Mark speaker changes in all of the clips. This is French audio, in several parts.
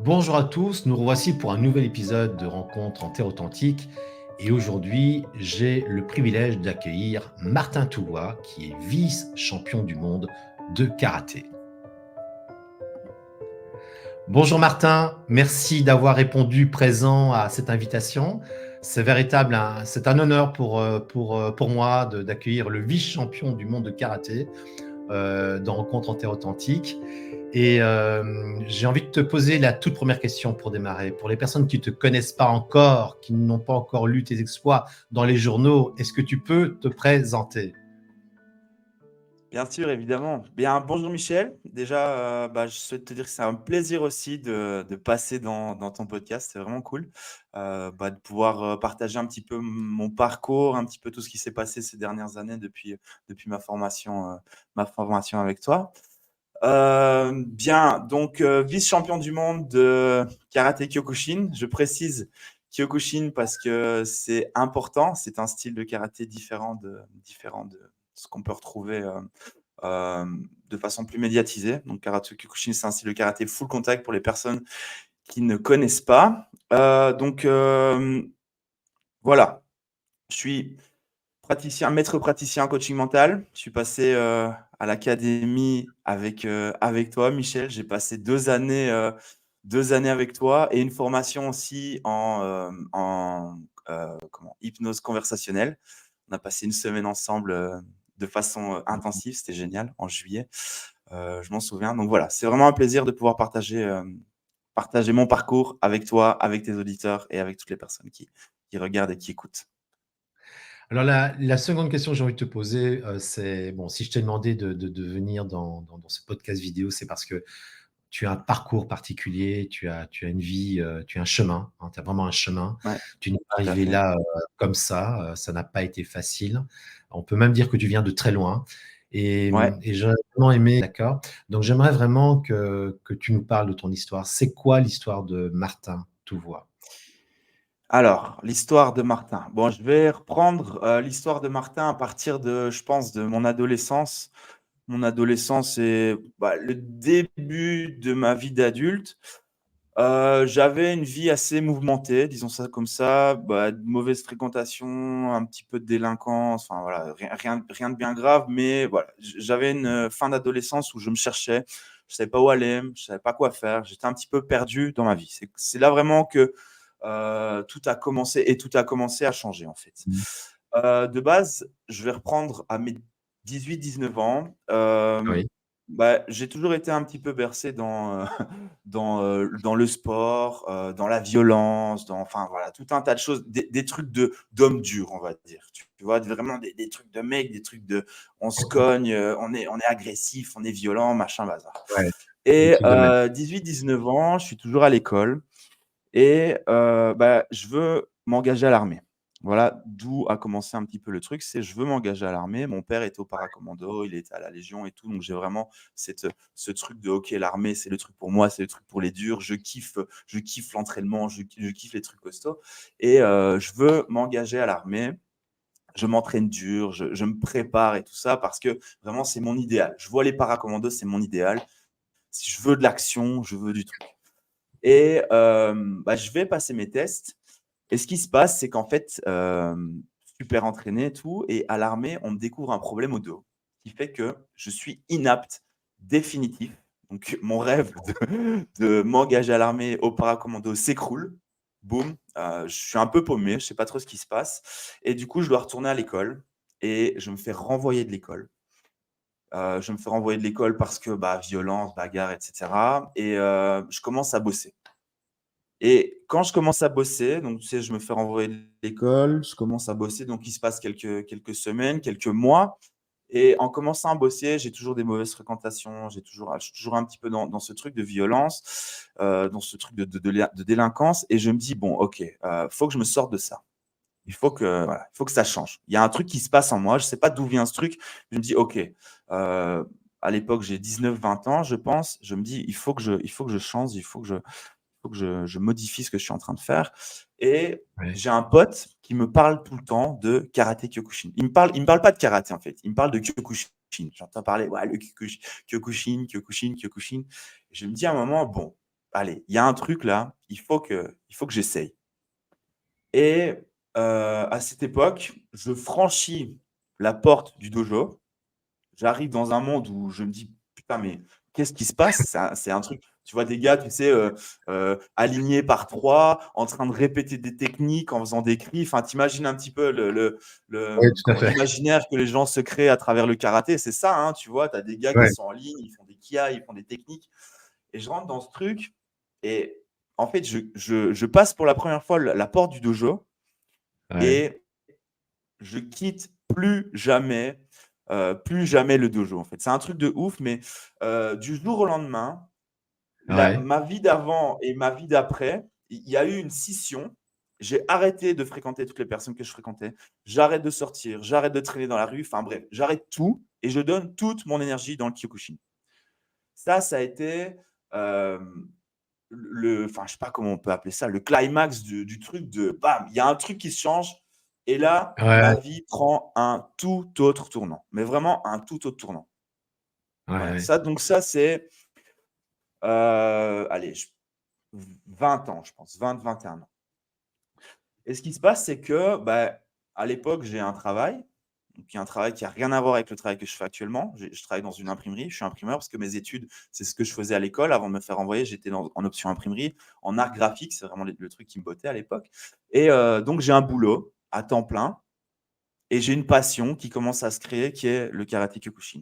Speaker 1: Bonjour à tous, nous revoici pour un nouvel épisode de Rencontres en Terre Authentique. Et aujourd'hui, j'ai le privilège d'accueillir Martin Toulois, qui est vice-champion du monde de karaté. Bonjour Martin, merci d'avoir répondu présent à cette invitation. C'est un honneur pour moi d'accueillir le vice-champion du monde de karaté dans Rencontres en Terre Authentique. Et j'ai envie de te poser la toute première question pour démarrer. Pour les personnes qui ne te connaissent pas encore, qui n'ont pas encore lu tes exploits dans les journaux, est-ce que tu peux te présenter?
Speaker 2: Bien sûr, évidemment. Bien, bonjour Michel. Déjà, je souhaite te dire que c'est un plaisir aussi de passer dans ton podcast. C'est vraiment cool de pouvoir partager un petit peu mon parcours, un petit peu tout ce qui s'est passé ces dernières années depuis ma formation avec toi. Bien, donc vice-champion du monde de karaté Kyokushin. Je précise Kyokushin parce que c'est important. C'est un style de karaté différent de ce qu'on peut retrouver euh, de façon plus médiatisée. Donc, Karaté Kyokushin, c'est un style de karaté full contact pour les personnes qui ne connaissent pas. Voilà, je suis maître praticien en coaching mental. Je suis passé à l'académie avec toi, Michel. J'ai passé 2 années avec toi et une formation aussi en hypnose conversationnelle. On a passé une semaine ensemble de façon intensive. C'était génial en juillet. Je m'en souviens. Donc voilà, c'est vraiment un plaisir de pouvoir partager mon parcours avec toi, avec tes auditeurs et avec toutes les personnes qui regardent et qui écoutent.
Speaker 1: Alors, la seconde question que j'ai envie de te poser, c'est, bon, si je t'ai demandé de venir dans ce podcast vidéo, c'est parce que tu as un parcours particulier, tu as une vie, tu as un chemin, hein, tu as vraiment un chemin.
Speaker 2: Ouais,
Speaker 1: Tu n'es pas
Speaker 2: tout à
Speaker 1: arrivé
Speaker 2: fait.
Speaker 1: là comme ça n'a pas été facile. On peut même dire que tu viens de très loin.
Speaker 2: Ouais.
Speaker 1: Et j'aurais vraiment aimé, d'accord. Donc j'aimerais vraiment que tu nous parles de ton histoire. C'est quoi l'histoire de Martin Touvois?
Speaker 2: Alors, l'histoire de Martin. Bon, je vais reprendre l'histoire de Martin à partir je pense, de mon adolescence. Mon adolescence et le début de ma vie d'adulte. J'avais une vie assez mouvementée, disons ça comme ça, de mauvaise fréquentation, un petit peu de délinquance, enfin voilà, rien de bien grave, mais voilà, j'avais une fin d'adolescence où je me cherchais, je savais pas où aller, je savais pas quoi faire, j'étais un petit peu perdu dans ma vie. C'est là vraiment que tout a commencé et tout a commencé à changer en fait. De base, je vais reprendre à mes 18-19 ans.
Speaker 1: Oui.
Speaker 2: J'ai toujours été un petit peu bercé dans le sport, dans la violence, enfin voilà, tout un tas de choses, des trucs d'hommes durs, on va dire. Tu vois, vraiment des trucs de mecs, des trucs on se cogne, on est agressif, on est violent, machin, bazar.
Speaker 1: Ouais, des
Speaker 2: Et
Speaker 1: trucs de mec.
Speaker 2: 18-19 ans, je suis toujours à l'école et je veux m'engager à l'armée. Voilà d'où a commencé un petit peu le truc, c'est je veux m'engager à l'armée. Mon père était au paracommando, il était à la Légion et tout, donc j'ai vraiment ce truc de OK, l'armée, c'est le truc pour moi, c'est le truc pour les durs. Je kiffe l'entraînement, je kiffe les trucs costauds et je veux m'engager à l'armée. Je m'entraîne dur, je me prépare et tout ça parce que vraiment, c'est mon idéal. Je vois les paracommandos, c'est mon idéal. Si je veux de l'action, je veux du truc. Et je vais passer mes tests. Et ce qui se passe, c'est qu'en fait, super entraîné et tout, et à l'armée, on me découvre un problème au dos, qui fait que je suis inapte définitif. Donc, mon rêve de m'engager à l'armée au paracommando s'écroule. Boum, je suis un peu paumé, je ne sais pas trop ce qui se passe. Et du coup, je dois retourner à l'école et je me fais renvoyer de l'école. Je me fais renvoyer de l'école parce que violence, bagarre, etc. Et je commence à bosser. Et quand je commence à bosser, donc tu sais, je me fais renvoyer de l'école, je commence à bosser, donc il se passe quelques semaines, quelques mois. Et en commençant à bosser, j'ai toujours des mauvaises fréquentations, je suis toujours un petit peu dans ce truc de violence, dans ce truc de délinquance. Et je me dis, bon, ok, faut que je me sorte de ça. Il faut que ça change. Il y a un truc qui se passe en moi, je ne sais pas d'où vient ce truc. Je me dis, ok, à l'époque, j'ai 19-20 ans, je pense. Je me dis, il faut que je change, il faut que je modifie ce que je suis en train de faire. Et
Speaker 1: Ouais.
Speaker 2: j'ai un pote qui me parle tout le temps de karaté Kyokushin. Il me parle pas de karaté en fait. Il me parle de Kyokushin. J'entends parler, ouais, le Kyokushin, Kyokushin, Kyokushin, Kyokushin. Et je me dis à un moment, bon, allez, il y a un truc là, il faut que j'essaye. Et à cette époque, je franchis la porte du dojo. J'arrive dans un monde où je me dis: «Putain, mais qu'est-ce qui se passe?» C'est un truc, tu vois des gars, tu sais, alignés par 3, en train de répéter des techniques, en faisant des cris. Enfin, tu imagines un petit peu
Speaker 1: Oui, tout à
Speaker 2: comment
Speaker 1: fait.
Speaker 2: l'imaginaire que les gens se créent à travers le karaté, c'est ça, hein, tu vois? Tu as des gars qui
Speaker 1: Ouais,
Speaker 2: sont en ligne, ils font des kihai, ils font des techniques et je rentre dans ce truc et en fait, je passe pour la première fois la porte du dojo
Speaker 1: ouais,
Speaker 2: et je quitte plus jamais le dojo, en fait. C'est un truc de ouf, mais du jour au lendemain,
Speaker 1: ouais.
Speaker 2: ma vie d'avant et ma vie d'après, il y a eu une scission. J'ai arrêté de fréquenter toutes les personnes que je fréquentais. J'arrête de sortir, j'arrête de traîner dans la rue. Enfin bref, j'arrête tout et je donne toute mon énergie dans le Kyokushin. Ça a été euh, enfin, je sais pas comment on peut appeler ça, le climax du truc de bam, il y a un truc qui se change et là, ma
Speaker 1: Ouais,
Speaker 2: vie prend un tout autre tournant, mais vraiment un tout autre tournant.
Speaker 1: ouais,
Speaker 2: Voilà,
Speaker 1: ouais.
Speaker 2: ça c'est, allez, 20 ans, je pense, 20, 21 ans. Et ce qui se passe, c'est que, bah, à l'époque, j'ai un travail, donc il y a un travail qui a rien à voir avec le travail que je fais actuellement. Je travaille dans une imprimerie, je suis imprimeur parce que mes études, c'est ce que je faisais à l'école. Avant de me faire envoyer, j'étais en option imprimerie, en art graphique, c'est vraiment le truc qui me bottait à l'époque. Et donc, j'ai un boulot à temps plein et j'ai une passion qui commence à se créer, qui est le karaté Kyokushin.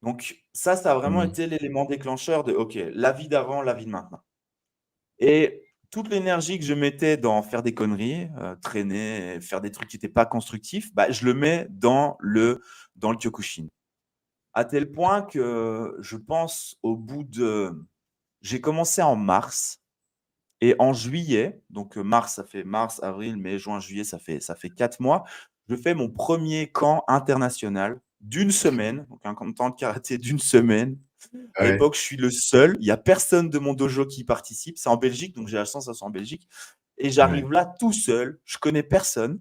Speaker 2: Donc, ça a vraiment
Speaker 1: Mmh.
Speaker 2: été l'élément déclencheur de, OK, la vie d'avant, la vie de maintenant. Et toute l'énergie que je mettais dans faire des conneries, traîner, faire des trucs qui n'étaient pas constructifs, bah, je le mets dans le Kyokushin. À tel point que je pense au bout de j'ai commencé en mars et en juillet, donc mars, ça fait mars, avril, mai, juin, juillet, ça fait 4 mois, je fais mon premier camp international d'une semaine, donc un camp de karaté d'une semaine. À
Speaker 1: Ouais,
Speaker 2: l'époque, je suis le seul. Il n'y a personne de mon dojo qui participe. C'est en Belgique, donc j'ai la chance, ça soit en Belgique. Et
Speaker 1: ouais,
Speaker 2: j'arrive là tout seul. Je connais personne.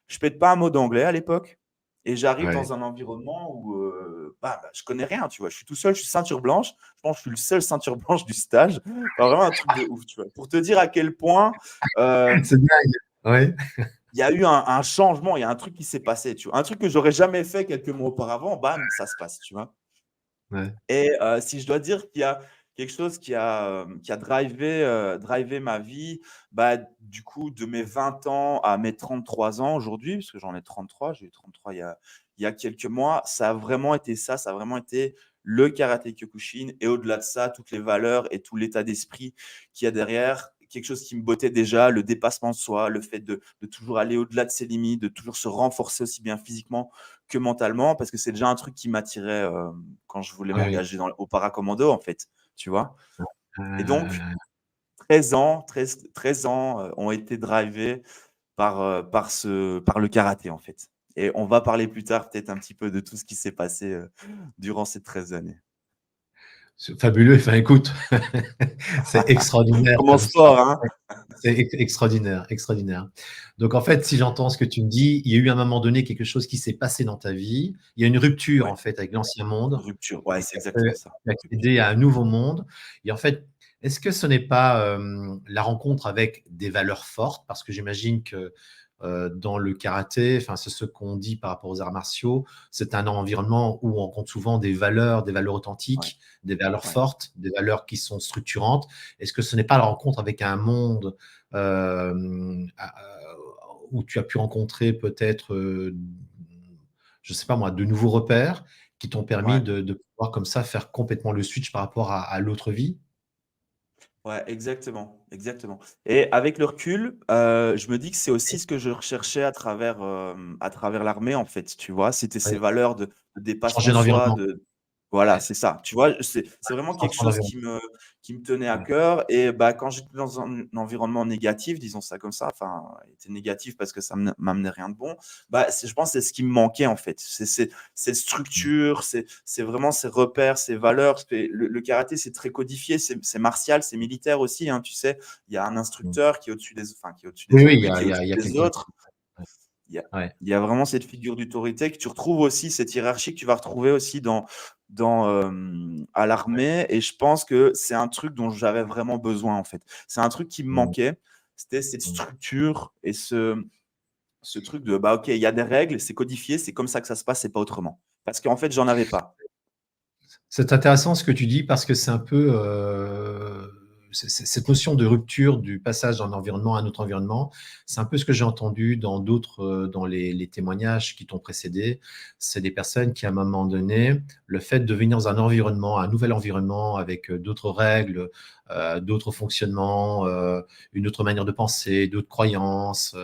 Speaker 2: Je pète pas un mot d'anglais à l'époque. Et j'arrive
Speaker 1: ouais.
Speaker 2: dans un environnement où je connais rien, tu vois. Je suis tout seul, je suis ceinture blanche. Je pense que je suis le seul ceinture blanche du stage. Enfin, vraiment un truc de ouf, tu vois. Pour te dire à quel point
Speaker 1: C'est dingue. Ouais,
Speaker 2: il y a eu un changement, il y a un truc qui s'est passé, tu vois. Un truc que j'aurais jamais fait quelques mois auparavant, bam, ça se passe, tu vois.
Speaker 1: ouais,
Speaker 2: Et si je dois dire qu'il y a quelque chose qui a drivé ma vie, bah, du coup, de mes 20 ans à mes 33 ans aujourd'hui, parce que j'en ai 33, j'ai eu 33 il y a quelques mois, ça a vraiment été ça, ça a vraiment été le karaté Kyokushin et au-delà de ça, toutes les valeurs et tout l'état d'esprit qu'il y a derrière. Quelque chose qui me bottait déjà, le dépassement de soi, le fait de toujours aller au-delà de ses limites, de toujours se renforcer aussi bien physiquement que mentalement, parce que c'est déjà un truc qui m'attirait quand je voulais
Speaker 1: ouais,
Speaker 2: m'engager au paracommando, en fait, tu vois. Et donc,
Speaker 1: ouais.
Speaker 2: 13 ans, 13 ans ont été drivés par le karaté, en fait. Et on va parler plus tard peut-être un petit peu de tout ce qui s'est passé durant ces 13 années.
Speaker 1: C'est fabuleux. Enfin, écoute, c'est extraordinaire comme
Speaker 2: Commence
Speaker 1: ça.
Speaker 2: fort, hein.
Speaker 1: C'est extraordinaire, extraordinaire. Donc, en fait, si j'entends ce que tu me dis, il y a eu à un moment donné quelque chose qui s'est passé dans ta vie. Il y a une rupture, en
Speaker 2: Ouais,
Speaker 1: fait, avec l'ancien monde
Speaker 2: rupture. Ouais,
Speaker 1: et
Speaker 2: c'est
Speaker 1: tu
Speaker 2: exactement ça.
Speaker 1: as
Speaker 2: Rupture.
Speaker 1: accédé à un nouveau monde. Et en fait, est-ce que ce n'est pas la rencontre avec des valeurs fortes? Parce que j'imagine que dans le karaté, enfin, c'est ce qu'on dit par rapport aux arts martiaux, c'est un environnement où on rencontre souvent des valeurs
Speaker 2: Ouais,
Speaker 1: authentiques, des valeurs
Speaker 2: ouais.
Speaker 1: fortes, des valeurs qui sont structurantes. Est-ce que ce n'est pas la rencontre avec un monde où tu as pu rencontrer peut-être, je ne sais pas moi, de nouveaux repères qui t'ont permis
Speaker 2: Ouais.
Speaker 1: de pouvoir comme ça faire complètement le switch par rapport à l'autre vie?
Speaker 2: Ouais, exactement, exactement. Et avec le recul, je me dis que c'est aussi
Speaker 1: Oui,
Speaker 2: ce que je recherchais à travers l'armée, en fait, tu vois? C'était
Speaker 1: oui.
Speaker 2: ces valeurs de dépassement
Speaker 1: Changer
Speaker 2: de soi,
Speaker 1: d'environnement.
Speaker 2: de voilà,
Speaker 1: Ouais,
Speaker 2: c'est ça. Tu vois? C'est vraiment quelque
Speaker 1: changement
Speaker 2: chose
Speaker 1: d'environnement.
Speaker 2: qui me tenait à
Speaker 1: Ouais,
Speaker 2: cœur et bah, quand j'étais dans un environnement négatif, disons ça comme ça, enfin, il était négatif parce que ça m'amenait rien de bon, bah, je pense que c'est ce qui me manquait, en fait. Cette
Speaker 1: mmh,
Speaker 2: structure, c'est vraiment ces repères, ces valeurs. Le karaté, c'est très codifié, c'est martial, c'est militaire aussi, hein, tu sais. Il y a un
Speaker 1: mmh.
Speaker 2: instructeur qui est au-dessus des, enfin, qui est au-dessus
Speaker 1: Oui,
Speaker 2: des
Speaker 1: oui,
Speaker 2: autres, lui qui est
Speaker 1: il
Speaker 2: au-dessus
Speaker 1: y a
Speaker 2: des
Speaker 1: quelqu'un
Speaker 2: autres.
Speaker 1: qui ouais,
Speaker 2: Il y a,
Speaker 1: ouais.
Speaker 2: il y a vraiment cette figure d'autorité que tu retrouves aussi, cette hiérarchie que tu vas retrouver aussi à l'armée et je pense que c'est un truc dont j'avais vraiment besoin en fait. C'est un truc qui me
Speaker 1: Mmh,
Speaker 2: manquait, c'était cette
Speaker 1: mmh.
Speaker 2: structure et ce truc de bah ok, il y a des règles, c'est codifié, c'est comme ça que ça se passe, c'est pas autrement. Parce qu'en fait, j'en avais pas.
Speaker 1: C'est intéressant ce que tu dis parce que c'est un peu cette notion de rupture du passage d'un environnement à un autre environnement. C'est un peu ce que j'ai entendu dans d'autres, dans les témoignages qui t'ont précédé. C'est des personnes qui, à un moment donné, le fait de venir dans un environnement, un nouvel environnement avec d'autres règles, d'autres fonctionnements, une autre manière de penser, d'autres croyances,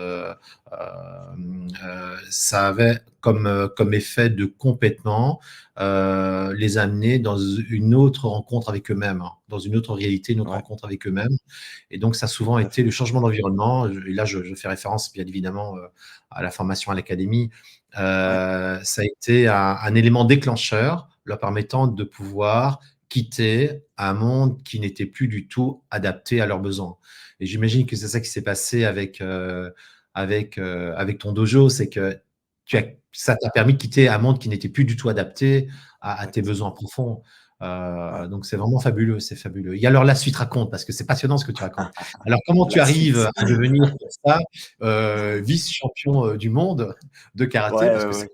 Speaker 1: ça avait comme effet de complètement les amener dans une autre rencontre avec eux-mêmes, hein, dans une autre réalité, une autre
Speaker 2: Ouais,
Speaker 1: rencontre avec eux-mêmes. Et donc, ça a souvent
Speaker 2: tout à
Speaker 1: été le
Speaker 2: fait.
Speaker 1: changement d'environnement. Et là, je fais référence, bien évidemment, à la formation à l'académie.
Speaker 2: Ouais,
Speaker 1: Ça a été un élément déclencheur leur permettant de pouvoir quitter un monde qui n'était plus du tout adapté à leurs besoins. Et j'imagine que c'est ça qui s'est passé avec ton dojo, c'est que
Speaker 2: ouais,
Speaker 1: ça t'a permis de quitter un monde qui n'était plus du tout adapté à tes
Speaker 2: exact.
Speaker 1: besoins profonds.
Speaker 2: Ouais.
Speaker 1: Donc c'est vraiment fabuleux, c'est fabuleux. Et alors la suite raconte, parce que c'est passionnant ce que tu racontes. Alors comment tu
Speaker 2: La
Speaker 1: arrives
Speaker 2: suite.
Speaker 1: à devenir comme ça vice-champion du monde de karaté,
Speaker 2: Ouais,
Speaker 1: parce
Speaker 2: ouais,
Speaker 1: que
Speaker 2: ouais.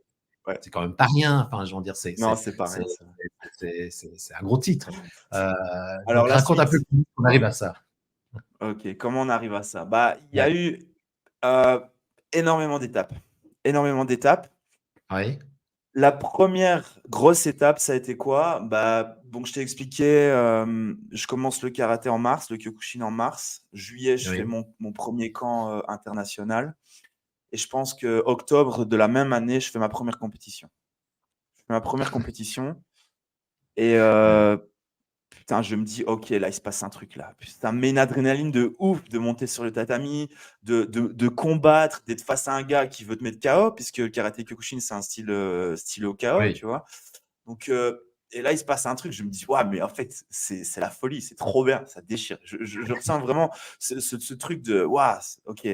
Speaker 2: Ouais.
Speaker 1: c'est quand même pas rien. Enfin, je veux dire,
Speaker 2: Non, c'est pas
Speaker 1: c'est
Speaker 2: rien, ça.
Speaker 1: c'est un gros titre. Euh,
Speaker 2: Alors
Speaker 1: donc
Speaker 2: la
Speaker 1: raconte un peu
Speaker 2: suite.
Speaker 1: comment on arrive à ça.
Speaker 2: Ok, comment on arrive à ça? Bah, il y
Speaker 1: Ouais.
Speaker 2: a eu euh, énormément d'étapes. Énormément d'étapes.
Speaker 1: Oui.
Speaker 2: La première grosse étape, ça a été quoi? Bah, donc je t'ai expliqué, je commence le karaté en mars, le Kyokushin en mars. Juillet, je fais
Speaker 1: Oui.
Speaker 2: mon premier camp international. Et je pense que octobre de la même année, je fais ma première compétition. Je fais ma première compétition et
Speaker 1: Ouais.
Speaker 2: putain, je me dis, ok, là, il se passe un truc là. Ça me met une adrénaline de ouf de monter sur le tatami, de combattre, d'être face à un gars qui veut te mettre KO, puisque le karaté Kyokushin, c'est un style au KO,
Speaker 1: Oui.
Speaker 2: tu vois. Donc, et là, il se passe un truc, je me dis, waouh, mais en fait, c'est la folie, c'est trop bien, ça déchire. Je ressens vraiment ce truc de, waouh, ok,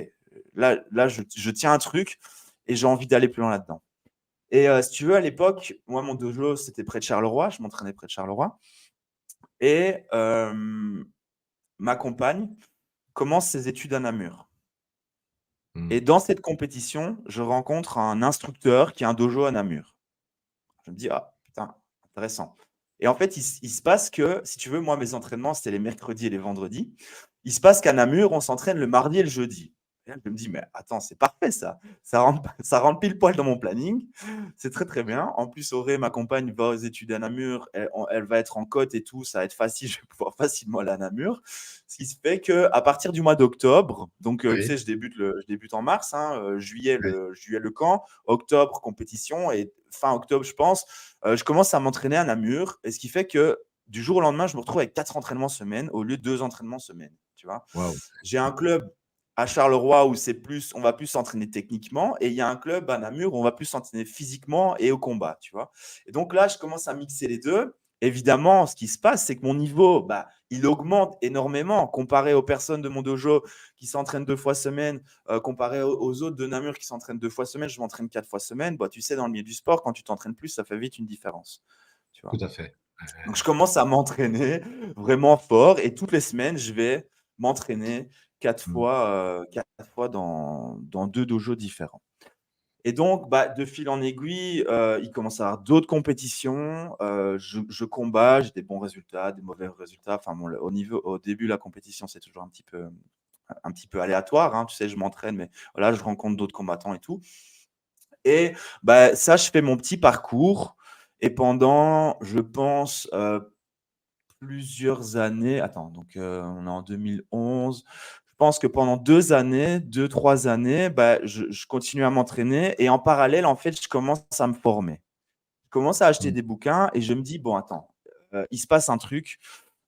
Speaker 2: là je tiens un truc et j'ai envie d'aller plus loin là-dedans. Et si tu veux, à l'époque, moi, mon dojo, c'était près de Charleroi, je m'entraînais près de Charleroi. Et ma compagne commence ses études à Namur.
Speaker 1: Mm.
Speaker 2: Et dans cette compétition, je rencontre un instructeur qui a un dojo à Namur. Je me dis, ah putain, intéressant. Et en fait, il se passe que, si tu veux, moi, mes entraînements, c'était les mercredis et les vendredis. Il se passe qu'à Namur, on s'entraîne le mardi et le jeudi. Et là, je me dis, mais attends, c'est parfait ça. Ça rentre pile poil dans mon planning. C'est très, très bien. En plus, Auré, ma compagne, va aux études à Namur. Elle va être en côte et tout. Ça va être facile. Je vais pouvoir facilement aller à Namur. Ce qui se fait qu'à partir du mois d'octobre, donc tu
Speaker 1: Oui.
Speaker 2: sais, je débute en mars, hein, juillet,
Speaker 1: Oui.
Speaker 2: juillet le camp, octobre compétition et fin octobre, je pense, je commence à m'entraîner à Namur. Et ce qui fait que du jour au lendemain, je me retrouve avec 4 entraînements semaine au lieu de 2 entraînements semaine. Tu vois,
Speaker 1: Waouh.
Speaker 2: j'ai un club à Charleroi où c'est plus, on va plus s'entraîner techniquement, et il y a un club à Namur où on va plus s'entraîner physiquement et au combat, tu vois. Et donc là, je commence à mixer les deux. Évidemment, ce qui se passe, c'est que mon niveau, bah, il augmente énormément comparé aux personnes de mon dojo qui s'entraînent 2 fois semaine, comparé aux autres de Namur qui s'entraînent 2 fois semaine. Je m'entraîne 4 fois semaine. Bah, tu sais, dans le milieu du sport, quand tu t'entraînes plus, ça fait vite une différence. Tu
Speaker 1: Tout
Speaker 2: vois.
Speaker 1: à fait.
Speaker 2: Donc, je commence à m'entraîner vraiment fort et toutes les semaines, je vais m'entraîner
Speaker 1: Mm.
Speaker 2: quatre fois dans 2 dojos différents. Et donc, bah, de fil en aiguille, il commence à y avoir d'autres compétitions. Je combats, j'ai des bons résultats, des mauvais résultats. Enfin, bon, au début, la compétition, c'est toujours un petit peu aléatoire, hein. Tu sais, je m'entraîne, mais voilà, je rencontre d'autres combattants et tout. Et bah, ça, je fais mon petit parcours. Et pendant, je pense, plusieurs années. Attends, donc on est en 2011. Je pense que pendant 2 années, 2, 3 années, bah, je continue à m'entraîner et en parallèle, en fait, je commence à me former. Je commence à acheter
Speaker 1: Mm.
Speaker 2: des bouquins et je me dis, bon, attends, il se passe un truc.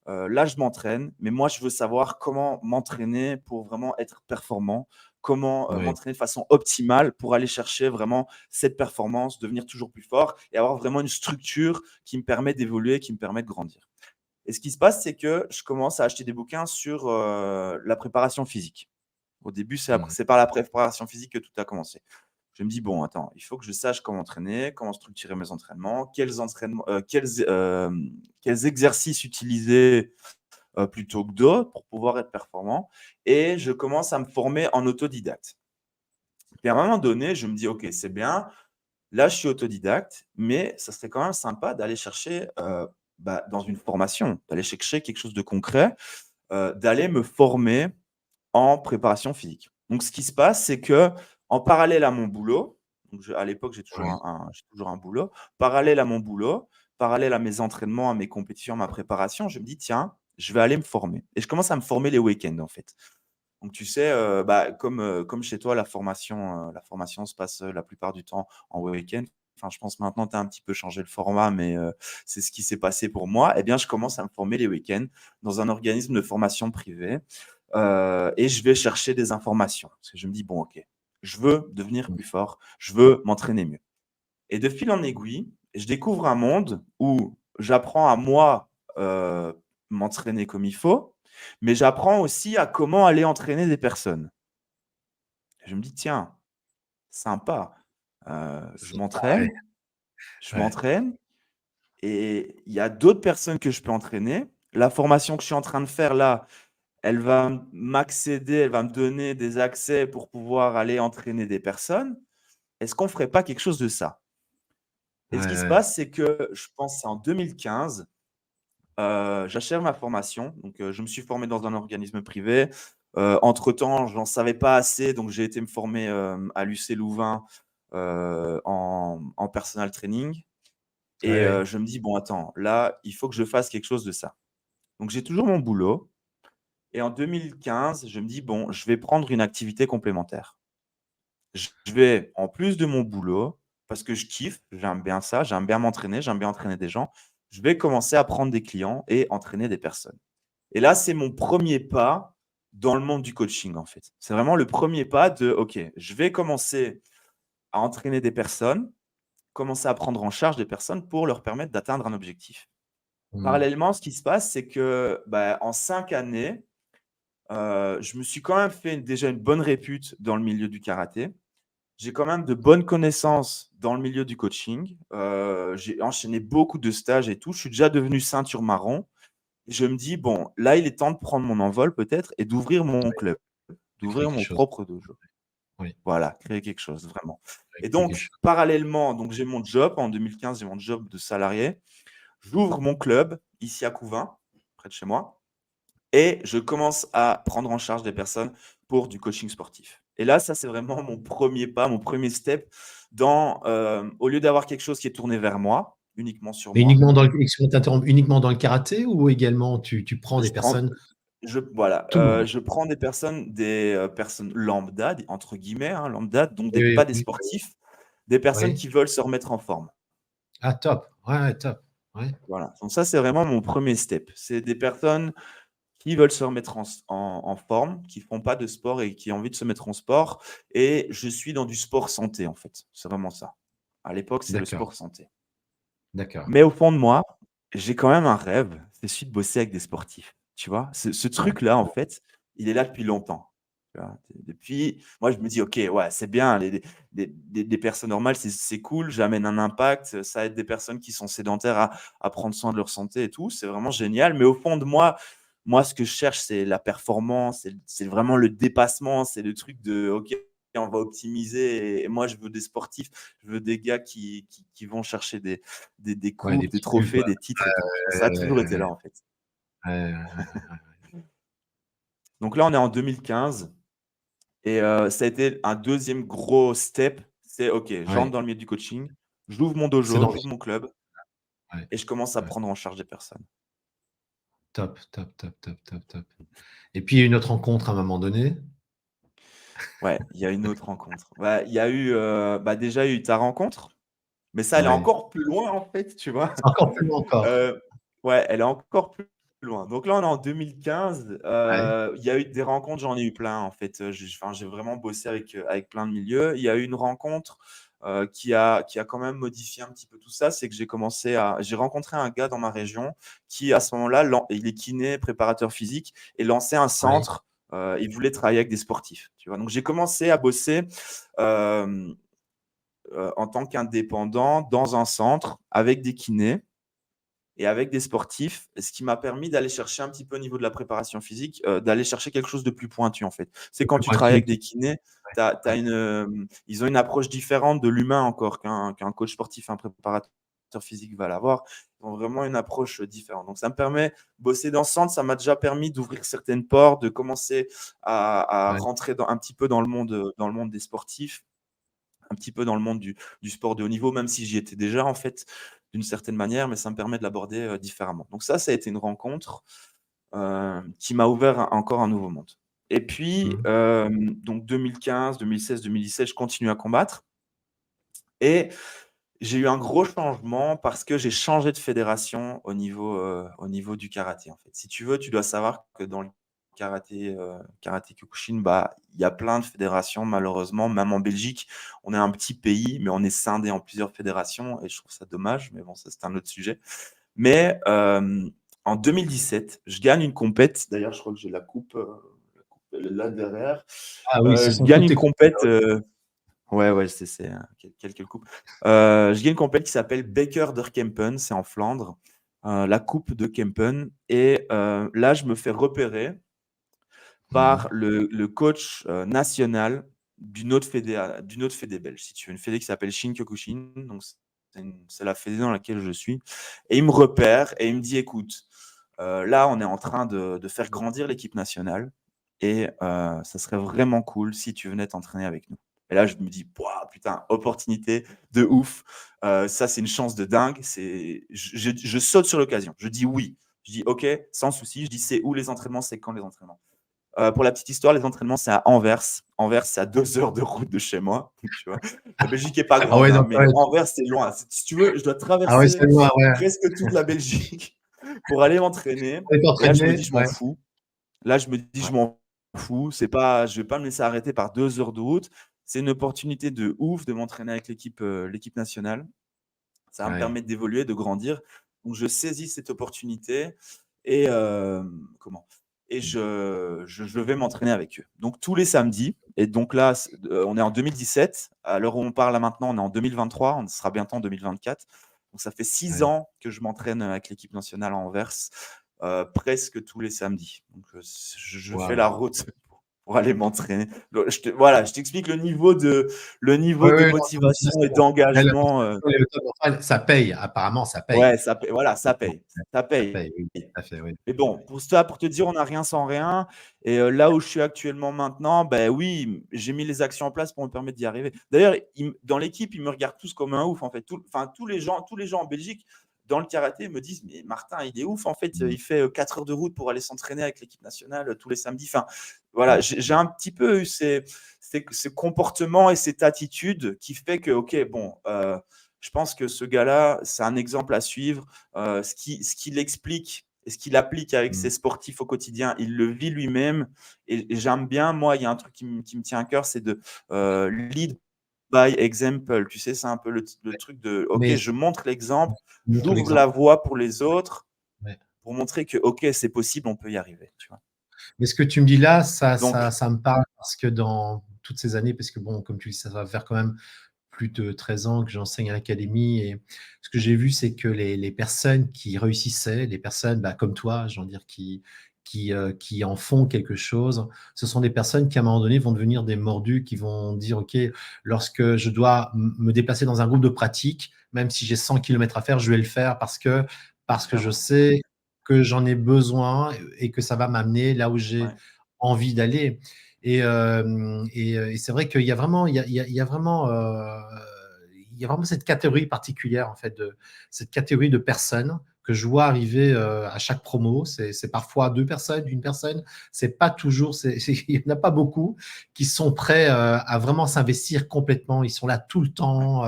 Speaker 2: Là, je m'entraîne, mais moi, je veux savoir comment m'entraîner pour vraiment être performant, comment
Speaker 1: Oui.
Speaker 2: m'entraîner de façon optimale pour aller chercher vraiment cette performance, devenir toujours plus fort et avoir vraiment une structure qui me permet d'évoluer, qui me permet de grandir. Et ce qui se passe, c'est que je commence à acheter des bouquins sur la préparation physique. Au début,
Speaker 1: Mm.
Speaker 2: c'est par la préparation physique que tout a commencé. Je me dis, bon, attends, il faut que je sache comment entraîner, comment structurer mes entraînements, quels exercices utiliser plutôt que d'autres pour pouvoir être performant. Et je commence à me former en autodidacte. Et à un moment donné, je me dis, OK, c'est bien, là, je suis autodidacte, mais ça serait quand même sympa d'aller chercher dans une formation, d'aller chercher quelque chose de concret, d'aller me former en préparation physique. Donc, ce qui se passe, c'est que en parallèle à mon boulot, donc à l'époque, j'ai toujours
Speaker 1: Oui.
Speaker 2: j'ai toujours un boulot, parallèle à mon boulot, parallèle à mes entraînements, à mes compétitions, à ma préparation, je me dis, tiens, je vais aller me former. Et je commence à me former les week-ends, en fait. Donc, tu sais, comme chez toi, la formation se passe la plupart du temps en week-end. Enfin, je pense maintenant, tu as un petit peu changé le format, mais c'est ce qui s'est passé pour moi. Eh bien, je commence à me former les week-ends dans un organisme de formation privé et je vais chercher des informations. Parce que je me dis, bon, OK, je veux devenir plus fort, je veux m'entraîner mieux. Et de fil en aiguille, je découvre un monde où j'apprends à moi m'entraîner comme il faut, mais j'apprends aussi à comment aller entraîner des personnes. Je me dis, tiens, sympa, je
Speaker 1: C'est pareil.
Speaker 2: m'entraîne, je
Speaker 1: Ouais.
Speaker 2: m'entraîne et il y a d'autres personnes que je peux entraîner. La formation que je suis en train de faire là, elle va m'accéder, elle va me donner des accès pour pouvoir aller entraîner des personnes. Est-ce qu'on ne ferait pas quelque chose de ça? Et
Speaker 1: Ouais,
Speaker 2: ce qui se
Speaker 1: ouais.
Speaker 2: passe, c'est que je pense que c'est en 2015, j'achève ma formation. Donc, je me suis formé dans un organisme privé. Entre-temps, j'en savais pas assez, donc j'ai été me former à l'UC Louvain en personal training. Et
Speaker 1: Ouais.
Speaker 2: je me dis, bon, attends, là, il faut que je fasse quelque chose de ça. Donc, j'ai toujours mon boulot. Et en 2015, je me dis, bon, je vais prendre une activité complémentaire. Je vais, en plus de mon boulot, parce que je kiffe, j'aime bien ça, j'aime bien m'entraîner, j'aime bien entraîner des gens, je vais commencer à prendre des clients et entraîner des personnes. Et là, c'est mon premier pas dans le monde du coaching, en fait. C'est vraiment le premier pas de, OK, je vais commencer à entraîner des personnes, commencer à prendre en charge des personnes pour leur permettre d'atteindre un objectif.
Speaker 1: Mmh.
Speaker 2: Parallèlement, ce qui se passe, c'est que en 5 années, je me suis quand même fait déjà une bonne répute dans le milieu du karaté. J'ai quand même de bonnes connaissances dans le milieu du coaching. J'ai enchaîné beaucoup de stages et tout. Je suis déjà devenu ceinture marron. Je me dis, bon, là, il est temps de prendre mon envol peut-être et d'ouvrir mon
Speaker 1: Ouais,
Speaker 2: club,
Speaker 1: de créer
Speaker 2: d'ouvrir
Speaker 1: quelque
Speaker 2: mon
Speaker 1: chose.
Speaker 2: propre dojo.
Speaker 1: Oui,
Speaker 2: Voilà, créer quelque chose, vraiment. Et
Speaker 1: créer quelque
Speaker 2: donc,
Speaker 1: chose.
Speaker 2: parallèlement, donc j'ai mon job. En 2015, j'ai mon job de salarié. J'ouvre mon club ici à Couvin, près de chez moi, et je commence à prendre en charge des personnes pour du coaching sportif. Et là, ça, c'est vraiment mon premier pas, mon premier step dans, au lieu d'avoir quelque chose qui est tourné vers moi, uniquement sur
Speaker 1: Mais
Speaker 2: moi,
Speaker 1: excuse-moi de t'interrompre, uniquement dans le karaté ou également tu prends des
Speaker 2: je prends
Speaker 1: personnes,
Speaker 2: voilà,
Speaker 1: tout le monde?
Speaker 2: je prends des personnes «lambda», des entre guillemets, hein, lambda, donc
Speaker 1: Oui, oui,
Speaker 2: pas des
Speaker 1: oui,
Speaker 2: sportifs, des personnes
Speaker 1: oui.
Speaker 2: qui veulent se remettre en forme.
Speaker 1: Ah top, ouais, ouais, top. Ouais.
Speaker 2: Voilà, donc ça, c'est vraiment mon premier step. C'est des personnes qui veulent se remettre en forme, qui font pas de sport et qui ont envie de se mettre en sport et je suis dans du sport santé, en fait. C'est vraiment ça. À l'époque, c'est le
Speaker 1: D'accord,
Speaker 2: sport santé.
Speaker 1: d'accord.
Speaker 2: Mais au fond de moi, j'ai quand même un rêve, c'est celui de bosser avec des sportifs, tu vois? Ce
Speaker 1: Ouais,
Speaker 2: truc-là, en
Speaker 1: ouais.
Speaker 2: fait, il est là depuis longtemps, tu vois? Depuis moi, je me dis: «OK, ouais, c'est bien des personnes normales, c'est cool, j'amène un impact, ça aide des personnes qui sont sédentaires à prendre soin de leur santé et tout, c'est vraiment génial». Mais au fond de moi, ce que je cherche, c'est la performance, c'est vraiment le dépassement, c'est le truc de: «OK, on va optimiser» et moi, je veux des sportifs, je veux des gars qui vont chercher des
Speaker 1: Ouais, des
Speaker 2: coupes, des
Speaker 1: petits trucs,
Speaker 2: trophées,
Speaker 1: quoi.
Speaker 2: des titres et tout. Ça a
Speaker 1: Ouais,
Speaker 2: toujours été
Speaker 1: ouais,
Speaker 2: là, en fait.
Speaker 1: ouais, ouais, ouais, ouais.
Speaker 2: Donc là, on est en 2015 et ça a été un deuxième gros step. C'est OK, j'entre
Speaker 1: Ouais,
Speaker 2: dans le milieu du coaching, j'ouvre mon
Speaker 1: c'est
Speaker 2: dojo,
Speaker 1: l'envie.
Speaker 2: j'ouvre mon club
Speaker 1: Ouais,
Speaker 2: et je commence à
Speaker 1: ouais.
Speaker 2: prendre en charge des personnes.
Speaker 1: Top, top, top, top, top, top. Et puis il y a une autre rencontre à un moment donné.
Speaker 2: Ouais, il y a une autre rencontre. Ouais, il y a eu, déjà, il y a eu ta rencontre, mais ça, elle est
Speaker 1: Ouais.
Speaker 2: encore plus loin, en fait, tu vois?
Speaker 1: C'est encore plus loin encore.
Speaker 2: Heu, ouais, elle est encore plus loin. Donc là, on est en 2015,
Speaker 1: Ouais,
Speaker 2: il y a eu des rencontres, j'en ai eu plein en fait, j'ai vraiment bossé avec plein de milieux. Il y a eu une rencontre, qui a quand même modifié un petit peu tout ça, c'est que j'ai rencontré un gars dans ma région qui à ce moment-là, il est kiné, préparateur physique et lançait un
Speaker 1: ouais,
Speaker 2: centre, il voulait travailler avec des sportifs, tu vois? Donc j'ai commencé à bosser, hem en tant qu'indépendant dans un centre avec des kinés et avec des sportifs, ce qui m'a permis d'aller chercher un petit peu au niveau de la préparation physique, d'aller chercher quelque chose de plus pointu en fait. C'est quand
Speaker 1: Plus
Speaker 2: tu travailles
Speaker 1: pointu.
Speaker 2: avec des kinés,
Speaker 1: Ouais.
Speaker 2: ils ont une approche différente de l'humain encore qu'un coach sportif, un préparateur physique va l'avoir. Ils ont vraiment une approche différente. Donc ça me permet de bosser dans ce centre, ça m'a déjà permis d'ouvrir certaines portes, de commencer à
Speaker 1: Ouais.
Speaker 2: rentrer un petit peu dans le monde des sportifs, un petit peu dans le monde du sport de haut niveau, même si j'y étais déjà en fait d'une certaine manière, mais ça me permet de l'aborder différemment. Donc ça a été une rencontre qui m'a ouvert encore un nouveau monde. Et puis,
Speaker 1: Mmh.
Speaker 2: donc 2015, 2016, 2017, je continue à combattre. Et j'ai eu un gros changement parce que j'ai changé de fédération au niveau du karaté, en fait. Si tu veux, tu dois savoir que dans le karaté Kyokushin, bah, il y a plein de fédérations, malheureusement. Même en Belgique, on est un petit pays, mais on est scindé en plusieurs fédérations et je trouve ça dommage. Mais bon, ça, c'est un autre sujet. Mais en 2017, je gagne une compète. D'ailleurs, je crois que j'ai la coupe, elle est là derrière.
Speaker 1: Ah oui, ce
Speaker 2: Je
Speaker 1: sont
Speaker 2: gagne
Speaker 1: toutes
Speaker 2: une
Speaker 1: tes
Speaker 2: compète. Ouais, ouais, c'est quelques coupes. Je gagne une compète qui s'appelle Beker der Kempen, c'est en Flandre, la coupe de Kempen. Et là, je me fais repérer
Speaker 1: Mmh.
Speaker 2: par le coach national d'une autre fédé belge, si tu veux, une fédé qui s'appelle Shin-Kyokushin. Donc, c'est la fédé dans laquelle je suis. Et il me repère et il me dit, écoute, là, on est en train de faire grandir l'équipe nationale et ça serait vraiment cool si tu venais t'entraîner avec nous. Et là, je me dis, putain, opportunité de ouf. Ça, c'est une chance de dingue. Je saute sur l'occasion. Je dis oui. Je dis OK, sans souci. Je dis c'est où les entraînements, c'est quand les entraînements. Pour la petite histoire, les entraînements, c'est à Anvers. Anvers, c'est à 2 heures de route de chez moi. Tu vois. La Belgique n'est pas
Speaker 1: Ah
Speaker 2: grande,
Speaker 1: ouais,
Speaker 2: hein,
Speaker 1: donc
Speaker 2: mais
Speaker 1: ouais.
Speaker 2: Anvers, c'est loin. Si tu veux, je dois
Speaker 1: Ah ouais,
Speaker 2: traverser
Speaker 1: c'est loin, ouais.
Speaker 2: presque toute la Belgique pour aller m'entraîner.
Speaker 1: Aller
Speaker 2: Et là, je me dis,
Speaker 1: t'entraîner,
Speaker 2: je m'en
Speaker 1: ouais.
Speaker 2: fous. Là, je me dis, je
Speaker 1: Ouais.
Speaker 2: m'en fous. C'est pas, je ne vais pas me laisser arrêter par 2 heures de route. C'est une opportunité de ouf de m'entraîner avec l'équipe nationale. Ça va me
Speaker 1: Ouais.
Speaker 2: permettre d'évoluer, de grandir. Donc, je saisis cette opportunité et comment et je vais m'entraîner avec eux. Donc, tous les samedis. Et donc là, on est en 2017. À l'heure où on parle là maintenant, on est en 2023. On sera bientôt en 2024. Donc, ça fait 6
Speaker 1: Ouais.
Speaker 2: ans que je m'entraîne avec l'équipe nationale à Anvers, presque tous les samedis. Donc, je fais la
Speaker 1: Waouh.
Speaker 2: route pour aller m'entraîner. Donc, voilà, je t'explique le
Speaker 1: Ouais,
Speaker 2: niveau de
Speaker 1: ouais, non, c'est
Speaker 2: motivation et
Speaker 1: motivation. Ouais, la
Speaker 2: d'engagement.
Speaker 1: motivation et le top mental, ça paye, apparemment, ça paye.
Speaker 2: Ouais, ça paye, voilà, ça paye. Ça
Speaker 1: Ça
Speaker 2: paye.
Speaker 1: paye, oui, tout à fait, oui.
Speaker 2: Mais bon, pour ça, pour te dire, on n'a rien sans rien. Et là où je suis actuellement maintenant, ben oui, j'ai mis les actions en place pour me permettre d'y arriver. D'ailleurs, dans l'équipe, ils me regardent tous comme un ouf, en fait. Enfin, tous les gens en Belgique, dans le karaté, me disent, mais Martin, il est ouf, en fait.
Speaker 1: Mmh.
Speaker 2: Il fait 4 heures de route pour aller s'entraîner avec l'équipe nationale tous les samedis. Enfin, voilà,
Speaker 1: Ouais.
Speaker 2: j'ai un petit peu eu ces comportements et cette attitude qui fait que, OK, bon, je pense que ce gars-là, c'est un exemple à suivre. Ce qu'il explique et ce qu'il applique avec
Speaker 1: Mmh.
Speaker 2: ses sportifs au quotidien, il le vit lui-même. Et j'aime bien, moi, il y a un truc qui me tient à cœur, c'est de lead by example. Tu sais, c'est un peu le truc de, OK,
Speaker 1: Mais
Speaker 2: je montre l'exemple,
Speaker 1: montre
Speaker 2: j'ouvre la
Speaker 1: l'exemple.
Speaker 2: voie pour les autres
Speaker 1: Ouais.
Speaker 2: pour montrer que, OK, c'est possible, on peut y arriver. Tu vois.
Speaker 1: Mais ce que tu me dis là,
Speaker 2: Donc,
Speaker 1: ça me parle parce que dans toutes ces années, parce que bon, comme tu dis, ça va faire quand même plus de 13 ans que j'enseigne à l'académie et ce que j'ai vu, c'est que les personnes qui réussissaient, les personnes bah, comme toi, j'ai envie de dire, qui en font quelque chose, ce sont des personnes qui, à un moment donné, vont devenir des mordus, qui vont dire, OK, lorsque je dois me déplacer dans un groupe de pratique, même si j'ai 100 kilomètres à faire, je vais le faire parce que je
Speaker 2: clairement,
Speaker 1: sais que j'en ai besoin et que ça va m'amener là où j'ai
Speaker 2: ouais,
Speaker 1: envie d'aller. Et c'est vrai qu'il y a vraiment, il y a vraiment, il y a vraiment cette catégorie particulière en fait de cette catégorie de personnes que je vois arriver à chaque promo. C'est parfois deux personnes, une personne. C'est pas toujours, il n'y en a pas beaucoup qui sont prêts à vraiment s'investir complètement. Ils sont là tout le
Speaker 2: ouais,
Speaker 1: temps.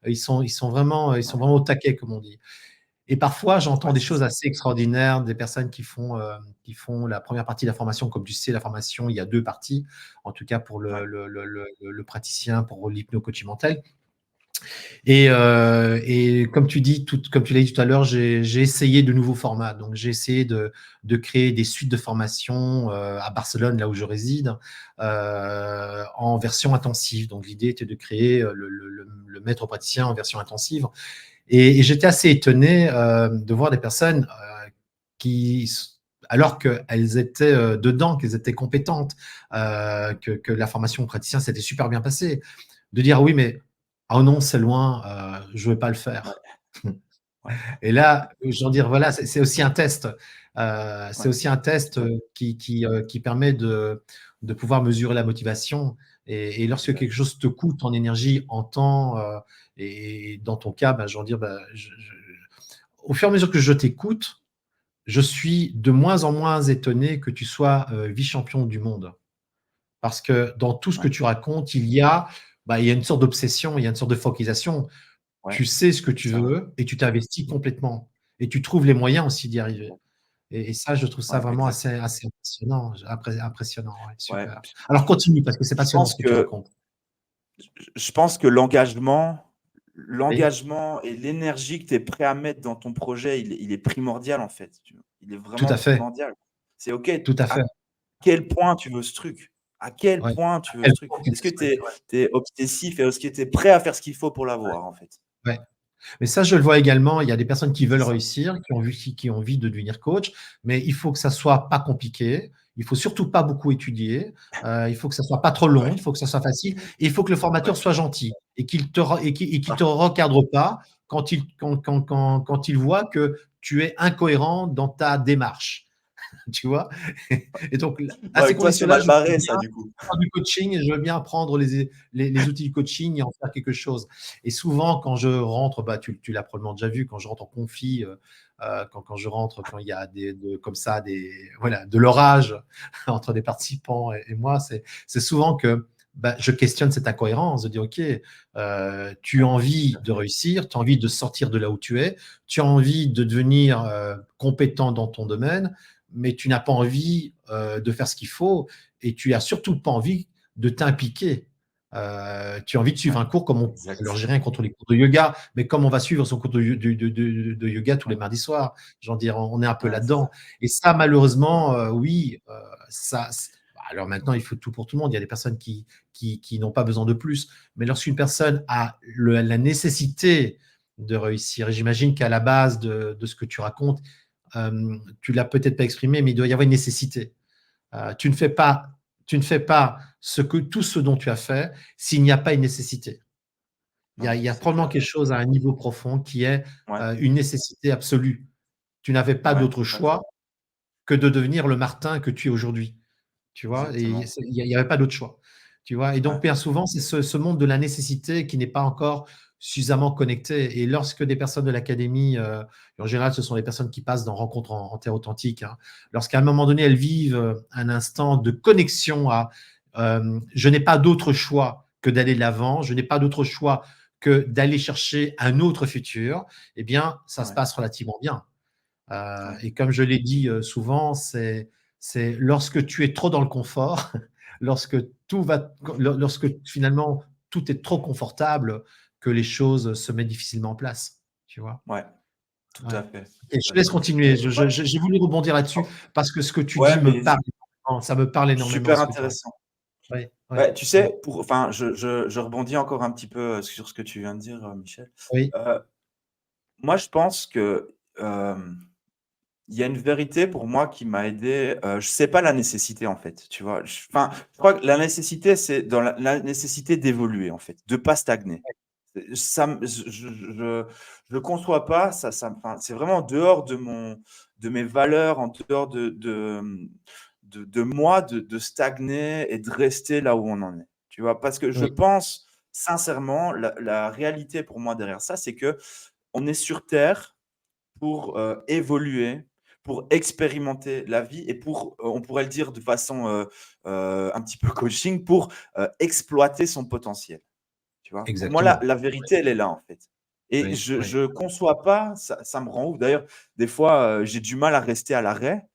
Speaker 1: Ils sont
Speaker 2: ouais,
Speaker 1: vraiment au taquet, comme on dit. Et parfois, j'entends
Speaker 2: ouais,
Speaker 1: des
Speaker 2: c'est
Speaker 1: choses
Speaker 2: ça.
Speaker 1: assez extraordinaires, des personnes qui font la première partie de la formation. Comme tu sais, la formation, il y a deux parties, en tout cas pour
Speaker 2: Ouais,
Speaker 1: le praticien, pour l'hypno-coaching mental. Et comme tu dis, comme tu l'as dit tout à l'heure, j'ai essayé de nouveaux formats. Donc, j'ai essayé de créer des suites de formation à Barcelone, là où je réside, en version intensive. Donc, l'idée était de créer le maître praticien en version intensive. Et j'étais assez étonné de voir des personnes qui, alors qu'elles étaient dedans, qu'elles étaient compétentes, que la formation praticien s'était super bien passée, de dire oui, mais oh non, c'est loin, je ne vais pas le
Speaker 2: Ouais,
Speaker 1: faire.
Speaker 2: ouais,
Speaker 1: Et là, je veux dire, voilà, c'est aussi un test. C'est
Speaker 2: ouais,
Speaker 1: aussi un test qui permet de pouvoir mesurer la motivation. Et lorsque quelque
Speaker 2: exact.
Speaker 1: chose te coûte en énergie, en temps, et dans ton cas, je veux dire, au fur et à mesure que je t'écoute, je suis de moins en moins étonné que tu sois vice-champion du monde. Parce que dans tout ce que
Speaker 2: Ouais,
Speaker 1: tu racontes, il y a une sorte d'obsession, il y a une sorte de focalisation.
Speaker 2: ouais,
Speaker 1: Tu sais ce que tu
Speaker 2: c'est vrai.
Speaker 1: veux et tu t'investis complètement. Et tu trouves les moyens aussi d'y arriver.
Speaker 2: Exact.
Speaker 1: Et ça, je trouve ça
Speaker 2: Ouais,
Speaker 1: vraiment
Speaker 2: exact.
Speaker 1: assez impressionnant. Impressionnant, ouais,
Speaker 2: Ouais.
Speaker 1: super. Alors continue parce que c'est
Speaker 2: Je
Speaker 1: passionnant
Speaker 2: pense
Speaker 1: ce que tu
Speaker 2: que
Speaker 1: racontes.
Speaker 2: je pense que
Speaker 1: Oui,
Speaker 2: l'engagement et l'énergie que tu es prêt à mettre dans ton projet, il est primordial en fait. Il est
Speaker 1: tout
Speaker 2: vraiment
Speaker 1: à fait,
Speaker 2: primordial. C'est OK,
Speaker 1: tout à fait.
Speaker 2: à quel point tu veux ce truc? À quel
Speaker 1: Ouais.
Speaker 2: point
Speaker 1: À
Speaker 2: tu veux
Speaker 1: quel
Speaker 2: ce truc?
Speaker 1: point tu
Speaker 2: Est-ce que
Speaker 1: te
Speaker 2: tu
Speaker 1: souhaites, ouais.
Speaker 2: es obsessif et est-ce que tu es prêt à faire ce qu'il faut pour l'avoir en fait?
Speaker 1: Ouais. Mais ça, je le vois également. Il y a des personnes qui
Speaker 2: C'est
Speaker 1: veulent
Speaker 2: ça.
Speaker 1: réussir, qui ont envie de devenir coach, mais il faut que ça soit pas compliqué. Il faut surtout pas beaucoup étudier. Il faut que ça soit pas trop long.
Speaker 2: Ouais,
Speaker 1: Il faut que ça soit facile. Et il faut que le formateur
Speaker 2: ouais.
Speaker 1: soit gentil et qu'il te
Speaker 2: Ah,
Speaker 1: recadre pas quand il voit que tu es incohérent dans ta démarche. Tu vois? Et donc,
Speaker 2: bon,
Speaker 1: à ces
Speaker 2: avec toi, c'est
Speaker 1: conditions-là,
Speaker 2: mal
Speaker 1: je veux
Speaker 2: barré
Speaker 1: bien
Speaker 2: ça du coup.
Speaker 1: faire du coaching et je veux bien prendre les outils du coaching et en faire quelque chose. Et souvent, quand je rentre, tu l'as probablement déjà vu, quand je rentre en conflit, quand je rentre, quand il y a comme ça, voilà, de l'orage entre des participants et moi, c'est souvent que je questionne cette incohérence, de dire, OK, tu as
Speaker 2: Ouais,
Speaker 1: envie
Speaker 2: tout à
Speaker 1: de
Speaker 2: fait.
Speaker 1: réussir, tu as envie de sortir de là où tu as envie de devenir compétent dans ton domaine, mais tu n'as pas envie de faire ce qu'il faut et tu n'as surtout pas envie de t'impliquer. Tu as envie de suivre
Speaker 2: Ouais,
Speaker 1: un cours comme alors
Speaker 2: exact.
Speaker 1: j'ai rien contre les cours de yoga, mais comme on va suivre son cours de yoga tous les
Speaker 2: Ouais,
Speaker 1: mardis soirs, j'en dire, on est un peu
Speaker 2: ouais, c'est
Speaker 1: là-dedans.
Speaker 2: ça.
Speaker 1: Et ça,
Speaker 2: Ouais,
Speaker 1: malheureusement, oui, alors maintenant, il faut tout pour tout le monde. Il y a des personnes qui n'ont pas besoin de plus. Mais lorsqu'une personne a la nécessité de réussir, et j'imagine qu'à la base de ce que tu racontes, tu l'as peut-être pas exprimé, mais il doit y avoir une nécessité. Tu ne fais pas tout ce dont tu as fait s'il n'y a pas une nécessité.
Speaker 2: non,
Speaker 1: Il y a
Speaker 2: c'est
Speaker 1: probablement
Speaker 2: clair.
Speaker 1: quelque chose à un niveau profond qui est
Speaker 2: Ouais,
Speaker 1: une nécessité absolue. Tu n'avais pas
Speaker 2: ouais,
Speaker 1: d'autre
Speaker 2: tout à fait.
Speaker 1: choix que de devenir le Martin que tu es aujourd'hui. Tu vois, et
Speaker 2: Exactement.
Speaker 1: il n'y avait pas d'autre choix. Tu vois, et donc
Speaker 2: Ouais,
Speaker 1: bien souvent, c'est ce monde de la nécessité qui n'est pas encore suffisamment connecté. Et lorsque des personnes de l'académie, en général, ce sont les personnes qui passent dans Rencontres en Terre Authentique, hein, lorsqu'à un moment donné, elles vivent un instant de connexion à je n'ai pas d'autre choix que d'aller de l'avant, je n'ai pas d'autre choix que d'aller chercher un autre futur, eh bien, ça se
Speaker 2: ouais,
Speaker 1: passe relativement bien.
Speaker 2: ouais,
Speaker 1: Et comme je l'ai dit souvent, c'est lorsque tu es trop dans le confort, lorsque lorsque finalement tout est trop confortable, que les choses se mettent difficilement en place. Tu vois?
Speaker 2: ouais, tout
Speaker 1: Ouais.
Speaker 2: à fait,
Speaker 1: Et
Speaker 2: tout
Speaker 1: je
Speaker 2: à
Speaker 1: te laisse
Speaker 2: fait.
Speaker 1: continuer.
Speaker 2: Ouais,
Speaker 1: J'ai voulu rebondir là-dessus
Speaker 2: oh,
Speaker 1: parce que ce que tu
Speaker 2: ouais,
Speaker 1: dis me
Speaker 2: mais
Speaker 1: parle énormément. Ça me parle énormément
Speaker 2: super
Speaker 1: ce que tu racontes.
Speaker 2: intéressant.
Speaker 1: Oui, oui,
Speaker 2: Ouais, tu
Speaker 1: oui,
Speaker 2: sais, enfin, je rebondis encore un petit peu sur ce que tu viens de dire, Michel.
Speaker 1: oui,
Speaker 2: Heu, Moi, je pense que, il y a une vérité pour moi qui m'a aidé, je sais pas la nécessité en fait, tu vois? Enfin, je crois que la nécessité, c'est dans la nécessité d'évoluer en fait, de pas stagner. Ça me je conçois pas, enfin, c'est vraiment en dehors de mes valeurs, en dehors de moi, de stagner et de rester là où on en est, tu vois? Parce que je
Speaker 1: oui,
Speaker 2: pense sincèrement, la réalité pour moi derrière ça, c'est que on est sur terre pour, évoluer, pour expérimenter la vie et pour, on pourrait le dire de façon, un petit peu coaching, pour, exploiter son potentiel. Tu vois? Pour moi, la
Speaker 1: exactement.
Speaker 2: vérité, elle est là, en fait. Et
Speaker 1: Oui, oui,
Speaker 2: je conçois pas, ça me rend ouf. D'ailleurs, des fois, j'ai du mal à rester à l'arrêt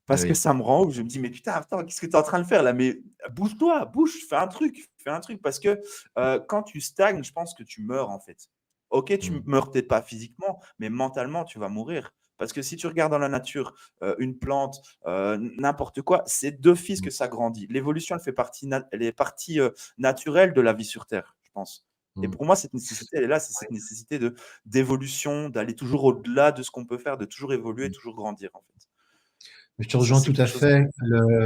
Speaker 2: Parce que ça me rend ouf. Je me dis: «Mais putain, attends, qu'est-ce que tu es en train de faire là? Mais bouge-toi, bouge, fais un truc». Parce que, quand tu stagnes, je pense que tu meurs, en fait. OK, tu
Speaker 1: Mmh.
Speaker 2: meurs peut-être pas physiquement, mais mentalement, tu vas mourir. Parce que si tu regardes dans la nature, une plante, n'importe quoi, c'est d'office
Speaker 1: Mmh.
Speaker 2: que ça grandit. L'évolution, elle est partie, naturelle de la vie sur terre, je pense. Et
Speaker 1: Mmh.
Speaker 2: pour moi, cette nécessité, elle est là, c'est cette nécessité d'évolution, d'aller toujours au-delà de ce qu'on peut faire, de toujours évoluer,
Speaker 1: Mmh.
Speaker 2: toujours grandir, en fait.
Speaker 1: Je te
Speaker 2: Et ça,
Speaker 1: rejoins
Speaker 2: c'est
Speaker 1: tout
Speaker 2: quelque
Speaker 1: à
Speaker 2: chose
Speaker 1: fait.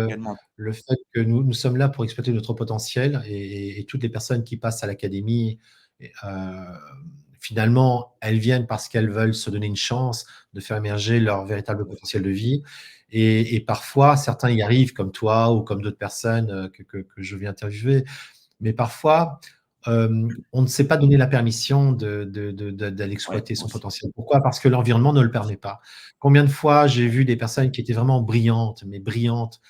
Speaker 2: également.
Speaker 1: Le fait que nous sommes là pour exploiter notre potentiel et toutes les personnes qui passent à l'académie, finalement, elles viennent parce qu'elles veulent se donner une chance de faire émerger leur véritable potentiel de vie. Et parfois, certains y arrivent comme toi ou comme d'autres personnes que je vais interviewer. Mais parfois, on ne s'est pas donné la permission d'aller
Speaker 2: Ouais,
Speaker 1: exploiter
Speaker 2: moi
Speaker 1: son
Speaker 2: aussi.
Speaker 1: potentiel. Pourquoi? Parce que l'environnement ne le permet pas. Combien de fois j'ai vu des personnes qui étaient vraiment brillantes, mais brillantes,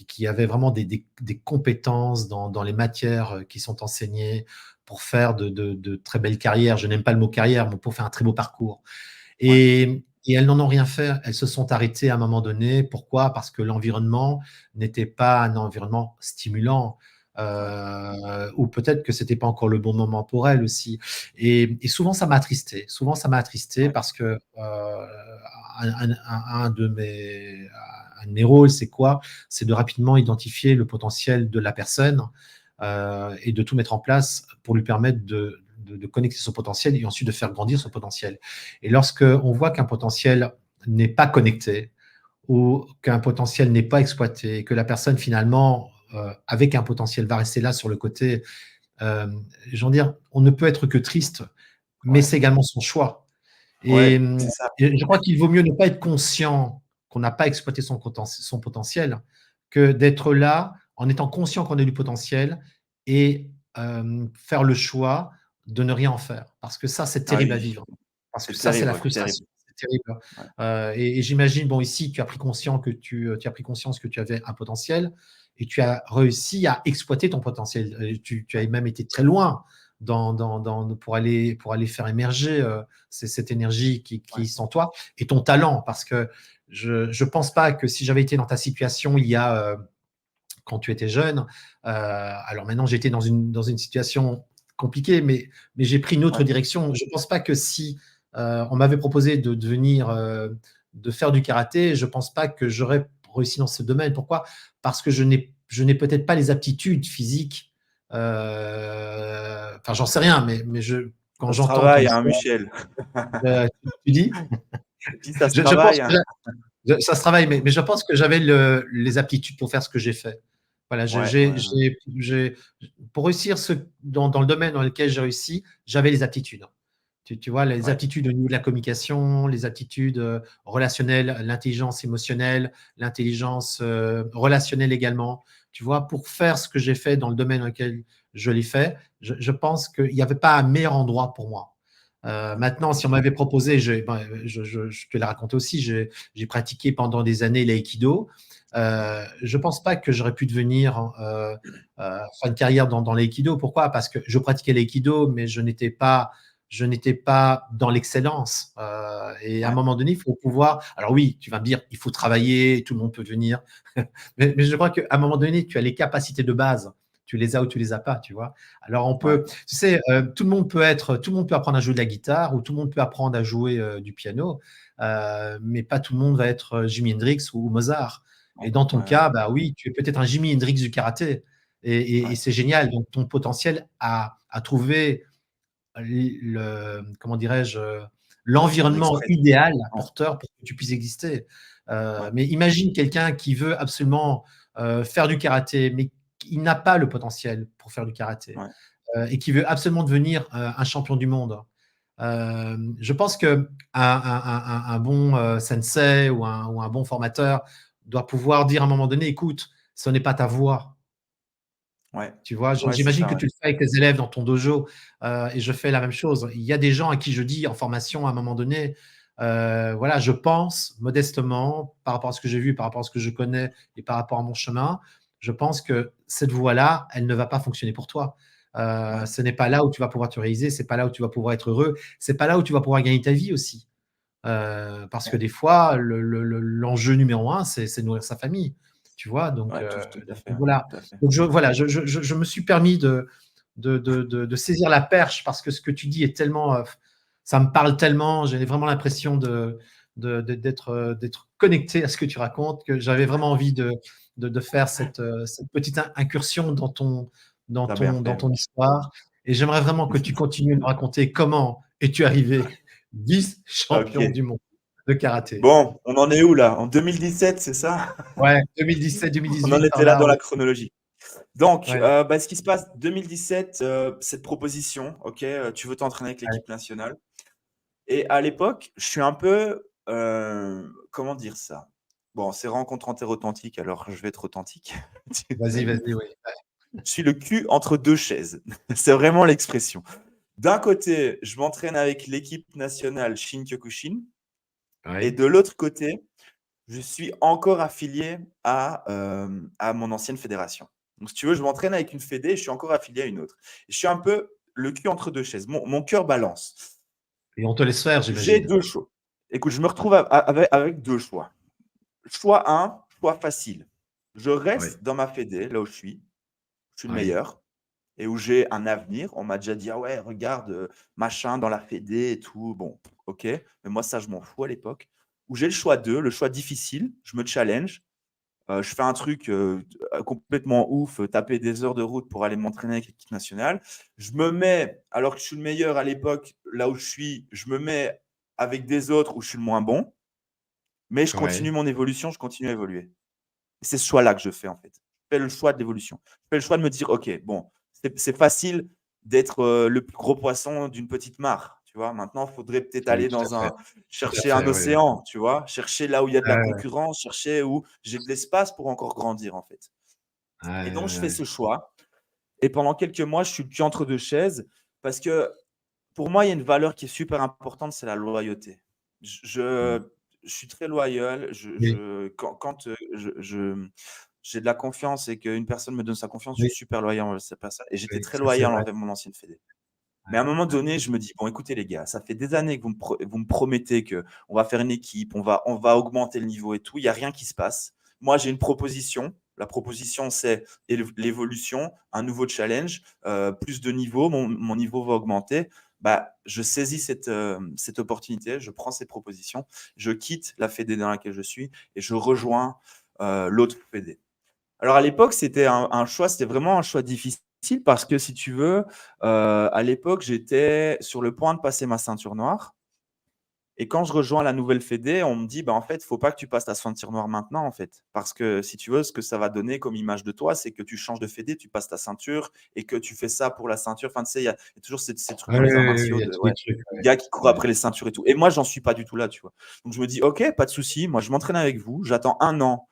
Speaker 1: qui avaient vraiment des compétences dans les matières qui sont enseignées pour faire de très belles carrières. Je n'aime pas le mot carrière, mais pour faire un très beau parcours.
Speaker 2: Ouais,
Speaker 1: Et elles n'en ont rien fait. Elles se sont arrêtées à un moment donné. Pourquoi? Parce que l'environnement n'était pas un environnement stimulant.
Speaker 2: ouais,
Speaker 1: Ou peut-être que c'était pas encore le bon moment pour elles aussi. Et souvent, ça m'a attristé. Souvent, ça m'a attristé
Speaker 2: ouais,
Speaker 1: parce que un de mes rôles, c'est quoi? C'est de rapidement identifier le potentiel de la personne et de tout mettre en place pour lui permettre de connecter son potentiel et ensuite de faire grandir son potentiel. Et lorsque on voit qu'un potentiel n'est pas connecté ou qu'un potentiel n'est pas exploité, que la personne finalement, avec un potentiel, va rester là sur le côté, euh, j'en dire, on ne peut être que triste, mais
Speaker 2: ouais,
Speaker 1: c'est également son choix. Et,
Speaker 2: ouais, c'est ça.
Speaker 1: et je crois qu'il vaut mieux ne pas être conscient qu'on n'a pas exploité son potentiel que d'être là en étant conscient qu'on a du potentiel et faire le choix de ne rien en faire. Parce que ça, c'est
Speaker 2: Ah
Speaker 1: terrible à
Speaker 2: oui,
Speaker 1: vivre. Parce que
Speaker 2: c'est
Speaker 1: ça, c'est
Speaker 2: terrible,
Speaker 1: la
Speaker 2: ouais, terrible.
Speaker 1: frustration. C'est terrible.
Speaker 2: Ouais,
Speaker 1: Et j'imagine, bon, ici, tu as pris conscience que tu as pris conscience que tu avais un potentiel et tu as réussi à exploiter ton potentiel. Tu as
Speaker 2: ouais,
Speaker 1: même été très loin pour aller faire émerger cette énergie qui
Speaker 2: ouais,
Speaker 1: est en toi et ton talent. Parce que je ne pense pas que si j'avais été dans ta situation il y a, quand tu étais jeune, alors maintenant j'étais dans une situation compliquée, mais j'ai pris une autre
Speaker 2: ouais.
Speaker 1: direction. Je ne pense pas que si on m'avait proposé de devenir, de faire du karaté, je ne pense pas que j'aurais réussi dans ce domaine. Pourquoi? Parce que je n'ai peut-être pas les aptitudes physiques. Enfin, j'en sais rien, mais quand
Speaker 2: Ça se
Speaker 1: j'entends ton
Speaker 2: travaille, hein,
Speaker 1: histoire,
Speaker 2: Michel.
Speaker 1: tu dis,
Speaker 2: Je dis: «Ça se
Speaker 1: je pense
Speaker 2: travaille,
Speaker 1: que
Speaker 2: hein».
Speaker 1: ça se travaille, mais je pense que j'avais les aptitudes pour faire ce que j'ai fait. Voilà,
Speaker 2: Ouais, ouais, ouais,
Speaker 1: pour réussir dans le domaine dans lequel j'ai réussi, j'avais les aptitudes. Tu vois, les
Speaker 2: ouais,
Speaker 1: aptitudes au niveau de la communication, les aptitudes relationnelles, l'intelligence émotionnelle, l'intelligence relationnelle également. Tu vois, pour faire ce que j'ai fait dans le domaine dans lequel je l'ai fait, je pense qu'il n'y avait pas un meilleur endroit pour moi.
Speaker 2: ouais,
Speaker 1: Maintenant, si on m'avait proposé, je te l'ai raconté aussi, j'ai pratiqué pendant des années l'aïkido.
Speaker 2: ouais,
Speaker 1: Je ne pense pas que j'aurais pu devenir faire une carrière dans l'aïkido. Pourquoi? Parce que je pratiquais l'aïkido, mais je n'étais pas dans l'excellence. Et à un
Speaker 2: ouais,
Speaker 1: moment donné, il faut pouvoir. Alors oui, tu vas me dire, il faut travailler, tout le monde peut venir. Mais je crois qu'à un moment donné, tu as les capacités de base. Tu les as ou tu les as pas, tu vois. Alors on
Speaker 2: ouais,
Speaker 1: peut, tu sais, tout le monde peut apprendre à jouer de la guitare ou tout le monde peut apprendre à jouer du piano, mais pas tout le monde va être Jimi Hendrix ou Mozart.
Speaker 2: ouais,
Speaker 1: Et dans ton
Speaker 2: ouais,
Speaker 1: cas, bah oui, tu es peut-être un Jimi Hendrix du karaté et
Speaker 2: ouais.
Speaker 1: c'est génial. Donc ton potentiel à trouver comment dirais-je,
Speaker 2: Son
Speaker 1: l'environnement
Speaker 2: express.
Speaker 1: idéal,
Speaker 2: Ouais,
Speaker 1: porteur pour que tu puisses exister.
Speaker 2: ouais,
Speaker 1: Mais imagine quelqu'un qui veut absolument faire du karaté, mais il n'a pas le potentiel pour faire du karaté
Speaker 2: ouais,
Speaker 1: et qui veut absolument devenir un champion du monde. Je pense que un bon sensei ou un bon formateur doit pouvoir dire à un moment donné, écoute, ce n'est pas ta voie.
Speaker 2: ouais,
Speaker 1: Tu vois,
Speaker 2: ouais, c'est
Speaker 1: j'imagine
Speaker 2: ça,
Speaker 1: que
Speaker 2: ouais.
Speaker 1: tu le fais avec tes élèves dans ton dojo et je fais la même chose. Il y a des gens à qui je dis en formation à un moment donné, voilà, je pense modestement, par rapport à ce que j'ai vu, par rapport à ce que je connais et par rapport à mon chemin, je pense que cette voie-là, elle ne va pas fonctionner pour toi.
Speaker 2: Ouais,
Speaker 1: Ce n'est pas là où tu vas pouvoir te réaliser, c'est pas là où tu vas pouvoir être heureux, c'est pas là où tu vas pouvoir gagner ta vie aussi. parce que des fois, l'enjeu numéro un, c'est nourrir sa famille, tu vois. Donc,
Speaker 2: Ouais, tout à fait, ouais,
Speaker 1: voilà.
Speaker 2: tout à fait.
Speaker 1: Donc, je me suis permis de saisir la perche parce que ce que tu dis est tellement, ça me parle tellement. J'ai vraiment l'impression d'être connecté à ce que tu racontes, que j'avais vraiment envie de faire cette petite incursion
Speaker 2: Tu as bien
Speaker 1: dans
Speaker 2: fait.
Speaker 1: ton histoire. Et j'aimerais vraiment que tu continues de me raconter comment es-tu arrivé vice-champion
Speaker 2: OK.
Speaker 1: du monde de karaté.
Speaker 2: Bon, on en est où là? En 2017, c'est ça?
Speaker 1: Ouais,
Speaker 2: On en
Speaker 1: 2017-2018 par
Speaker 2: était là
Speaker 1: là,
Speaker 2: dans
Speaker 1: ouais.
Speaker 2: la chronologie. Donc,
Speaker 1: Ouais,
Speaker 2: ce qui se passe, 2017, cette proposition, OK, tu veux t'entraîner avec
Speaker 1: ouais.
Speaker 2: l'équipe nationale. Et à l'époque, je suis un peu, comment dire ça? Bon, c'est rencontre authentique, alors je vais être authentique.
Speaker 1: Vas-y, vas-y, oui.
Speaker 2: Je suis le cul entre 2 chaises. C'est vraiment l'expression. D'un côté, je m'entraîne avec l'équipe nationale Shin-Kyokushin et
Speaker 1: Ouais,
Speaker 2: de l'autre côté, je suis encore affilié à mon ancienne fédération. Donc si tu veux, je m'entraîne avec une fédé et je suis encore affilié à une autre. Je suis un peu le cul entre 2 chaises. Mon cœur balance.
Speaker 1: et on te laisse faire,
Speaker 2: J'ai
Speaker 1: j'imagine.
Speaker 2: 2 choix. Écoute, je me retrouve avec 2 choix. Choix un, choix facile. Je
Speaker 1: Oui,
Speaker 2: reste dans ma fédé, là où je suis le
Speaker 1: oui,
Speaker 2: meilleur et où j'ai un avenir. On m'a déjà dit: «Ah ouais, regarde, machin dans la fédé et tout». Bon, OK, mais moi ça, je m'en fous à l'époque. Ou j'ai le choix 2, le choix difficile, je me challenge, je fais un truc, complètement ouf, taper des heures de route pour aller m'entraîner avec l'équipe nationale. Je me mets, alors que je suis le meilleur à l'époque, là où je me mets avec des autres où je suis le moins bon, mais je continue
Speaker 1: ouais.
Speaker 2: mon évolution, je continue à évoluer. C'est ce choix-là que je fais en fait. Je fais le choix de l'évolution. Je fais le choix de me dire, OK, bon, c'est facile d'être le plus gros poisson d'une petite mare. Tu vois, maintenant, il faudrait peut-être
Speaker 1: Oui,
Speaker 2: aller
Speaker 1: tout à fait. Tout à
Speaker 2: chercher un
Speaker 1: fait, oui, oui.
Speaker 2: océan, tu vois, chercher là où il y a de la
Speaker 1: Ouais,
Speaker 2: concurrence, chercher où j'ai de l'espace pour encore grandir en fait.
Speaker 1: ouais,
Speaker 2: Et donc, je fais
Speaker 1: ouais,
Speaker 2: ce choix. Et pendant quelques mois, je suis le cul entre deux chaises parce que pour moi, il y a une valeur qui est super importante, c'est la loyauté. Je,
Speaker 1: ouais.
Speaker 2: je, je suis très loyal.
Speaker 1: Oui,
Speaker 2: Quand j'ai de la confiance et qu'une personne me donne sa confiance, je
Speaker 1: oui,
Speaker 2: suis super loyal envers cette personne. Et j'étais
Speaker 1: oui,
Speaker 2: très
Speaker 1: ça c'est
Speaker 2: loyal
Speaker 1: vrai.
Speaker 2: envers mon ancienne fédé. Mais à un
Speaker 1: Ouais,
Speaker 2: moment
Speaker 1: ouais.
Speaker 2: donné, je me dis, bon, écoutez les gars, ça fait des années que vous me promettez que on va faire une équipe, on va augmenter le niveau et tout. Il n'y a rien qui se passe. Moi, j'ai une proposition. La proposition, c'est l'évolution, un nouveau challenge, plus de niveau, mon niveau va augmenter. Bah, je saisis cette opportunité, je prends cette proposition, je quitte la fédé dans laquelle je suis et je rejoins l'autre fédé. Alors à l'époque, c'était un choix, c'était vraiment un choix difficile parce que si tu veux, à l'époque, j'étais sur le point de passer ma ceinture noire et quand je rejoins la nouvelle fédé, on me dit: «Bah, en fait, il faut pas que tu passes ta ceinture noire maintenant, en fait». Parce que si tu veux, ce que ça va donner comme image de toi, c'est que tu changes de fédé, tu passes ta ceinture et que tu fais ça pour la ceinture. Enfin, tu sais, il y a toujours ces trucs
Speaker 1: Ouais,
Speaker 2: dans les arts
Speaker 1: ouais, ouais,
Speaker 2: martiaux
Speaker 1: il y a
Speaker 2: de
Speaker 1: tous les
Speaker 2: ouais,
Speaker 1: trucs,
Speaker 2: le
Speaker 1: ouais.
Speaker 2: gars qui court
Speaker 1: Ouais.
Speaker 2: après les ceintures et tout et moi, j'en suis pas du tout là, tu vois? Donc je me dis: «OK, pas de souci, moi je m'entraîne avec vous, j'attends 1 an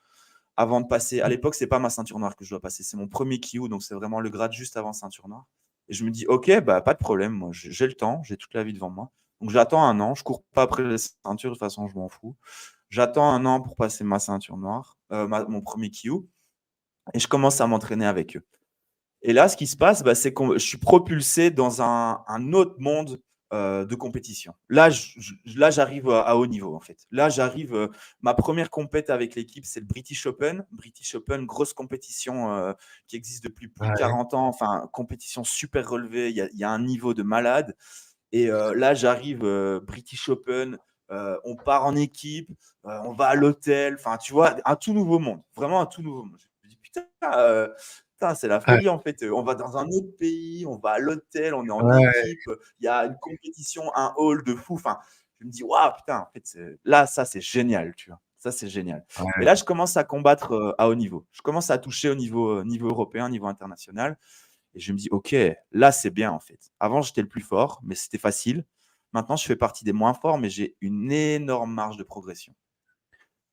Speaker 2: avant de passer. À l'époque, c'est pas ma ceinture noire que je dois passer, c'est mon premier Kyu, donc c'est vraiment le grade juste avant ceinture noire. Et je me dis, ok, bah pas de problème, moi j'ai le temps, j'ai toute la vie devant moi. Donc j'attends 1 an, je cours pas après les ceintures, de toute façon je m'en fous. J'attends 1 an pour passer ma ceinture noire, mon premier Kyu, et je commence à m'entraîner avec eux. Et là, ce qui se passe, bah, c'est que je suis propulsé dans un autre monde de compétition. Là, là, j'arrive à haut niveau, en fait. Là, j'arrive. Ma première compète avec l'équipe, c'est le British Open. British Open, grosse compétition qui existe depuis plus de
Speaker 1: Ouais.
Speaker 2: 40 ans. Enfin, compétition super relevée. Il y a un niveau de malade. Et là, j'arrive, British Open. On part en équipe, on va à l'hôtel. Enfin, tu vois, un tout nouveau monde. Vraiment un tout nouveau monde. Je me dis, putain, putain, c'est la
Speaker 1: Ouais,
Speaker 2: folie en fait. On va dans un autre pays, on va à l'hôtel, on est en
Speaker 1: ouais,
Speaker 2: équipe, il y a une compétition, un hall de fou. Enfin, je me dis, waouh, putain, en fait, là, ça, c'est génial, tu vois. Ça, c'est génial. Et
Speaker 1: ouais.
Speaker 2: là, je commence à combattre à haut niveau. Je commence à toucher au niveau européen, niveau international. Et je me dis, OK, là, c'est bien en fait. Avant, j'étais le plus fort, mais c'était facile. Maintenant, je fais partie des moins forts, mais j'ai une énorme marge de progression.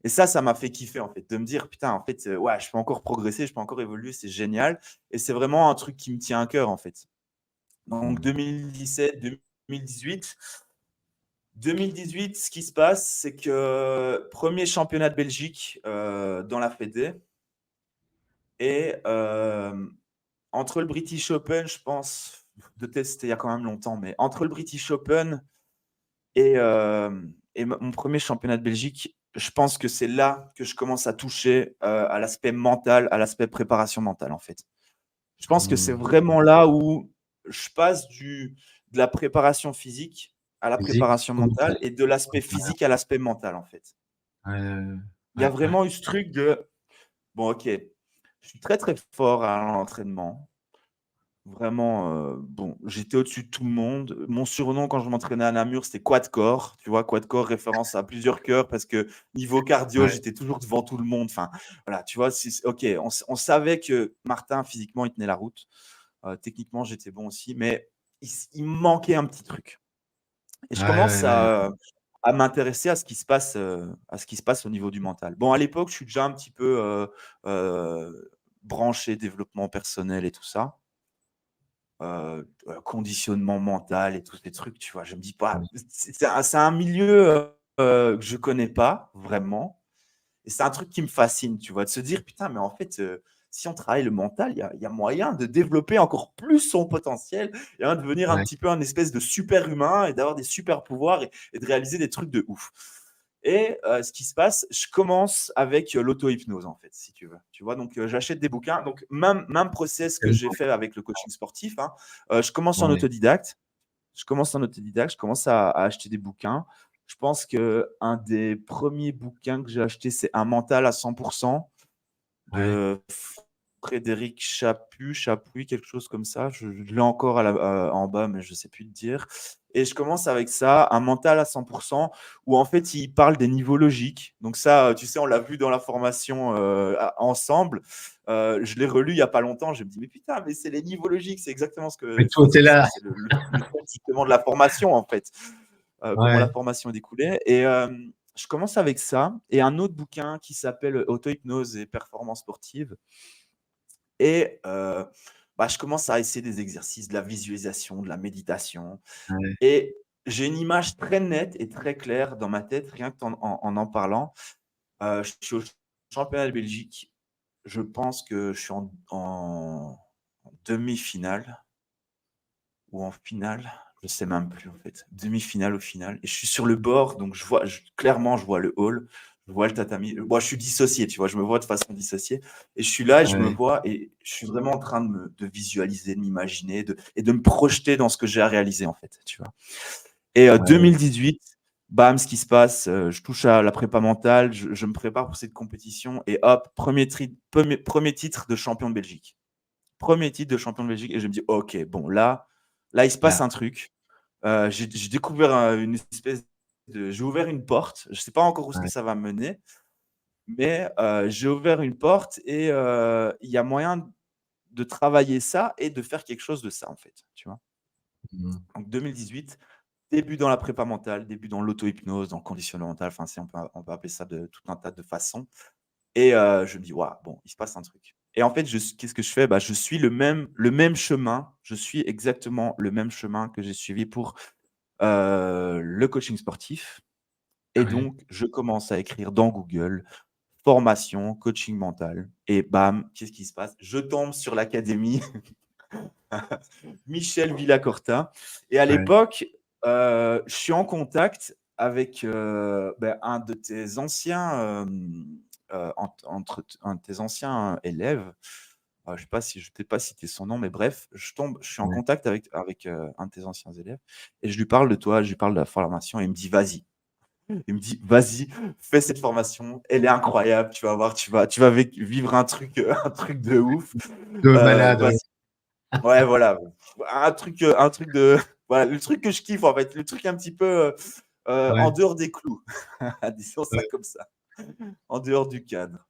Speaker 2: Et ça m'a fait kiffer en fait, de me dire, putain, en fait, ouais, je peux encore progresser, je peux encore évoluer, c'est génial. Et c'est vraiment un truc qui me tient à cœur en fait. Donc
Speaker 1: Mmh.
Speaker 2: 2017, 2018. 2018, ce qui se passe, c'est que premier championnat de Belgique dans la Fédé. Et entre le British Open, je pense, de test, c'était il y a quand même longtemps, mais entre le British Open Et mon premier championnat de Belgique, je pense que c'est là que je commence à toucher à l'aspect mental, à l'aspect préparation mentale, en fait. Je pense que c'est
Speaker 1: Mmh.
Speaker 2: vraiment là où je passe de la préparation physique à la
Speaker 1: Physique
Speaker 2: préparation
Speaker 1: ou mental?
Speaker 2: mentale et de l'aspect physique à l'aspect mental, en fait.
Speaker 1: Ouais,
Speaker 2: Il y a
Speaker 1: ouais, ouais.
Speaker 2: vraiment eu ce truc de, bon, ok, je suis très très fort à l'entraînement. Vraiment, bon, j'étais au-dessus de tout le monde. Mon surnom quand je m'entraînais à Namur, c'était quad corps. Tu vois, quad corps, référence à plusieurs cœurs parce que niveau cardio,
Speaker 1: Ouais,
Speaker 2: j'étais toujours devant tout le monde. Enfin, voilà, tu vois, ok, on savait que Martin, physiquement, il tenait la route. Techniquement, j'étais bon aussi, mais il me manquait un petit truc. Et je
Speaker 1: ouais,
Speaker 2: commence
Speaker 1: ouais, ouais.
Speaker 2: à m'intéresser à ce qui se passe au niveau du mental. Bon, à l'époque, je suis déjà un petit peu branché développement personnel et tout ça. Conditionnement mental et tous ces trucs, tu vois. Je me dis pas, c'est un milieu que je connais pas vraiment. Et c'est un truc qui me fascine, tu vois, de se dire, putain, mais en fait, si on travaille le mental, il y a moyen de développer encore plus son potentiel et de devenir un
Speaker 1: Ouais,
Speaker 2: petit peu un espèce de super humain et d'avoir des super pouvoirs et de réaliser des trucs de ouf. Et ce qui se passe, je commence avec l'auto-hypnose, en fait, si tu veux. Tu vois, donc j'achète des bouquins. Donc, même process que j'ai
Speaker 1: tellement.
Speaker 2: fait avec le coaching sportif, hein, je commence en
Speaker 1: Ouais,
Speaker 2: autodidacte. Je commence à acheter des bouquins. Je pense qu'un des premiers bouquins que j'ai acheté, c'est Un mental à 100%
Speaker 1: ouais.
Speaker 2: de Frédéric Chapuis, quelque chose comme ça. Je l'ai encore en bas, mais je ne sais plus te dire. Et je commence avec ça, Un mental à 100%, où en fait, il parle des niveaux logiques. Donc ça, tu sais, on l'a vu dans la formation ensemble. Je l'ai relu il n'y a pas longtemps. Je me dis, mais putain, mais c'est les niveaux logiques. C'est exactement ce que…
Speaker 1: Mais
Speaker 2: Enfin,
Speaker 1: toi, t'es là.
Speaker 2: c'est le thème justement de la formation, en fait. Comment la
Speaker 1: Ouais,
Speaker 2: formation est découlée. Et je commence avec ça et un autre bouquin qui s'appelle Auto-hypnose et performance sportive. Et je commence à essayer des exercices, de la visualisation, de la méditation.
Speaker 1: ouais,
Speaker 2: Et j'ai une image très nette et très claire dans ma tête, rien qu'en en parlant. Je suis au championnat de Belgique. Je pense que je suis en demi-finale ou en finale. Je sais même plus en fait. Demi-finale au final. Et je suis sur le bord, donc clairement, je vois le hall, je vois le tatami. Moi, je suis dissocié, tu vois, je me vois de façon dissociée. Et je suis là et je me
Speaker 1: ouais,
Speaker 2: vois et je suis vraiment en train de visualiser, de m'imaginer et de me projeter dans ce que j'ai à réaliser en fait, tu vois. Et
Speaker 1: ouais,
Speaker 2: 2018, bam, ce qui se passe, je touche à la prépa mentale, je me prépare pour cette compétition et hop, premier titre de champion de Belgique. Premier titre de champion de Belgique et je me dis, ok, bon, là, il se passe
Speaker 1: là.
Speaker 2: un truc. J'ai découvert une espèce de. J'ai ouvert une porte. Je ne sais pas encore où ce que
Speaker 1: Ouais.
Speaker 2: ça va mener, mais j'ai ouvert une porte et il y a moyen de travailler ça et de faire quelque chose de ça, en fait. Tu vois.
Speaker 1: Mmh.
Speaker 2: Donc 2018, début dans la prépa mentale, début dans l'auto-hypnose, dans le conditionnement mental. Enfin, on peut appeler ça de tout un tas de façons. Et je me dis, waouh, bon, il se passe un truc. Et en fait, qu'est-ce que je fais? Je suis le même chemin. Je suis exactement le même chemin que j'ai suivi pour le coaching sportif. Et
Speaker 1: Ouais,
Speaker 2: donc, je commence à écrire dans Google formation, coaching mental. Et bam, qu'est-ce qui se passe? Je tombe sur l'académie Michel Villacorta. Et à
Speaker 1: ouais,
Speaker 2: l'époque, je suis en contact avec un de tes anciens, un de tes anciens élèves. Je ne vais peut-être pas citer son nom, mais bref, je suis en
Speaker 1: ouais.
Speaker 2: contact avec un de tes anciens élèves et je lui parle de toi, je lui parle de la formation et il me dit, vas-y. Il me dit, vas-y, fais cette formation, elle est incroyable, tu vas voir, tu vas vivre un truc de ouf.
Speaker 1: De malade, ouais.
Speaker 2: Vas-y. Ouais, voilà. Un truc de. Voilà, le truc que je kiffe, en fait. Le truc un petit peu en
Speaker 1: Ouais,
Speaker 2: dehors des clous. Disons ça
Speaker 1: ouais.
Speaker 2: comme ça. En dehors du cadre.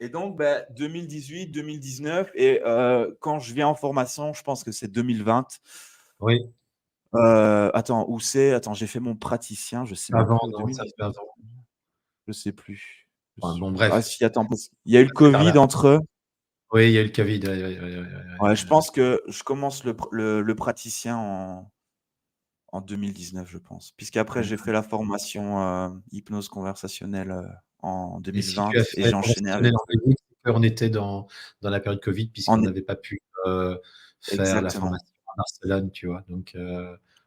Speaker 2: Et donc, 2018, 2019, et quand je viens en formation, je pense que c'est 2020.
Speaker 1: Oui,
Speaker 2: Attends, où c'est? Attends, j'ai fait mon praticien, je sais même
Speaker 1: avant,
Speaker 2: plus.
Speaker 1: non, ça fait
Speaker 2: 2019,
Speaker 1: avant.
Speaker 2: je sais plus.
Speaker 1: Ouais, bon,
Speaker 2: Ah
Speaker 1: bref,
Speaker 2: si, attends, parce qu'il y a eu le
Speaker 1: c'est par
Speaker 2: Covid
Speaker 1: là.
Speaker 2: entre eux.
Speaker 1: Oui, il y a eu le Covid. Ouais, ouais, ouais, ouais, ouais,
Speaker 2: Ouais, je
Speaker 1: ouais.
Speaker 2: pense que je commence le praticien en 2019, je pense. Puisqu'après, j'ai fait la formation hypnose conversationnelle en
Speaker 1: Et si tu as
Speaker 2: 2020 et
Speaker 1: fait
Speaker 2: j'ai enchaîné
Speaker 1: conversationnel
Speaker 2: avec.
Speaker 1: en Belgique, c'est qu'on était dans la période Covid, puisqu'on
Speaker 2: En...
Speaker 1: n'avait pas pu faire la
Speaker 2: Exactement.
Speaker 1: formation à Barcelone, tu vois. Donc,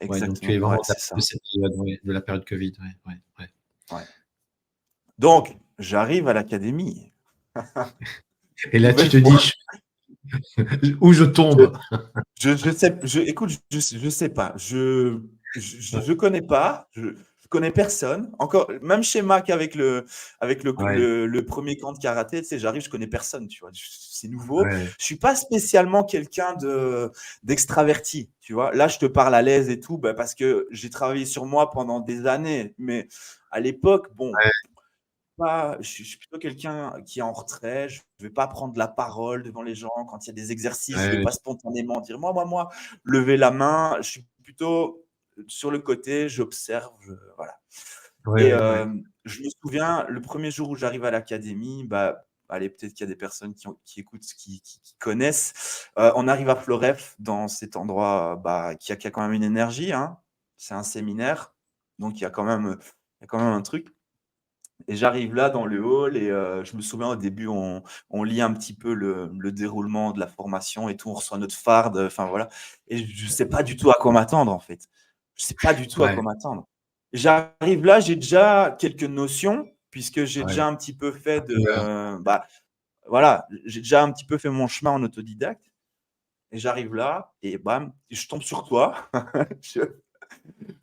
Speaker 1: Ouais, donc tu es
Speaker 2: exactement.
Speaker 1: vraiment
Speaker 2: Ouais,
Speaker 1: de
Speaker 2: c'est ça.
Speaker 1: cette période, ouais, de la période Covid. Ouais, ouais, ouais.
Speaker 2: Ouais. Donc, j'arrive à l'académie.
Speaker 1: Et là, tu
Speaker 2: Nouvelle
Speaker 1: te dis,
Speaker 2: fois.
Speaker 1: où je
Speaker 2: Je,
Speaker 1: tombe?
Speaker 2: je sais, écoute, je sais pas. Je connais pas. Je connais personne. Encore, même chez Mac
Speaker 1: Ouais,
Speaker 2: le premier camp de karaté, tu sais, j'arrive, je connais personne, tu vois. C'est nouveau.
Speaker 1: ouais,
Speaker 2: Je suis pas spécialement quelqu'un d'extraverti, tu vois. Là, je te parle à l'aise et tout, bah, parce que j'ai travaillé sur moi pendant des années. Mais à l'époque, bon, pas, je suis plutôt quelqu'un qui est en retrait. Je ne vais pas prendre la parole devant les gens. Quand il y a des exercices, je ne vais
Speaker 1: ouais,
Speaker 2: pas spontanément dire moi, lever la main. Je suis plutôt sur le côté, j'observe. Voilà.
Speaker 1: ouais,
Speaker 2: Et
Speaker 1: ouais, ouais.
Speaker 2: je me souviens, le premier jour où j'arrive à l'académie, bah, allez, peut-être qu'il y a des personnes qui écoutent, qui connaissent. On arrive à Floref, dans cet endroit bah, qui a quand même une énergie. Hein. C'est un séminaire, donc il y a quand même un truc. Et j'arrive là dans le hall et je me souviens au début, on lit un petit peu le déroulement de la formation et tout, on reçoit notre farde, enfin voilà. Et je ne sais pas du tout à quoi m'attendre en fait. Je ne sais pas du tout à
Speaker 1: Ouais,
Speaker 2: quoi m'attendre. J'arrive là, j'ai déjà quelques notions, puisque j'ai
Speaker 1: ouais.
Speaker 2: déjà un petit peu fait
Speaker 1: Un peu,
Speaker 2: bah, voilà, j'ai déjà un petit peu fait mon chemin en autodidacte. Et j'arrive là et bam, je tombe sur toi. Je-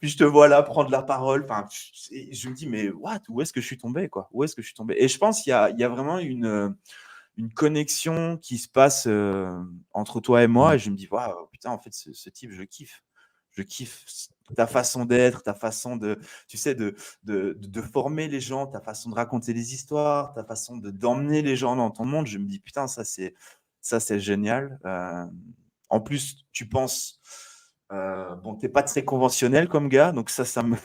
Speaker 2: Puis je te vois là prendre la parole. Enfin, je me dis, mais what? Où est-ce que je suis tombé, quoi? Où est-ce que je suis tombé? Et je pense qu'il y a vraiment une connexion qui se passe entre toi et moi.
Speaker 1: mmh,
Speaker 2: Et je me dis, waouh, putain, en fait, ce type, je kiffe. Je kiffe ta façon d'être, ta façon de, tu sais, de former les gens, ta façon de raconter les histoires, ta façon d'emmener les gens dans ton monde. Je me dis, putain, ça, c'est génial. En plus, tu penses, bon, t'es pas très conventionnel comme gars, donc ça me,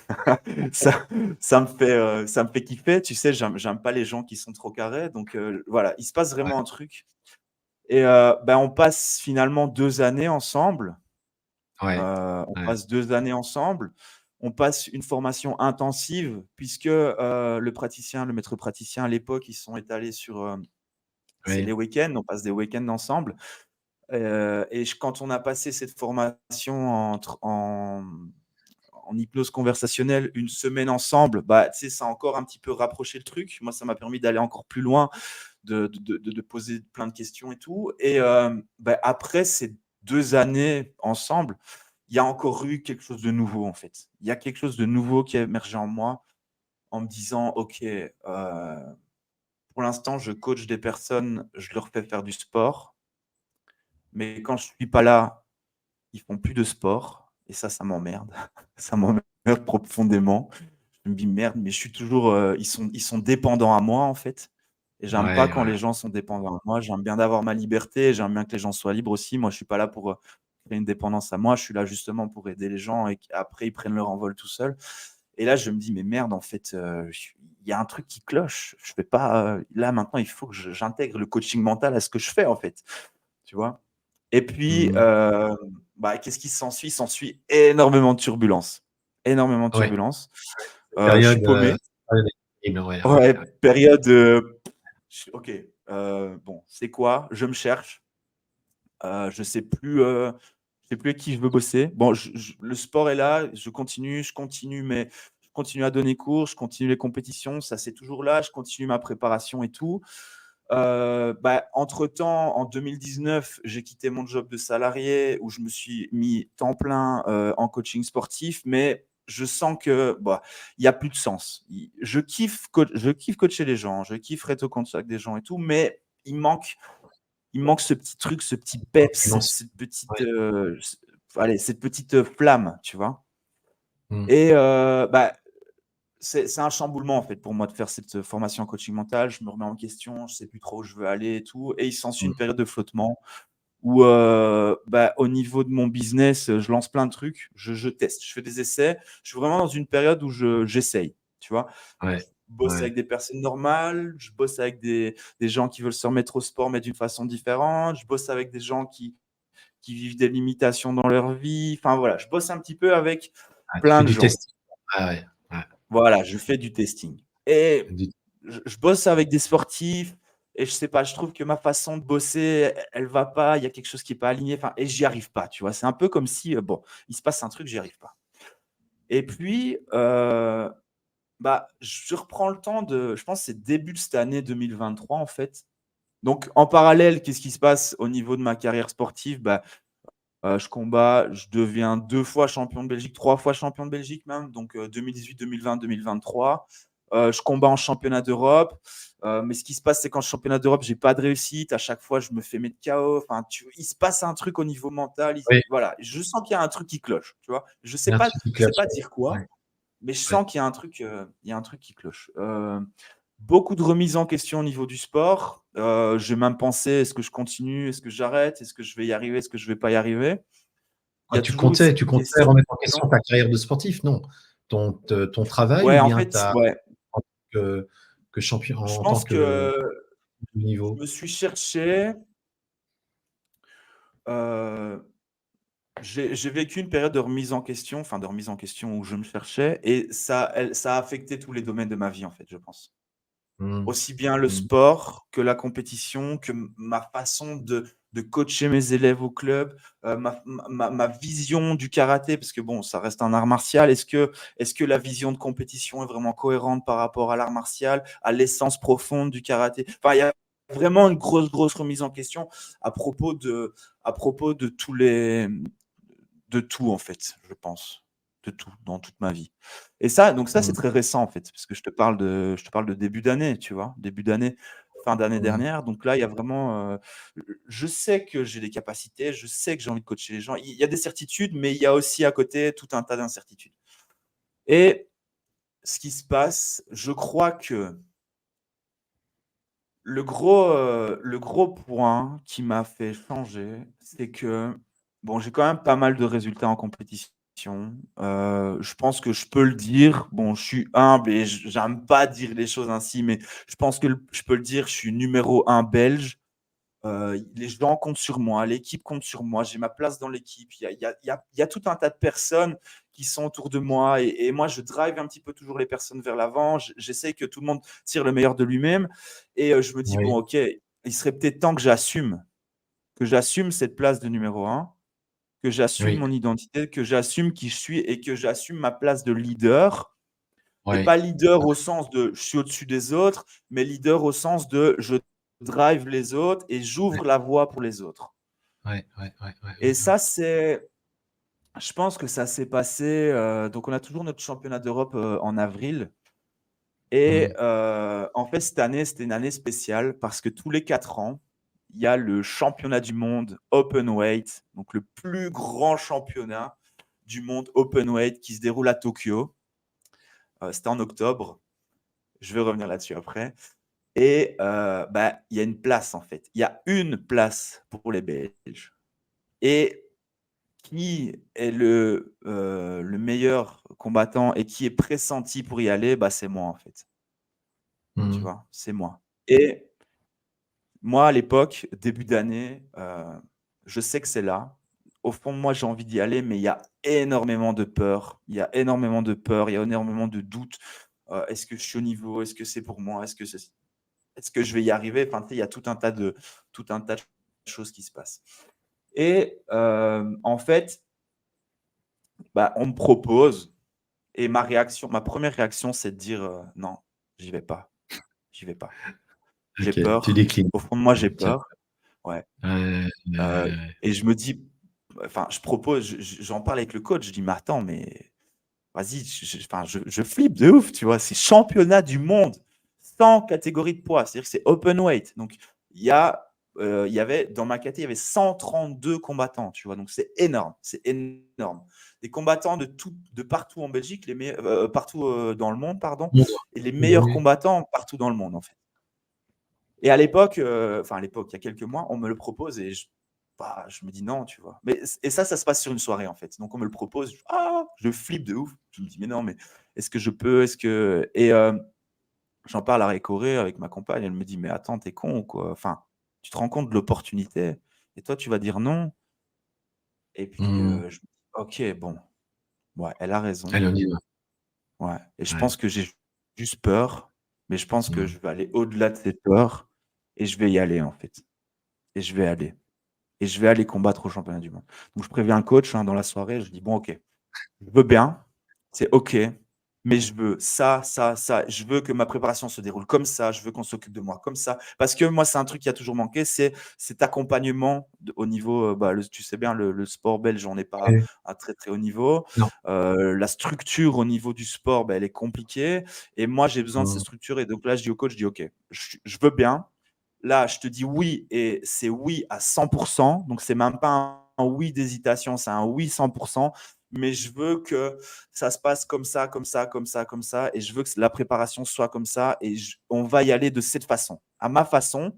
Speaker 2: ça, ça me fait kiffer. Tu sais, j'aime pas les gens qui sont trop carrés. Donc voilà, il se passe
Speaker 1: ouais,
Speaker 2: vraiment un truc. Et ben, on passe finalement 2 années ensemble.
Speaker 1: ouais,
Speaker 2: On
Speaker 1: ouais,
Speaker 2: passe 2 années ensemble. On passe une formation intensive, puisque le maître praticien à l'époque, ils sont étalés sur c'est les
Speaker 1: oui,
Speaker 2: week-ends. On passe des week-ends ensemble. Et quand on a passé cette formation en hypnose conversationnelle une semaine ensemble, bah, tu sais, ça a encore un petit peu rapproché le truc. Moi, ça m'a permis d'aller encore plus loin, de poser plein de questions et tout. Et bah, après ces 2 années ensemble, il y a encore eu quelque chose de nouveau, en fait. Il y a quelque chose de nouveau qui a émergé en moi en me disant, OK, pour l'instant, je coach des personnes, je leur fais faire du sport, mais quand je ne suis pas là, ils font plus de sport et ça m'emmerde. Ça m'emmerde profondément. Je me dis: «Merde, mais je suis toujours, ils sont dépendants à moi, en fait» et j'aime pas
Speaker 1: ouais,
Speaker 2: quand
Speaker 1: ouais,
Speaker 2: les gens sont dépendants à moi. J'aime bien d'avoir ma liberté, j'aime bien que les gens soient libres aussi. Moi, je suis pas là pour, créer une dépendance à moi. Je suis là justement pour aider les gens et qu'après ils prennent leur envol tout seuls et là, je me dis: «Mais merde, en fait, il y a un truc qui cloche. Je fais pas, là, maintenant, il faut que j'intègre le coaching mental à ce que je fais, en fait». Tu vois? Et puis,
Speaker 1: mmh,
Speaker 2: bah, qu'est-ce qui s'ensuit? Il s'ensuit énormément de turbulences. Énormément de
Speaker 1: ouais.
Speaker 2: turbulences. Je suis
Speaker 1: Période,
Speaker 2: paumé.
Speaker 1: période terrible, ouais, ouais,
Speaker 2: Ouais,
Speaker 1: ouais.
Speaker 2: période, OK, bon, c'est quoi? Je me cherche. Je sais plus, je sais plus avec qui je veux bosser. Bon, le sport est là, je continue, mais je continue à donner cours, je continue les compétitions, ça, c'est toujours là, je continue ma préparation et tout. Bah, entre-temps, en 2019, j'ai quitté mon job de salarié où je me suis mis temps plein en coaching sportif, mais je sens que bah, il y a plus de sens. Je kiffe coacher les gens, je kiffe être au contact des gens et tout, mais il manque ce petit truc, ce petit peps,
Speaker 1: Dimension,
Speaker 2: cette petite,
Speaker 1: ouais.
Speaker 2: allez, cette petite flamme, tu vois.
Speaker 1: Mmh,
Speaker 2: Et bah, c'est un chamboulement en fait pour moi de faire cette formation en coaching mental. Je me remets en question, je sais plus trop où je veux aller et tout. Et il s'ensuit une
Speaker 1: mmh,
Speaker 2: période de flottement où bah, au niveau de mon business, je lance plein de trucs, je teste, je fais des essais. Je suis vraiment dans une période où j'essaye, tu vois. Je
Speaker 1: ouais,
Speaker 2: bosse
Speaker 1: ouais,
Speaker 2: avec des personnes normales, je bosse avec des gens qui veulent se remettre au sport, mais d'une façon différente. Je bosse avec des gens qui vivent des limitations dans leur vie. Enfin voilà, je bosse un petit peu avec
Speaker 1: ouais, tu
Speaker 2: plein
Speaker 1: fais
Speaker 2: de
Speaker 1: du
Speaker 2: gens.
Speaker 1: test. Ah ouais, ouais,
Speaker 2: Voilà, je fais du testing et
Speaker 1: du
Speaker 2: je bosse avec des sportifs et je sais pas, je trouve que ma façon de bosser, elle va pas, il y a quelque chose qui est pas aligné, enfin et j'y arrive pas, tu vois? C'est un peu comme si, bon, il se passe un truc, j'y arrive pas. Et puis, je reprends le temps je pense que c'est début de cette année 2023, en fait. Donc, en parallèle, qu'est-ce qui se passe au niveau de ma carrière sportive? Je combats, je deviens 2 fois champion de Belgique, 3 fois champion de Belgique même, donc 2018, 2020, 2023. Je combats en championnat d'Europe. Mais ce qui se passe, c'est qu'en championnat d'Europe, j'ai pas de réussite. À chaque fois, je me fais mettre KO. Enfin, il se passe un truc au niveau mental.
Speaker 1: Oui,
Speaker 2: Voilà, je sens qu'il y a un truc qui cloche, tu vois. Je
Speaker 1: il y
Speaker 2: sais
Speaker 1: a un
Speaker 2: pas,
Speaker 1: truc qui
Speaker 2: je sais
Speaker 1: cloche.
Speaker 2: pas dire quoi,
Speaker 1: Ouais,
Speaker 2: mais je
Speaker 1: ouais.
Speaker 2: sens qu'il y a un truc, qui cloche. Beaucoup de remises en question au niveau du sport. J'ai même pensé, est-ce que je continue, est-ce que j'arrête, est-ce que je vais y arriver, est-ce que je vais pas y arriver. Il y
Speaker 1: Ah,
Speaker 2: a toujours eu cette
Speaker 1: tu comptais
Speaker 2: question.
Speaker 1: remettre en question ta carrière de sportif, non? Ton travail
Speaker 2: Ouais,
Speaker 1: ou
Speaker 2: en
Speaker 1: bien
Speaker 2: fait, ouais.
Speaker 1: en tant que champion,
Speaker 2: Je
Speaker 1: en tant
Speaker 2: pense
Speaker 1: que
Speaker 2: que je
Speaker 1: niveau?
Speaker 2: me suis cherché. euh, j'ai vécu une période de remise en question, enfin de remise en question où je me cherchais, et ça a affecté tous les domaines de ma vie, en fait, je pense.
Speaker 1: Mmh.
Speaker 2: Aussi bien le
Speaker 1: Mmh.
Speaker 2: sport que la compétition, que ma façon de coacher mes élèves au club, ma vision du karaté, parce que bon, ça reste un art martial. Est-ce que la vision de compétition est vraiment cohérente par rapport à l'art martial, à l'essence profonde du karaté? Enfin, il y a vraiment une grosse remise en question à propos de de tout, en fait, je pense. De tout, dans toute ma vie. Et donc ça, c'est
Speaker 1: Mmh.
Speaker 2: très récent, en fait, parce que je te parle de début d'année, tu vois, début d'année, fin d'année
Speaker 1: Mmh.
Speaker 2: dernière. Donc là, il y a vraiment, je sais que j'ai des capacités, je sais que j'ai envie de coacher les gens. Il y a des certitudes, mais il y a aussi à côté tout un tas d'incertitudes. Et ce qui se passe, je crois que le gros point qui m'a fait changer, c'est que, bon, j'ai quand même pas mal de résultats en compétition. Je pense que je peux le dire. Bon, je suis humble et j'aime pas dire les choses ainsi, mais je pense que je peux le dire, je suis numéro 1 belge. Les gens comptent sur moi, l'équipe compte sur moi, j'ai ma place dans l'équipe. Il y a tout un tas de personnes qui sont autour de moi, et moi, je drive un petit peu toujours les personnes vers l'avant. J'essaie que tout le monde tire le meilleur de lui-même. Et je me dis, bon,
Speaker 1: Oui,
Speaker 2: ok, il serait peut-être temps que j'assume cette place de numéro 1, que j'assume
Speaker 1: oui,
Speaker 2: mon identité, que j'assume qui je suis et que j'assume ma place de leader. Et
Speaker 1: oui.
Speaker 2: pas leader au sens de je suis au-dessus des autres, mais leader au sens de je drive les autres et
Speaker 1: Ouais,
Speaker 2: j'ouvre la voie pour les autres.
Speaker 1: ouais, ouais, ouais, ouais,
Speaker 2: Et
Speaker 1: ouais.
Speaker 2: ça, je pense que ça s'est passé. Donc, on a toujours notre championnat d'Europe en avril. Et
Speaker 1: Mmh.
Speaker 2: en fait, cette année, c'était une année spéciale parce que tous les 4 ans, il y a le championnat du monde Open Weight, donc le plus grand championnat du monde Open Weight qui se déroule à Tokyo. C'était en octobre. Je vais revenir là-dessus après. Et il y a une place, en fait. Il y a une place pour les Belges. Et qui est le meilleur combattant et qui est pressenti pour y aller, c'est moi, en fait. Tu
Speaker 1: Mmh.
Speaker 2: vois, c'est moi. Et moi, à l'époque, début d'année, je sais que c'est là. Au fond de moi, j'ai envie d'y aller, mais il y a énormément de peur. Il y a énormément de peur, il y a énormément de doutes. Est-ce que je suis au niveau? Est-ce que c'est pour moi? Est-ce que je vais y arriver? Enfin, tu sais, il y a tout un tas de choses qui se passent. Et en fait, on me propose, et ma première réaction, c'est de dire non, j'y vais pas, j'y vais pas. J'ai
Speaker 1: OK, tu
Speaker 2: peur.
Speaker 1: déclines.
Speaker 2: Au fond de moi, j'ai
Speaker 1: Mmh, tiens.
Speaker 2: peur. Ouais.
Speaker 1: Ouais,
Speaker 2: Euh, et je me dis, enfin, je propose, j'en parle avec le coach. Je dis, mais attends, mais vas-y, enfin, je flippe de ouf, tu vois. C'est championnat du monde, 100 catégories de poids. C'est-à-dire que c'est open weight. Donc, il y avait, dans ma catégorie, il y avait 132 combattants, tu vois. Donc, c'est énorme. C'est énorme. Des combattants de partout en Belgique, partout dans le monde, pardon,
Speaker 1: oui,
Speaker 2: et les meilleurs
Speaker 1: oui.
Speaker 2: combattants partout dans le monde, en fait. Et à l'époque, enfin, à l'époque, il y a quelques mois, on me le propose et je me dis non, tu vois. Et ça se passe sur une soirée, en fait. Donc, on me le propose. Je flippe de ouf. Je me dis, mais non, mais est-ce que je peux? Et j'en parle à Récoré avec ma compagne. Elle me dit, mais attends, t'es con ou quoi? Enfin, tu te rends compte de l'opportunité et toi, tu vas dire non. Et puis,
Speaker 1: Mmh.
Speaker 2: je me dis, ok, bon, ouais, elle a raison.
Speaker 1: Allez, on y va.
Speaker 2: Ouais. Et je
Speaker 1: Ouais.
Speaker 2: pense que j'ai juste peur, mais je pense que
Speaker 1: Mmh.
Speaker 2: je vais aller au-delà de cette peur et je vais y aller, en fait. Et je vais aller. Et je vais aller combattre au championnat du monde. Donc, je préviens le coach, hein, dans la soirée. Je dis, bon, ok, je veux bien. C'est OK, mais je veux ça, ça, ça. Je veux que ma préparation se déroule comme ça. Je veux qu'on s'occupe de moi comme ça. Parce que moi, c'est un truc qui a toujours manqué, c'est cet accompagnement au niveau, tu sais bien, le sport belge, on n'est pas
Speaker 1: Ouais.
Speaker 2: à très, très haut niveau.
Speaker 1: Non.
Speaker 2: La structure au niveau du sport, elle est compliquée. Et moi, j'ai besoin de ces
Speaker 1: Mmh.
Speaker 2: structures. Et donc là, je dis au coach, je dis OK, je veux bien. Là, je te dis oui et c'est oui à 100%. Donc, c'est même pas un oui d'hésitation, c'est un oui 100%. Mais je veux que ça se passe comme ça, comme ça, comme ça, comme ça. Et je veux que la préparation soit comme ça. Et on va y aller de cette façon, à ma façon.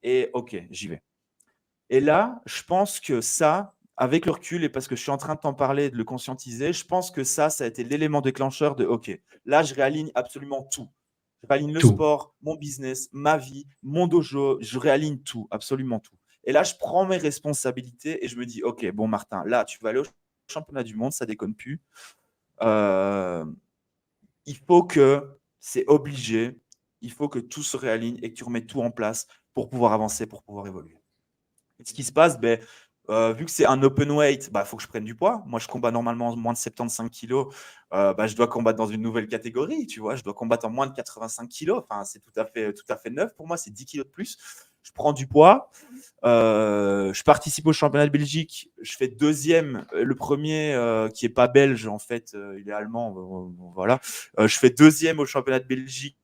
Speaker 2: Et OK, j'y vais. Et là, je pense que ça, avec le recul, et parce que je suis en train de t'en parler, de le conscientiser, je pense que ça a été l'élément déclencheur de OK, là, je réaligne absolument tout. Je réaligne le
Speaker 1: Tout.
Speaker 2: sport, mon business, ma vie, mon dojo, je réaligne tout, absolument tout. Et là, je prends mes responsabilités et je me dis OK, bon, Martin, là, tu vas aller au championnat du monde, ça déconne plus. Euh, il faut que, c'est obligé, il faut que tout se réaligne et que tu remettes tout en place pour pouvoir avancer, pour pouvoir évoluer. Et ce qui se passe, vu que c'est un open weight, il faut que je prenne du poids. Moi, je combats normalement moins de 75 kilos. Je dois combattre dans une nouvelle catégorie, tu vois. Je dois combattre en moins de 85 kilos. Enfin, c'est tout à fait neuf pour moi. C'est 10 kilos de plus. Je prends du poids. Je participe au championnat de Belgique. Je fais deuxième. Le premier, qui est pas belge, en fait, il est allemand. Voilà. Je fais deuxième au championnat de Belgique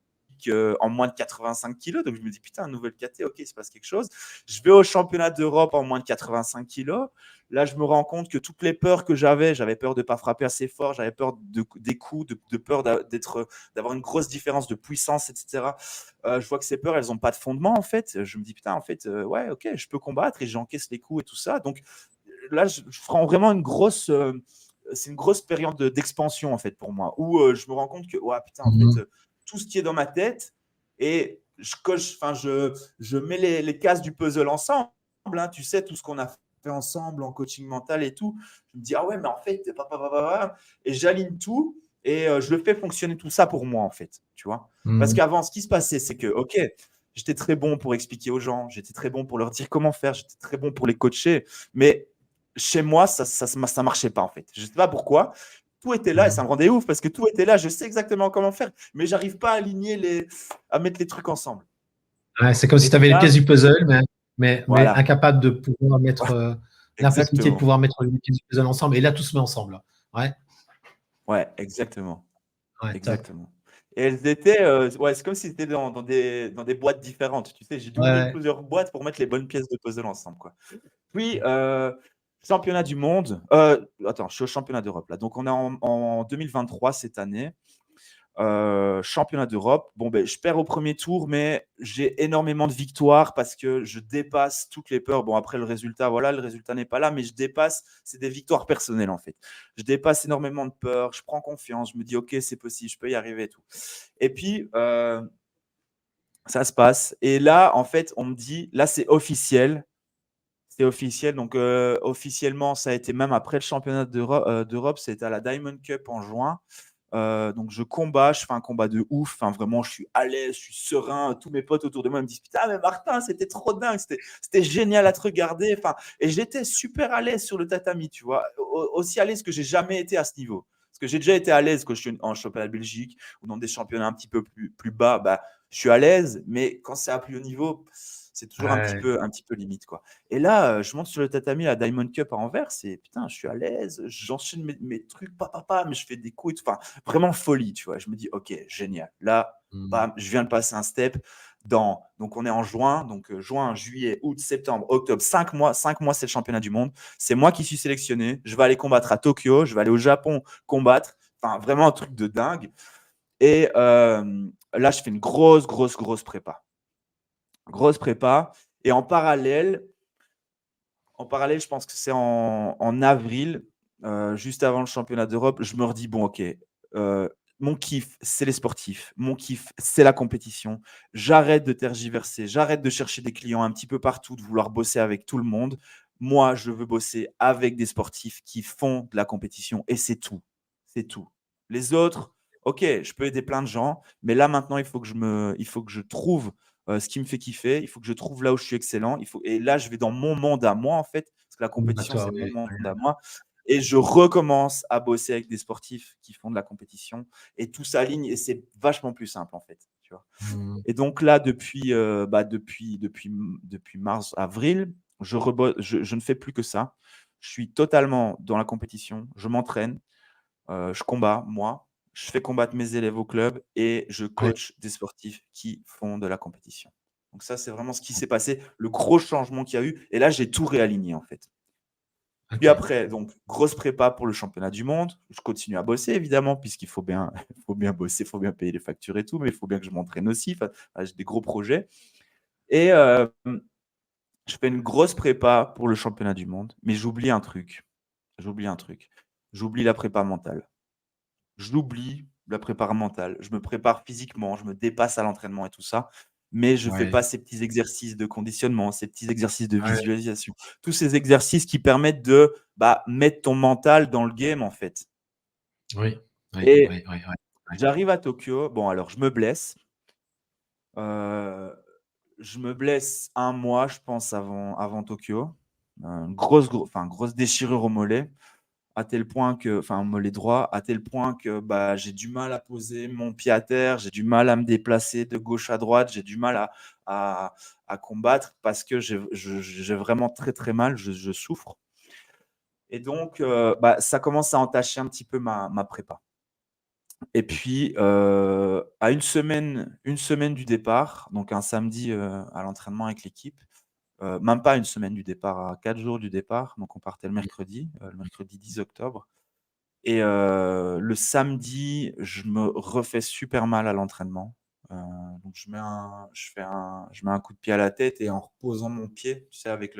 Speaker 2: en moins de 85 kilos. Donc, je me dis, putain, nouvelle caté, ok, il se passe quelque chose. Je vais au championnat d'Europe en moins de 85 kilos. Là, je me rends compte que toutes les peurs que j'avais peur de ne pas frapper assez fort, j'avais peur des coups, de peur d'avoir une grosse différence de puissance, etc. Je vois que ces peurs, elles n'ont pas de fondement, en fait. Je me dis, putain, en fait, ouais, ok, je peux combattre et j'encaisse les coups et tout ça. Donc là, je prends vraiment une grosse. C'est une grosse période d'expansion, en fait, pour moi, où je me rends compte que, ouais, putain, en fait,
Speaker 1: Mmh.
Speaker 2: tout ce qui est dans ma tête, et je coche, enfin, je mets les cases du puzzle ensemble, hein, tu sais, tout ce qu'on a fait ensemble en coaching mental et tout. Je me dis, ah ouais, mais en fait, et j'aligne tout et je le fais fonctionner tout ça pour moi, en fait, tu vois. Parce
Speaker 1: Mmh.
Speaker 2: qu'avant, ce qui se passait, c'est que, ok, j'étais très bon pour expliquer aux gens, j'étais très bon pour leur dire comment faire, j'étais très bon pour les coacher, mais chez moi, ça marchait pas, en fait. Je sais pas pourquoi. Tout était là et ça
Speaker 1: Mmh.
Speaker 2: me rendait ouf parce que tout était là. Je sais exactement comment faire, mais j'arrive pas à à mettre les trucs ensemble.
Speaker 1: Ouais, c'est comme si
Speaker 2: Et
Speaker 1: tu avais les
Speaker 2: là,
Speaker 1: pièces du puzzle, mais
Speaker 2: voilà,
Speaker 1: incapable de pouvoir mettre l'impossibilité de
Speaker 2: exactement.
Speaker 1: pouvoir mettre les pièces du puzzle ensemble. Et là, tout se met ensemble. Ouais,
Speaker 2: Ouais, exactement.
Speaker 1: ouais, top.
Speaker 2: Exactement. Et elles étaient, ouais, c'est comme si c'était dans des boîtes différentes. Tu sais, j'ai dû
Speaker 1: Ouais,
Speaker 2: ouvrir
Speaker 1: ouais.
Speaker 2: plusieurs boîtes pour mettre les bonnes pièces de puzzle ensemble, quoi. Puis, championnat du monde. Attends, je suis au championnat d'Europe là. Donc, on est en 2023 cette année. Championnat d'Europe. Bon, je perds au premier tour, mais j'ai énormément de victoires parce que je dépasse toutes les peurs. Bon, après, le résultat, voilà, le résultat n'est pas là, mais je dépasse, c'est des victoires personnelles en fait. Je dépasse énormément de peurs, je prends confiance, je me dis, ok, c'est possible, je peux y arriver et tout. Et puis, ça se passe. Et là, en fait, on me dit, là, c'est officiel. C'est officiel. Donc, officiellement, ça a été même après le championnat d'Europe, c'était à la Diamond Cup en juin. Donc je combats, je fais un combat de ouf. Enfin, vraiment, je suis à l'aise, je suis serein. Tous mes potes autour de moi me disent, putain, mais Martin, c'était trop dingue, c'était génial à te regarder. Enfin, et j'étais super à l'aise sur le tatami, tu vois, aussi à l'aise que j'ai jamais été à ce niveau. Parce que j'ai déjà été à l'aise quand je suis en championnat de Belgique ou dans des championnats un petit peu plus bas. Je suis à l'aise, mais quand c'est à plus haut niveau, c'est toujours
Speaker 1: Ouais.
Speaker 2: un petit peu limite, quoi. Et là, je monte sur le tatami à Diamond Cup à Anvers et putain, je suis à l'aise, j'enchaîne mes trucs, mais je fais des coups et tout. Enfin, vraiment folie, tu vois. Je me dis, ok, génial. Là,
Speaker 1: Mmh.
Speaker 2: bam, je viens de passer un step donc on est en juin, donc juin, juillet, août, septembre, octobre, 5 mois, 5 mois, c'est le championnat du monde. C'est moi qui suis sélectionné. Je vais aller combattre à Tokyo, je vais aller au Japon combattre. Enfin, vraiment un truc de dingue. Et là, je fais une grosse prépa. Grosse prépa. Et en parallèle, je pense que c'est en avril, juste avant le championnat d'Europe, je me redis, bon, ok, mon kiff, c'est les sportifs. Mon kiff, c'est la compétition. J'arrête de tergiverser, j'arrête de chercher des clients un petit peu partout, de vouloir bosser avec tout le monde. Moi, je veux bosser avec des sportifs qui font de la compétition et c'est tout. C'est tout. Les autres, ok, je peux aider plein de gens, mais là maintenant, il faut que je trouve ce qui me fait kiffer. Il faut que je trouve là où je suis excellent. Et là, je vais dans mon monde à moi, en fait, parce que la
Speaker 1: Mmh,
Speaker 2: compétition,
Speaker 1: d'accord,
Speaker 2: c'est mon
Speaker 1: ouais,
Speaker 2: monde
Speaker 1: ouais.
Speaker 2: à moi. et je recommence à bosser avec des sportifs qui font de la compétition et tout s'aligne et c'est vachement plus simple en fait. Tu vois.
Speaker 1: Mmh.
Speaker 2: Et donc là, depuis mars, avril, je ne fais plus que ça. Je suis totalement dans la compétition. Je m'entraîne, je combats, moi. Je fais combattre mes élèves au club et je
Speaker 1: Ouais.
Speaker 2: coach des sportifs qui font de la compétition. Donc ça, c'est vraiment ce qui s'est passé, le gros changement qu'il y a eu. Et là, j'ai tout réaligné en fait. Puis
Speaker 1: OK.
Speaker 2: après, donc, grosse prépa pour le championnat du monde. Je continue à bosser, évidemment, puisqu'il faut bien, faut bien bosser, il faut bien payer les factures et tout, mais il faut bien que je m'entraîne aussi. Enfin, j'ai des gros projets. Et je fais une grosse prépa pour le championnat du monde, mais j'oublie un truc. J'oublie un truc. J'oublie la prépa mentale. J'oublie la prépa mentale. Je me prépare physiquement, je me dépasse à l'entraînement et tout ça, mais je ne fais
Speaker 1: Ouais.
Speaker 2: pas ces petits exercices de conditionnement, ces petits exercices de
Speaker 1: Ouais.
Speaker 2: visualisation. Tous ces exercices qui permettent de mettre ton mental dans le game, en fait.
Speaker 1: Oui. Oui,
Speaker 2: Et
Speaker 1: oui, oui, oui, oui.
Speaker 2: j'arrive à Tokyo. Bon, alors, je me blesse. Je me blesse un mois, je pense, avant Tokyo. Grosse déchirure au mollet. À tel point que, enfin, mollet droit, à tel point que j'ai du mal à poser mon pied à terre, j'ai du mal à me déplacer de gauche à droite, j'ai du mal à combattre parce que j'ai vraiment très très mal, je souffre. Et donc, ça commence à entacher un petit peu ma prépa. Et puis, à une semaine du départ, donc un samedi à l'entraînement avec l'équipe, même pas une semaine du départ, à 4 jours du départ, donc on partait le mercredi 10 octobre. Et le samedi, je me refais super mal à l'entraînement. Heu, donc je mets un coup de pied à la tête et en reposant mon pied, tu sais, avec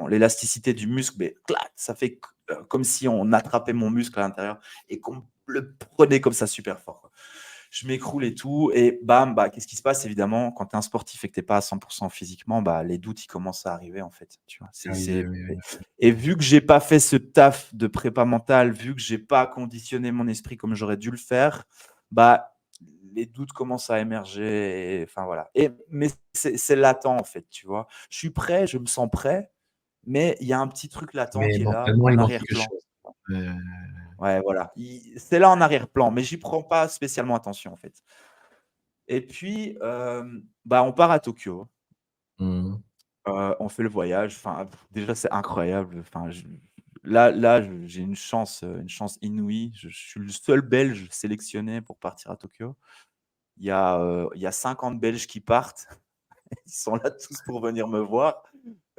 Speaker 2: l'élasticité du muscle, mais clac, ça fait comme si on attrapait mon muscle à l'intérieur et qu'on le prenait comme ça super fort, quoi. Je m'écroule et tout et bam, qu'est-ce qui se passe évidemment quand tu es un sportif et que tu es pas à 100 physiquement, les doutes, ils commencent à arriver en fait, tu vois?
Speaker 1: Oui, oui, oui, oui.
Speaker 2: Et vu que j'ai pas fait ce taf de prépa mentale, vu que j'ai pas conditionné mon esprit comme j'aurais dû le faire, les doutes commencent à émerger et enfin voilà. Mais c'est latent en fait, tu vois? Je suis prêt, je me sens prêt, mais il y a un petit truc latent
Speaker 1: Mais
Speaker 2: qui est là
Speaker 1: mentalement,
Speaker 2: en
Speaker 1: il manque quelque
Speaker 2: arrière-plan.
Speaker 1: chose. Heu,
Speaker 2: Ouais, voilà. C'est là en arrière-plan, mais j'y prends pas spécialement attention en fait. Et puis, on part à Tokyo.
Speaker 1: mmh.
Speaker 2: On fait le voyage, enfin, déjà c'est incroyable, enfin, là, j'ai une chance inouïe. Je suis le seul Belge sélectionné pour partir à Tokyo. Il y a 50 Belges qui partent. Ils sont là tous pour venir me voir.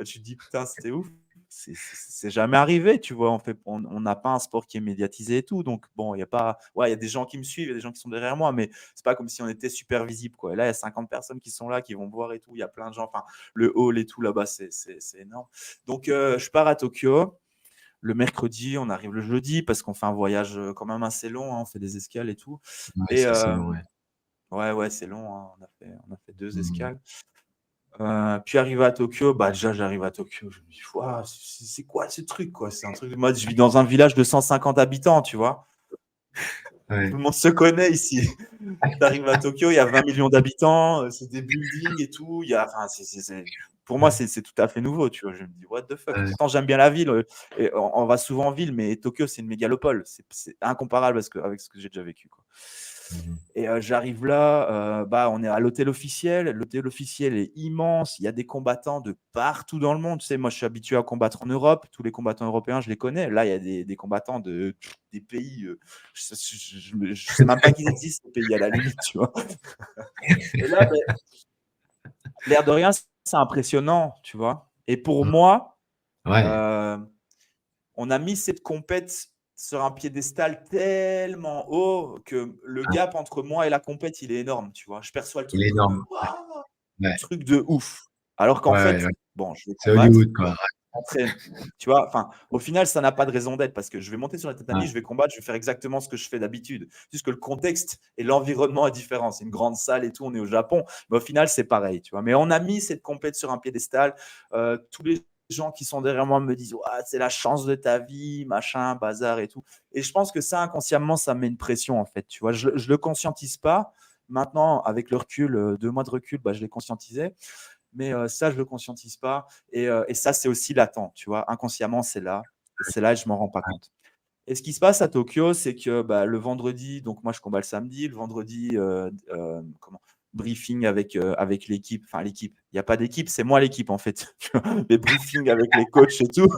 Speaker 2: Tu te dis: «Putain, c'était ouf». C'est jamais arrivé, tu vois? On n'a pas un sport qui est médiatisé et tout, donc bon, il y a pas ouais, il y a des gens qui me suivent, il y a des gens qui sont derrière moi, mais c'est pas comme si on était super visible, quoi. Et là, il y a 50 personnes qui sont là, qui vont me voir et tout. Il y a plein de gens, enfin, le hall et tout là-bas, c'est énorme. Donc je pars à Tokyo. Le mercredi, on arrive le jeudi parce qu'on fait un voyage, quand même assez long, hein, on fait des escales et tout.
Speaker 1: Ouais,
Speaker 2: Et
Speaker 1: c'est long, ouais.
Speaker 2: ouais, ouais, c'est long, hein, on a fait 2
Speaker 1: Mmh.
Speaker 2: escales. Puis arrivé à Tokyo, déjà j'arrive à Tokyo, je me dis: «Waouh, c'est quoi ce truc, quoi?» C'est un truc de mode, je vis dans un village de 150 habitants, tu vois? Tout
Speaker 1: Ouais.
Speaker 2: le monde se connaît ici. Tu arrives à Tokyo, il y a 20 millions d'habitants, c'est des buildings et tout, il y a enfin, pour moi,
Speaker 1: Ouais.
Speaker 2: c'est tout à fait nouveau, tu vois? Je me dis: «What the fuck?»
Speaker 1: Ouais.
Speaker 2: Pourtant j'aime bien la ville, et on va souvent en ville, mais Tokyo, c'est une mégalopole. C'est incomparable avec ce que j'ai déjà vécu, quoi.
Speaker 1: Mmh.
Speaker 2: Et j'arrive là, on est à l'hôtel officiel. L'hôtel officiel est immense. Il y a des combattants de partout dans le monde. Tu sais, moi, je suis habitué à combattre en Europe. Tous les combattants européens, je les connais. Là, il y a des combattants des pays, je sais même pas qu'ils existent, ces pays, à la limite, tu vois? Et là, l'air de rien, c'est impressionnant, tu vois? Et pour
Speaker 1: Mmh.
Speaker 2: moi,
Speaker 1: Ouais.
Speaker 2: heu, on a mis cette compète sur un piédestal tellement haut que le
Speaker 1: Ouais.
Speaker 2: gap entre moi et la compète, il est énorme, tu vois? Je perçois le
Speaker 1: Il
Speaker 2: truc
Speaker 1: est
Speaker 2: comme,
Speaker 1: énorme. Ouais.
Speaker 2: waouh!
Speaker 1: Ouais.
Speaker 2: Truc de ouf. Alors qu'en
Speaker 1: Ouais, ouais,
Speaker 2: fait,
Speaker 1: ouais.
Speaker 2: bon, je vais
Speaker 1: C'est
Speaker 2: combattre,
Speaker 1: Hollywood, quoi.
Speaker 2: je m'entraîne, tu vois? Enfin, au final, ça n'a pas de raison d'être parce que je vais monter sur la
Speaker 1: Ouais.
Speaker 2: tatami, je vais combattre, je vais faire exactement ce que je fais d'habitude. Juste que le contexte et l'environnement est différent. C'est une grande salle et tout, on est au Japon, mais au final, c'est pareil, tu vois? Mais on a mis cette compète sur un piédestal. Tous les gens qui sont derrière moi me disent: «Ouah, c'est la chance de ta vie, machin, bazar et tout». Et je pense que ça, inconsciemment, ça me met une pression, en fait, tu vois? Je le conscientise pas. Maintenant, avec le recul, 2 mois de recul, je l'ai conscientisé. Mais ça, je le conscientise pas et ça, c'est aussi latent, tu vois? Inconsciemment, c'est là. Et c'est là que je m'en rends pas compte. Et ce qui se passe à Tokyo, c'est que le vendredi, donc moi je combats le samedi, le vendredi, briefing avec l'équipe, enfin l'équipe, il n'y a pas d'équipe, c'est moi l'équipe en fait. Les briefings avec les coachs et tout.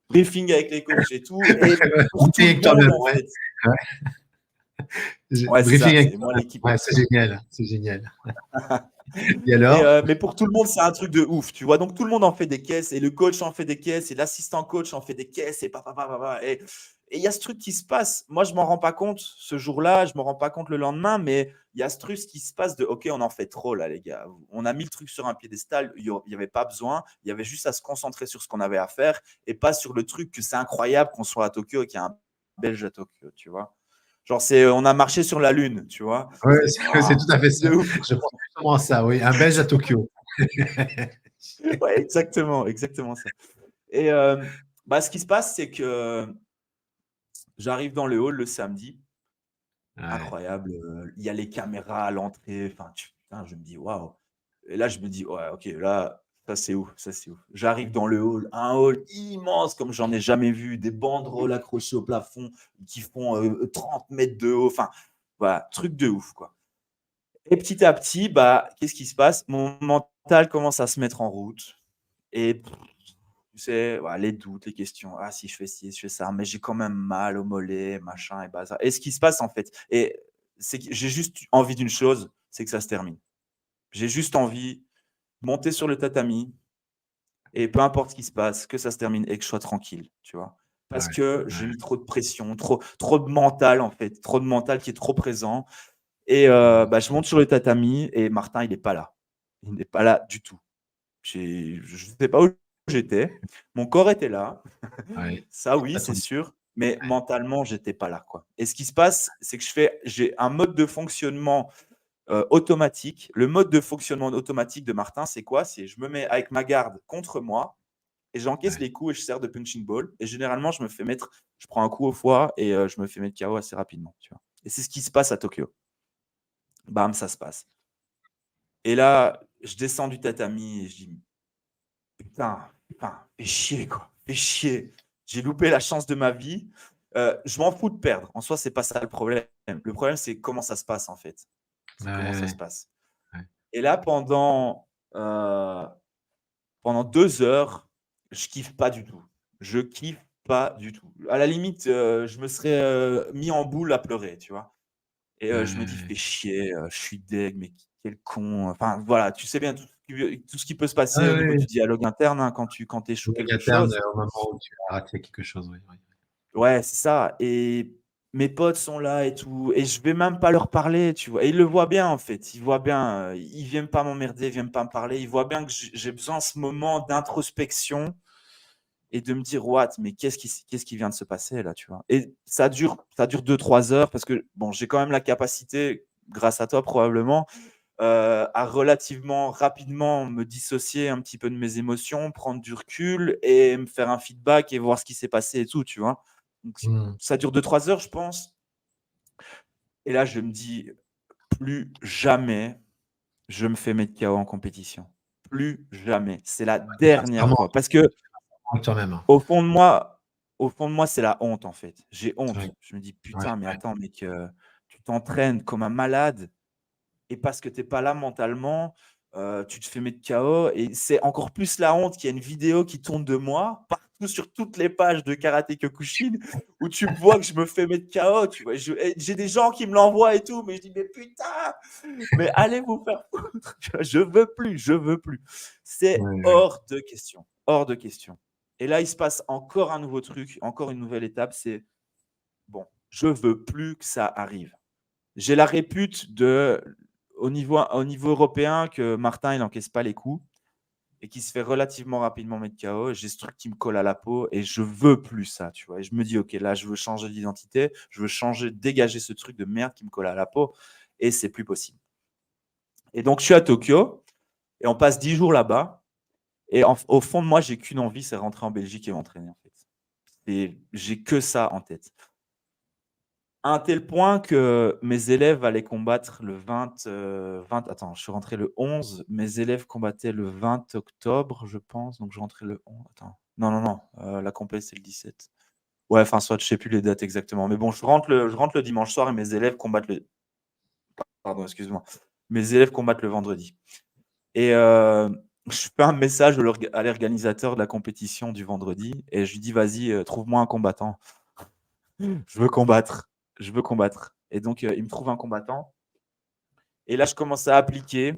Speaker 2: Briefing avec les coachs et tout, et pour tout
Speaker 1: Briefing
Speaker 2: le
Speaker 1: avec
Speaker 2: monde
Speaker 1: toi-même,
Speaker 2: en
Speaker 1: ouais.
Speaker 2: fait.
Speaker 1: Ouais.
Speaker 2: Ouais, c'est
Speaker 1: Briefing
Speaker 2: ça,
Speaker 1: avec
Speaker 2: c'est moi
Speaker 1: toi-même.
Speaker 2: l'équipe.
Speaker 1: Ouais, c'est génial, c'est génial. Et alors?
Speaker 2: Mais pour tout le monde, c'est un truc de ouf, tu vois. Donc tout le monde en fait des caisses, et le coach en fait des caisses, et l'assistant coach en fait des caisses, et et il y a ce truc qui se passe. Moi, je m'en rends pas compte ce jour-là, je me rends pas compte le lendemain, mais il y a ce truc qui se passe de OK, on en fait trop là, les gars. On a mis le truc sur un piédestal, il y avait pas besoin, il y avait juste à se concentrer sur ce qu'on avait à faire et pas sur le truc que c'est incroyable qu'on soit à Tokyo et qu'il y a un Belge à Tokyo, tu vois. Genre, on a marché sur la Lune, tu vois.
Speaker 1: Ouais,
Speaker 2: C'est
Speaker 1: c'est tout à fait
Speaker 2: truc
Speaker 1: ça.
Speaker 2: de ouf.
Speaker 1: Je pense justement à ça, oui. Un Belge à Tokyo.
Speaker 2: Ouais, exactement ça. Et ce qui se passe, c'est que j'arrive dans le hall le samedi.
Speaker 1: Ouais,
Speaker 2: Incroyable. Il y a les caméras à l'entrée. Enfin, putain, je me dis, waouh. Et là, je me dis, ouais, ok, là, ça c'est ouf, ça c'est ouf. J'arrive dans le hall, un hall immense comme j'en ai jamais vu, des banderoles accrochées au plafond qui font 30 mètres de haut. Enfin, voilà, truc de ouf, quoi. Et petit à petit, qu'est-ce qui se passe? Mon mental commence à se mettre en route. Et tu sais, voilà, les doutes, les questions. Ah, si je fais ci, si je fais ça, mais j'ai quand même mal au mollet, machin et bazar. Et ce qui se passe, en fait, et c'est que j'ai juste envie d'une chose, c'est que ça se termine. J'ai juste envie de monter sur le tatami et peu importe ce qui se passe, que ça se termine et que je sois tranquille, tu vois. Parce
Speaker 1: ouais,
Speaker 2: que j'ai
Speaker 1: ouais.
Speaker 2: mis trop de pression, trop de mental, en fait, trop de mental qui est trop présent. Et
Speaker 1: Mmh.
Speaker 2: je monte sur le tatami et Martin, il n'est pas là. Il n'est pas là du tout. Je ne sais pas où j'étais. Mon corps était là.
Speaker 1: Ouais.
Speaker 2: Ça, oui, c'est
Speaker 1: Attends.
Speaker 2: sûr. Mais
Speaker 1: Ouais,
Speaker 2: mentalement, j'étais pas là, quoi. Et ce qui se passe, c'est que j'ai un mode de fonctionnement automatique. Le mode de fonctionnement automatique de Martin, c'est quoi? C'est je me mets avec ma garde contre moi et j'encaisse
Speaker 1: ouais,
Speaker 2: les coups et je sers de punching ball. Et généralement, je prends un coup au foie et je me fais mettre KO assez rapidement, tu vois. Et c'est ce qui se passe à Tokyo. Bam, ça se passe. Et là, je descends du tatami et je dis putain, fais chier, quoi. Fais chier. J'ai loupé la chance de ma vie. Je m'en fous de perdre. En soi, c'est pas ça le problème. Le problème, c'est comment ça se passe, en fait. C'est comment ça se
Speaker 1: ouais,
Speaker 2: passe.
Speaker 1: ouais.
Speaker 2: Et là, pendant 2 heures, je kiffe pas du tout. Je kiffe pas du tout. À la limite, je me serais mis en boule à pleurer, tu vois. Et je me dis:
Speaker 1: Ouais.
Speaker 2: «Fais chier, je suis deg, mais quel con». Enfin voilà, tu sais bien tout ce qui peut se passer
Speaker 1: Ouais,
Speaker 2: au niveau
Speaker 1: ouais.
Speaker 2: du dialogue interne, hein, quand tu échoues
Speaker 1: Blague
Speaker 2: quelque
Speaker 1: interne,
Speaker 2: chose.
Speaker 1: au moment où tu as raté quelque chose, oui, oui.
Speaker 2: Ouais, c'est ça. Et mes potes sont là et tout et je vais même pas leur parler, tu vois? Et ils le voient bien, en fait. Ils voient bien, ils viennent pas m'emmerder, ils viennent pas me parler. Ils voient bien que j'ai besoin de ce moment d'introspection et de me dire: «What? Mais qu'est-ce qui vient de se passer là?» tu vois? Et ça dure 2-3 heures parce que bon, j'ai quand même la capacité, grâce à toi probablement, à relativement rapidement me dissocier un petit peu de mes émotions, prendre du recul et me faire un feedback et voir ce qui s'est passé et tout, tu vois? Donc
Speaker 1: Mmh.
Speaker 2: ça dure 2-3 heures, je pense. Et là, je me dis: «Plus jamais je me fais mettre KO en compétition. Plus jamais. C'est la dernière
Speaker 1: Sincèrement,
Speaker 2: fois». Parce que
Speaker 1: avec toi-même, hein.
Speaker 2: au fond de moi c'est la honte, en fait. J'ai
Speaker 1: Ouais,
Speaker 2: honte. Je me dis:
Speaker 1: ouais,
Speaker 2: «Putain, mais
Speaker 1: ouais.
Speaker 2: attends, mec, tu t'entraînes comme un malade et parce que tu es pas là mentalement, tu te fais mettre KO». Et c'est encore plus la honte qu'il y a une vidéo qui tourne de moi, partout sur toutes les pages de Karate Kyokushin, où tu me vois que je me fais mettre KO, tu vois? Et j'ai des gens qui me l'envoient et tout, mais je dis: «Mais putain, mais allez vous faire foutre, tu vois? Je veux plus».
Speaker 1: Ouais,
Speaker 2: C'est
Speaker 1: ouais.
Speaker 2: hors de question, hors de question. Et là, il se passe encore un nouveau truc, encore une nouvelle étape, c'est: «Bon, je veux plus que ça arrive». J'ai la répute au niveau européen que Martin, il encaisse pas les coups et qui se fait relativement rapidement mettre KO. J'ai ce truc qui me colle à la peau et je veux plus ça, tu vois? Et je me dis: «OK, là, je veux changer d'identité, je veux changer, dégager ce truc de merde qui me colle à la peau et c'est plus possible». Et donc je suis à Tokyo et on passe 10 jours là-bas et au fond de moi, j'ai qu'une envie, c'est rentrer en Belgique et m'entraîner, en fait. Et j'ai que ça en tête. À un tel point que mes élèves allaient combattre le 20 attends, je suis rentré le 11, mes élèves combattaient le 20 octobre, je pense, donc je rentrais le 11. Attends. Non, non, non, la compé, c'est le 17. Ouais, enfin, soit, je sais plus les dates exactement. Mais bon, je rentre le dimanche soir et mes élèves combattent le. Pardon, excuse-moi. Mes élèves combattent le vendredi. Et je fais un message à l'organisateur de la compétition du vendredi et je lui dis, vas-y, trouve-moi un combattant. Je veux combattre. Je veux combattre. Et donc, il me trouve un combattant. Et là, je commence à appliquer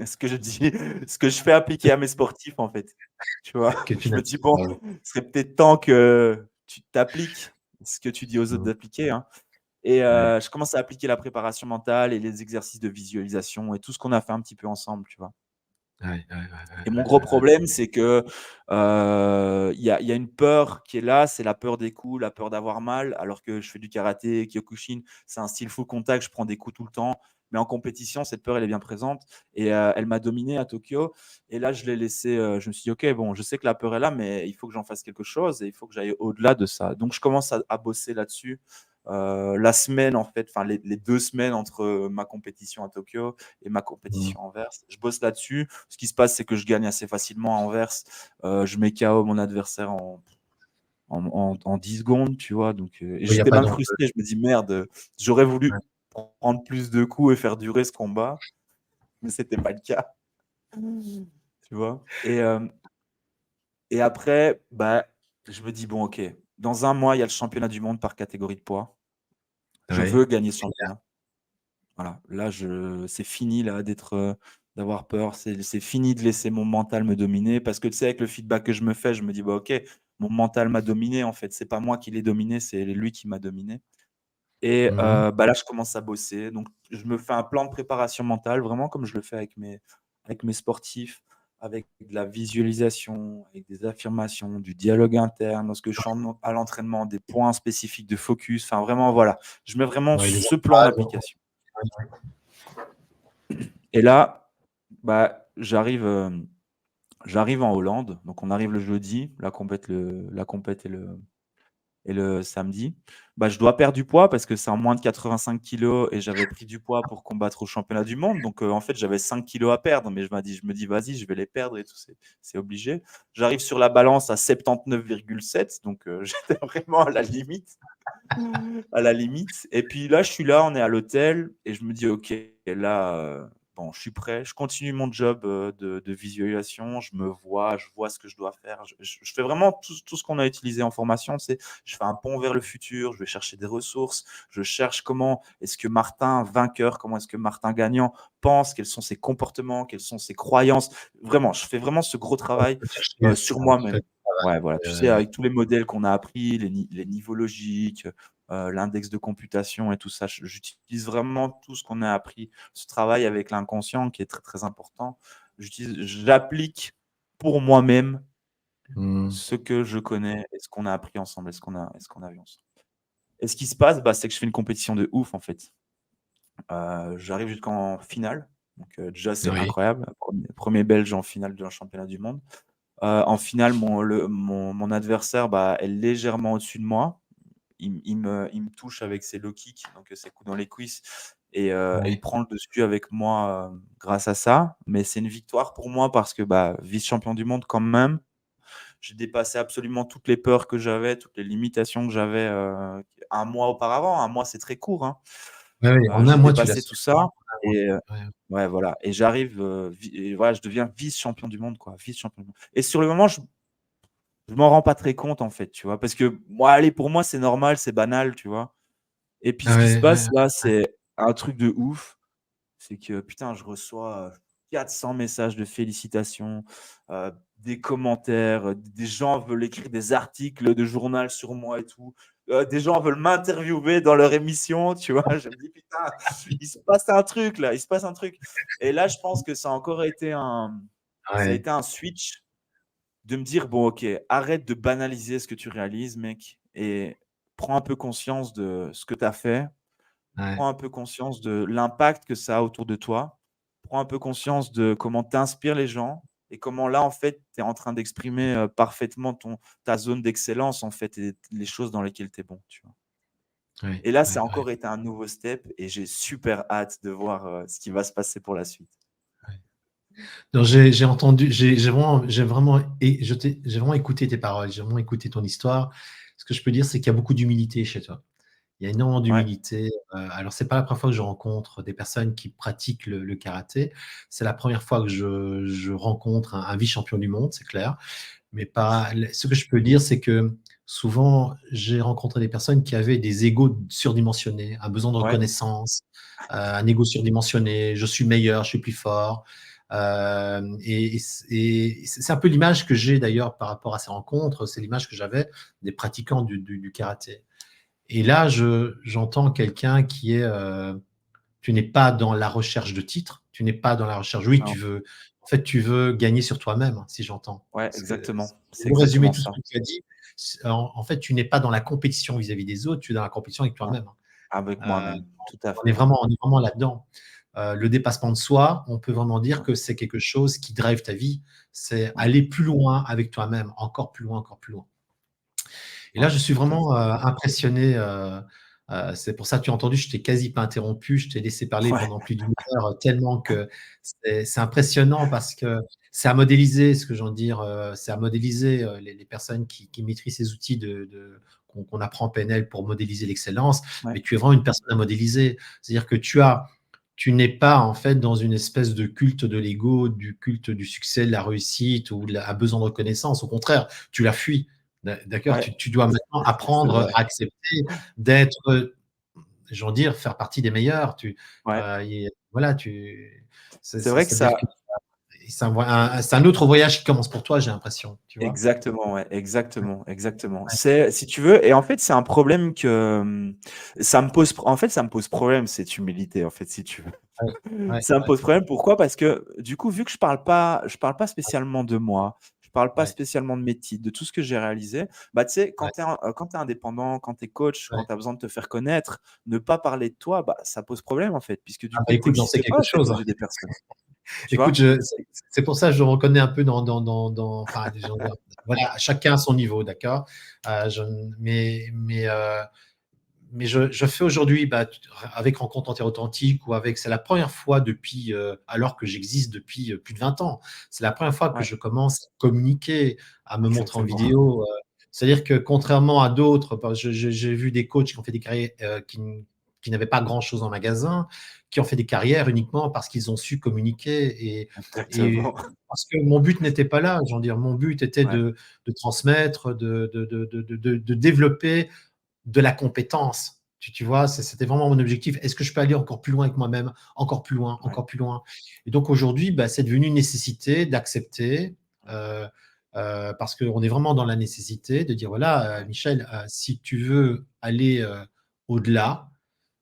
Speaker 2: ce que je dis, ce que je fais appliquer à mes sportifs, en fait. Tu vois,
Speaker 1: Que tu
Speaker 2: je
Speaker 1: n'as
Speaker 2: me dis, bon,
Speaker 1: pas.
Speaker 2: ce serait peut-être temps que tu t'appliques ce que tu dis aux autres
Speaker 1: Mmh.
Speaker 2: d'appliquer, hein. Et
Speaker 1: Ouais.
Speaker 2: je commence à appliquer la préparation mentale et les exercices de visualisation et tout ce qu'on a fait un petit peu ensemble, tu vois.
Speaker 1: Ouais, ouais, ouais,
Speaker 2: Et mon
Speaker 1: ouais,
Speaker 2: gros
Speaker 1: ouais, ouais.
Speaker 2: problème, c'est que, il y a une peur qui est là, c'est la peur des coups, la peur d'avoir mal, alors que je fais du karaté, Kyokushin, c'est un style full contact, je prends des coups tout le temps. Mais en compétition, cette peur, elle est bien présente et elle m'a dominé à Tokyo. Et là, je l'ai laissé, je me suis dit: «OK, bon, je sais que la peur est là, mais il faut que j'en fasse quelque chose et il faut que j'aille au-delà de ça». Donc je commence à bosser là-dessus, la semaine, en fait, enfin les 2 semaines entre, ma compétition à Tokyo et ma
Speaker 1: Mmh.
Speaker 2: compétition à Anvers. Je bosse là-dessus. Ce qui se passe, c'est que je gagne assez facilement à Anvers. Je mets KO mon adversaire en 10 secondes, tu vois. Donc, et
Speaker 1: Oui, il y a
Speaker 2: j'étais
Speaker 1: pas
Speaker 2: même
Speaker 1: d'enjeu.
Speaker 2: frustré. Je me dis, merde, j'aurais
Speaker 1: Ouais.
Speaker 2: voulu prendre plus de coups et faire durer ce combat, mais c'était pas le cas, tu vois. Et après, bah, je me dis, bon, ok, dans un mois, il y a le championnat du monde par catégorie de poids. Je
Speaker 1: Ouais.
Speaker 2: veux gagner ce
Speaker 1: Génial.
Speaker 2: championnat. Voilà, là, c'est fini là d'avoir peur. C'est fini de laisser mon mental me dominer parce que tu sais, avec le feedback que je me fais, je me dis bah ok, mon mental m'a dominé en fait. C'est pas moi qui l'ai dominé, c'est lui qui m'a dominé. Et
Speaker 1: Mmh.
Speaker 2: bah là, je commence à bosser. Donc, je me fais un plan de préparation mentale, vraiment comme je le fais avec mes sportifs, avec de la visualisation, avec des affirmations, du dialogue interne, lorsque je suis à l'entraînement, des points spécifiques de focus. Enfin, vraiment, voilà. Je mets vraiment
Speaker 1: Ouais, les
Speaker 2: ce plan en
Speaker 1: ancrages.
Speaker 2: application. Et là, bah, j'arrive en Hollande. Donc, on arrive le jeudi. La compète est le samedi. Bah, je dois perdre du poids parce que c'est en moins de 85 kilos et j'avais pris du poids pour combattre au championnat du monde. Donc, en fait, j'avais 5 kilos à perdre. Mais je me dis, vas-y, je vais les perdre et tout. C'est obligé. J'arrive sur la balance à 79,7. Donc, j'étais vraiment à la limite. À la limite. Et puis là, je suis là, on est à l'hôtel et je me dis, OK, là, bon, je suis prêt. Je continue mon job de visualisation. Je me vois, je vois ce que je dois faire. Je fais vraiment tout ce qu'on a utilisé en formation. C'est, je fais un pont vers le futur. Je vais chercher des ressources. Je cherche comment est-ce que Martin vainqueur, comment est-ce que Martin gagnant pense, quels sont ses comportements, quelles sont ses croyances. Vraiment, je fais vraiment ce gros travail sur
Speaker 1: Tu fais
Speaker 2: moi-même.
Speaker 1: le
Speaker 2: Ouais, voilà. Tu sais,
Speaker 1: travail,
Speaker 2: avec tous les modèles qu'on a appris, les niveaux logiques, l'index de computation et tout ça. J'utilise vraiment tout ce qu'on a appris, ce travail avec l'inconscient qui est très très important. J'applique pour moi-même
Speaker 1: mmh.
Speaker 2: ce que je connais et ce qu'on a appris ensemble et ce qu'on a vu ensemble. Et ce qui se passe, bah, c'est que je fais une compétition de ouf en fait. J'arrive jusqu'en finale. Donc déjà, c'est
Speaker 1: Oui.
Speaker 2: incroyable. Premier Belge en finale d'un championnat du monde. En finale, mon adversaire bah, est légèrement au-dessus de moi. Il me touche avec ses low kicks, donc ses coups dans les cuisses, et il
Speaker 1: Ouais.
Speaker 2: prend le dessus avec moi grâce à ça. Mais c'est une victoire pour moi parce que bah, vice-champion du monde quand même. J'ai dépassé absolument toutes les peurs que j'avais, toutes les limitations que j'avais un mois auparavant. Un mois, c'est très court, hein.
Speaker 1: Ouais, ouais, en un
Speaker 2: J'ai
Speaker 1: mois, tu l'as
Speaker 2: dépassé
Speaker 1: su.
Speaker 2: tout ça et
Speaker 1: Ouais.
Speaker 2: ouais, voilà. Et j'arrive, et voilà, je deviens vice-champion du monde, quoi, vice-champion du monde. Et sur le moment, je m'en rends pas très compte en fait, tu vois, parce que moi, allez, pour moi, c'est normal, c'est banal, tu vois. Et puis
Speaker 1: Ah
Speaker 2: ce qui se
Speaker 1: ouais, ouais,
Speaker 2: passe là, c'est un truc de ouf. C'est que putain, je reçois 400 messages de félicitations, des commentaires, des gens veulent écrire des articles de journal sur moi et tout. Des gens veulent m'interviewer dans leur émission, tu vois. Je me dis putain, il se passe un truc là, il se passe un truc. Et là, je pense que ça a
Speaker 1: ouais,
Speaker 2: été un switch de me dire bon, ok, arrête de banaliser ce que tu réalises, mec, et prends un peu conscience de ce que tu as fait.
Speaker 1: ouais.
Speaker 2: Prends un peu conscience de l'impact que ça a autour de toi. Prends un peu conscience de comment tu inspires les gens et comment là, en fait, tu es en train d'exprimer parfaitement ta zone d'excellence, en fait, et les choses dans lesquelles tu es bon. Tu vois.
Speaker 1: Ouais,
Speaker 2: Et là, ça
Speaker 1: ouais,
Speaker 2: a
Speaker 1: ouais,
Speaker 2: encore été un nouveau step et j'ai super hâte de voir ce qui va se passer pour la suite.
Speaker 1: ouais. Donc, j'ai entendu, j'ai vraiment écouté tes paroles, j'ai vraiment écouté ton histoire. Ce que je peux dire, c'est qu'il y a beaucoup d'humilité chez toi. Il y a énormément
Speaker 2: Ouais,
Speaker 1: d'humilité. Alors, c'est pas la première fois que je rencontre des personnes qui pratiquent le karaté. C'est la première fois que je rencontre un vice-champion du monde, c'est clair. Mais pas. Ce que je peux dire, c'est que souvent, j'ai rencontré des personnes qui avaient des égos surdimensionnés, un besoin de
Speaker 2: ouais,
Speaker 1: reconnaissance, un ego surdimensionné. Je suis meilleur, je suis plus fort. Et c'est un peu l'image que j'ai d'ailleurs par rapport à ces rencontres. C'est l'image que j'avais des pratiquants du karaté. Et là, j'entends quelqu'un qui est, tu n'es pas dans la recherche de titres, tu n'es pas dans la recherche, oui,
Speaker 2: non,
Speaker 1: en fait, tu veux gagner sur toi-même, hein, si j'entends.
Speaker 2: ouais,
Speaker 1: Parce que,
Speaker 2: exactement. C'est
Speaker 1: pour résumer
Speaker 2: exactement
Speaker 1: tout ce
Speaker 2: ça.
Speaker 1: que tu as dit, en fait, tu n'es pas dans la compétition vis-à-vis des autres, tu es dans la compétition avec
Speaker 2: Non,
Speaker 1: toi-même.
Speaker 2: avec
Speaker 1: Euh,
Speaker 2: moi-même, tout à fait.
Speaker 1: on est vraiment là-dedans. Le dépassement de soi, on peut vraiment dire
Speaker 2: Ouais,
Speaker 1: que c'est quelque chose qui drive ta vie, c'est
Speaker 2: ouais,
Speaker 1: aller plus loin avec toi-même, encore plus loin, encore plus loin. Et là,
Speaker 2: ouais,
Speaker 1: je suis
Speaker 2: tout à fait.
Speaker 1: vraiment impressionné. C'est pour ça que tu as entendu, je t'ai quasi pas interrompu, je t'ai laissé parler
Speaker 2: Ouais,
Speaker 1: pendant plus d'une heure, tellement que c'est impressionnant parce que c'est à modéliser, ce que j'en dire, c'est à modéliser les personnes qui maîtrisent ces outils qu'on apprend en PNL pour modéliser l'excellence.
Speaker 2: ouais,
Speaker 1: Mais tu es vraiment une personne à modéliser. C'est-à-dire que tu n'es pas en fait dans une espèce de culte de l'ego, du culte du succès, de la réussite ou un besoin de reconnaissance. Au contraire, tu la fuis. D'accord,
Speaker 2: ouais,
Speaker 1: tu dois maintenant
Speaker 2: c'est
Speaker 1: apprendre
Speaker 2: vrai.
Speaker 1: à accepter d'être, j'en dire, faire partie des meilleurs.
Speaker 2: Ouais.
Speaker 1: Voilà,
Speaker 2: C'est vrai que
Speaker 1: c'est-à-dire que
Speaker 2: ça
Speaker 1: c'est un autre voyage qui commence pour toi, j'ai l'impression, tu vois.
Speaker 2: exactement, ouais,
Speaker 1: Ouais,
Speaker 2: exactement, exactement.
Speaker 1: ouais,
Speaker 2: C'est si tu veux et en fait, c'est un problème que, ça me pose en fait, ça me pose problème cette humilité, en fait, si tu veux.
Speaker 1: ouais, ouais,
Speaker 2: Ça me
Speaker 1: ouais,
Speaker 2: pose problème, pourquoi? Parce que, du coup, vu que je parle pas spécialement de moi, je parle pas
Speaker 1: ouais,
Speaker 2: spécialement de mes titres, de tout ce que j'ai réalisé, bah, tu sais,
Speaker 1: ouais,
Speaker 2: quand tu es indépendant, quand tu es coach, quand
Speaker 1: ouais.
Speaker 2: tu as besoin de te faire connaître, ne pas parler de toi, bah, ça pose problème, en fait, puisque du
Speaker 1: Ah bah
Speaker 2: coup, tu
Speaker 1: écoute, j'en sais
Speaker 2: existes pas
Speaker 1: quelque
Speaker 2: à ses
Speaker 1: chose.
Speaker 2: yeux des personnes, tu
Speaker 1: Écoute,
Speaker 2: vois?
Speaker 1: c'est pour ça que je reconnais un peu enfin, voilà, chacun à son niveau, d'accord. Euh, je, mais je fais aujourd'hui, avec Rencontre Authentique ou avec, c'est la première fois depuis, alors que j'existe depuis plus de 20 ans, c'est la première fois que
Speaker 2: Ouais,
Speaker 1: je commence à communiquer, à me montrer en
Speaker 2: exactement.
Speaker 1: vidéo. C'est-à-dire que contrairement à d'autres, j'ai vu des coachs qui ont fait des carrières qui n'avaient pas grand-chose en magasin, qui ont fait des carrières uniquement parce qu'ils ont su communiquer. Et
Speaker 2: Exactement.
Speaker 1: parce que mon but n'était pas là, j'en dire, mon but était
Speaker 2: Ouais,
Speaker 1: de transmettre, de développer de la compétence. Tu vois, c'était vraiment mon objectif. Est-ce que je peux aller encore plus loin avec moi-même, encore plus loin,
Speaker 2: ouais,
Speaker 1: encore plus loin? Et donc aujourd'hui, c'est devenu une nécessité d'accepter, euh, parce qu'on est vraiment dans la nécessité de dire, voilà,
Speaker 2: ouais,
Speaker 1: Michel, si tu veux aller au-delà,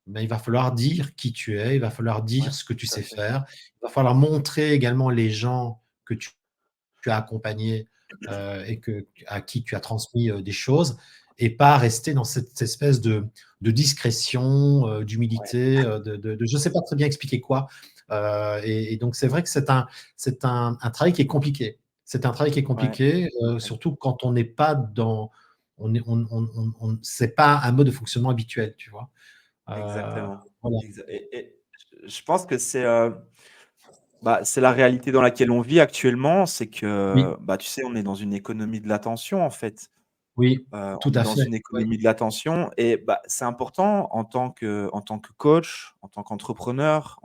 Speaker 1: il va falloir dire qui tu es, il va falloir
Speaker 2: ouais,
Speaker 1: dire ce que tu
Speaker 2: tout à
Speaker 1: sais
Speaker 2: fait.
Speaker 1: faire, il va falloir montrer également les gens que tu as accompagné à qui tu as transmis des choses et pas rester dans cette espèce de discrétion,
Speaker 2: Ouais,
Speaker 1: d'humilité, je ne sais pas très bien expliquer quoi. Et donc, c'est vrai que c'est un travail qui est compliqué. C'est un travail qui est
Speaker 2: ouais,
Speaker 1: compliqué,
Speaker 2: ouais,
Speaker 1: surtout quand on n'est pas dans. C'est pas un mode de fonctionnement habituel, tu vois.
Speaker 2: exactement.
Speaker 1: Voilà.
Speaker 2: Et je pense que c'est la réalité dans laquelle on vit actuellement, c'est que,
Speaker 1: Oui,
Speaker 2: bah, tu sais, on est dans une économie de l'attention, en fait.
Speaker 1: oui, tout
Speaker 2: On est
Speaker 1: à
Speaker 2: dans
Speaker 1: fait.
Speaker 2: une
Speaker 1: Oui,
Speaker 2: économie de l'attention et bah, c'est important en tant que coach, en tant qu'entrepreneur,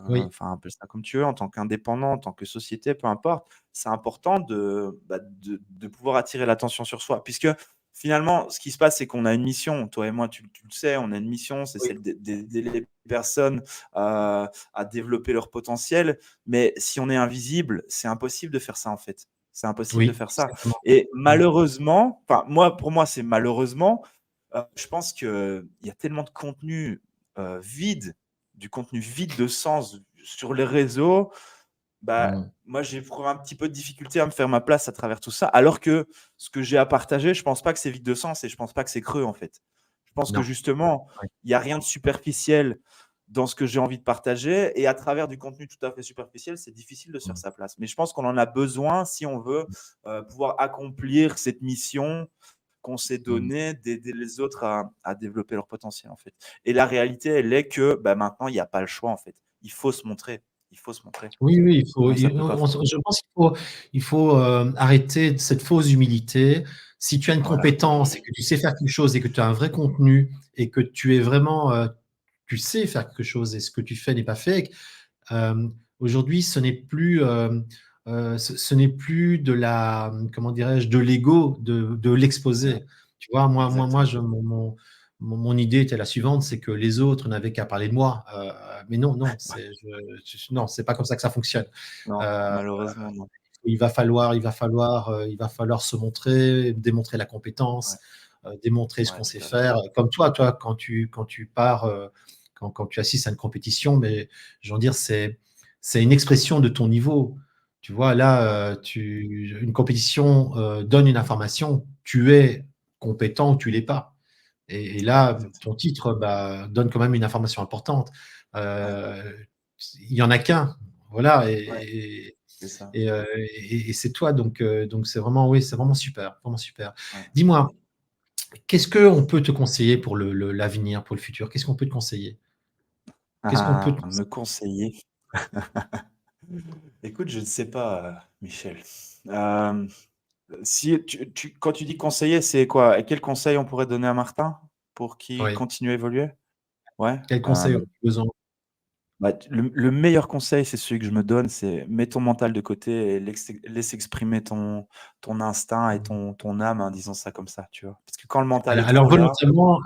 Speaker 1: oui,
Speaker 2: enfin, appelle ça comme tu veux, en tant qu'indépendant, en tant que société, peu importe. C'est important de pouvoir attirer l'attention sur soi puisque finalement, ce qui se passe, c'est qu'on a une mission. Toi et moi, tu le sais, on a une mission, c'est
Speaker 1: oui,
Speaker 2: celle d'aider les personnes, à développer leur potentiel. Mais si on est invisible, c'est impossible de faire ça, en fait. C'est impossible de
Speaker 1: oui,
Speaker 2: faire ça.
Speaker 1: exactement.
Speaker 2: Et
Speaker 1: Oui,
Speaker 2: malheureusement, enfin moi pour moi c'est malheureusement, je pense qu'il y a tellement de contenu, vide, du contenu vide de sens sur les réseaux, bah,
Speaker 1: mm,
Speaker 2: moi j'éprouve un petit peu de difficulté à me faire ma place à travers tout ça. Alors que ce que j'ai à partager, je pense pas que c'est vide de sens et je pense pas que c'est creux en fait. Je pense que
Speaker 1: non.
Speaker 2: justement,
Speaker 1: Oui,
Speaker 2: il y a rien de superficiel dans ce que j'ai envie de partager et à travers du contenu tout à fait superficiel, c'est difficile de se faire
Speaker 1: mm,
Speaker 2: sa place. Mais je pense qu'on en a besoin si on veut, pouvoir accomplir cette mission qu'on s'est
Speaker 1: mm.
Speaker 2: donnée d'aider les autres à développer leur potentiel, en fait. Et la réalité, elle est que, bah, maintenant, il y a pas le choix, en fait. Il faut se montrer. Il faut se montrer.
Speaker 1: Oui, oui,
Speaker 2: Sinon, ça peut pas
Speaker 1: je pense qu'il faut arrêter cette fausse humilité. Si tu as une
Speaker 2: voilà.
Speaker 1: compétence et que tu sais faire quelque chose et que tu as un vrai contenu et que tu es vraiment, tu sais faire quelque chose et ce que tu fais n'est pas fake, euh, aujourd'hui, ce n'est plus de la, comment dirais-je, de l'ego, de
Speaker 2: Ouais,
Speaker 1: l'exposer. Tu vois, moi,
Speaker 2: exactement.
Speaker 1: mon idée était la suivante, c'est que les autres n'avaient qu'à parler de moi. Mais non, non, non, c'est pas comme ça que ça fonctionne.
Speaker 2: Non,
Speaker 1: Euh,
Speaker 2: malheureusement, non.
Speaker 1: il va falloir se montrer, démontrer la
Speaker 2: Ouais,
Speaker 1: compétence, démontrer ce
Speaker 2: ouais,
Speaker 1: qu'on sait
Speaker 2: tout à fait.
Speaker 1: faire. Comme toi, quand tu pars, quand tu assistes à une compétition, mais je veux dire, c'est une expression de ton niveau. Tu vois,
Speaker 2: Ouais,
Speaker 1: là, une compétition donne une information, tu es compétent ou tu l'es pas. Et
Speaker 2: ouais,
Speaker 1: là, ton
Speaker 2: exactement.
Speaker 1: titre bah, donne quand même une information importante.
Speaker 2: Ouais,
Speaker 1: Euh, il y en a qu'un, voilà,
Speaker 2: ouais, c'est ça.
Speaker 1: et c'est toi, donc c'est vraiment, oui, c'est vraiment super, vraiment super.
Speaker 2: Ouais.
Speaker 1: Dis-moi, qu'est-ce qu'on peut te conseiller pour l'avenir, pour le futur? Qu'est-ce qu'on peut te conseiller? Qu'est-ce qu'on peut te
Speaker 2: Me
Speaker 1: conseiller?
Speaker 2: conseiller. Écoute, je ne sais pas, Michel. Euh, Si quand tu dis conseiller, c'est quoi? Et quel conseil on pourrait donner à Martin pour qu'il
Speaker 1: Oui.
Speaker 2: continue à évoluer? Ouais.
Speaker 1: Quel conseil aurais-tu besoin?
Speaker 2: Bah, le meilleur conseil, c'est celui que je me donne, c'est mets ton mental de côté et laisse exprimer ton instinct et ton âme, hein, disons ça comme ça, tu vois. Parce que quand le mental est
Speaker 1: Alors
Speaker 2: trop là,
Speaker 1: volontairement,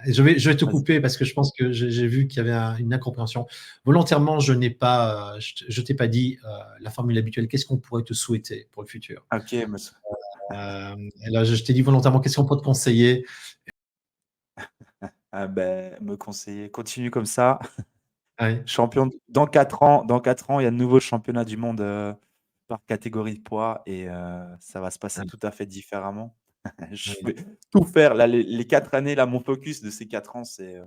Speaker 1: je vais te
Speaker 2: vas-y.
Speaker 1: couper parce que je pense que j'ai vu qu'il y avait une incompréhension. Volontairement, je t'ai pas dit la formule habituelle. Qu'est-ce qu'on pourrait te souhaiter pour le futur?
Speaker 2: Ok, monsieur.
Speaker 1: Et là, je t'ai dit volontairement, qu'est-ce qu'on peut te conseiller?
Speaker 2: Ah ben, me conseiller, continue comme ça.
Speaker 1: Ouais,
Speaker 2: Dans 4 ans, il y a de nouveaux championnats du monde par catégorie de poids et ça va se passer
Speaker 1: ouais,
Speaker 2: tout à fait différemment. Je
Speaker 1: ouais,
Speaker 2: vais tout faire. Là, les 4 années, là, mon focus de ces 4 ans,
Speaker 1: c'est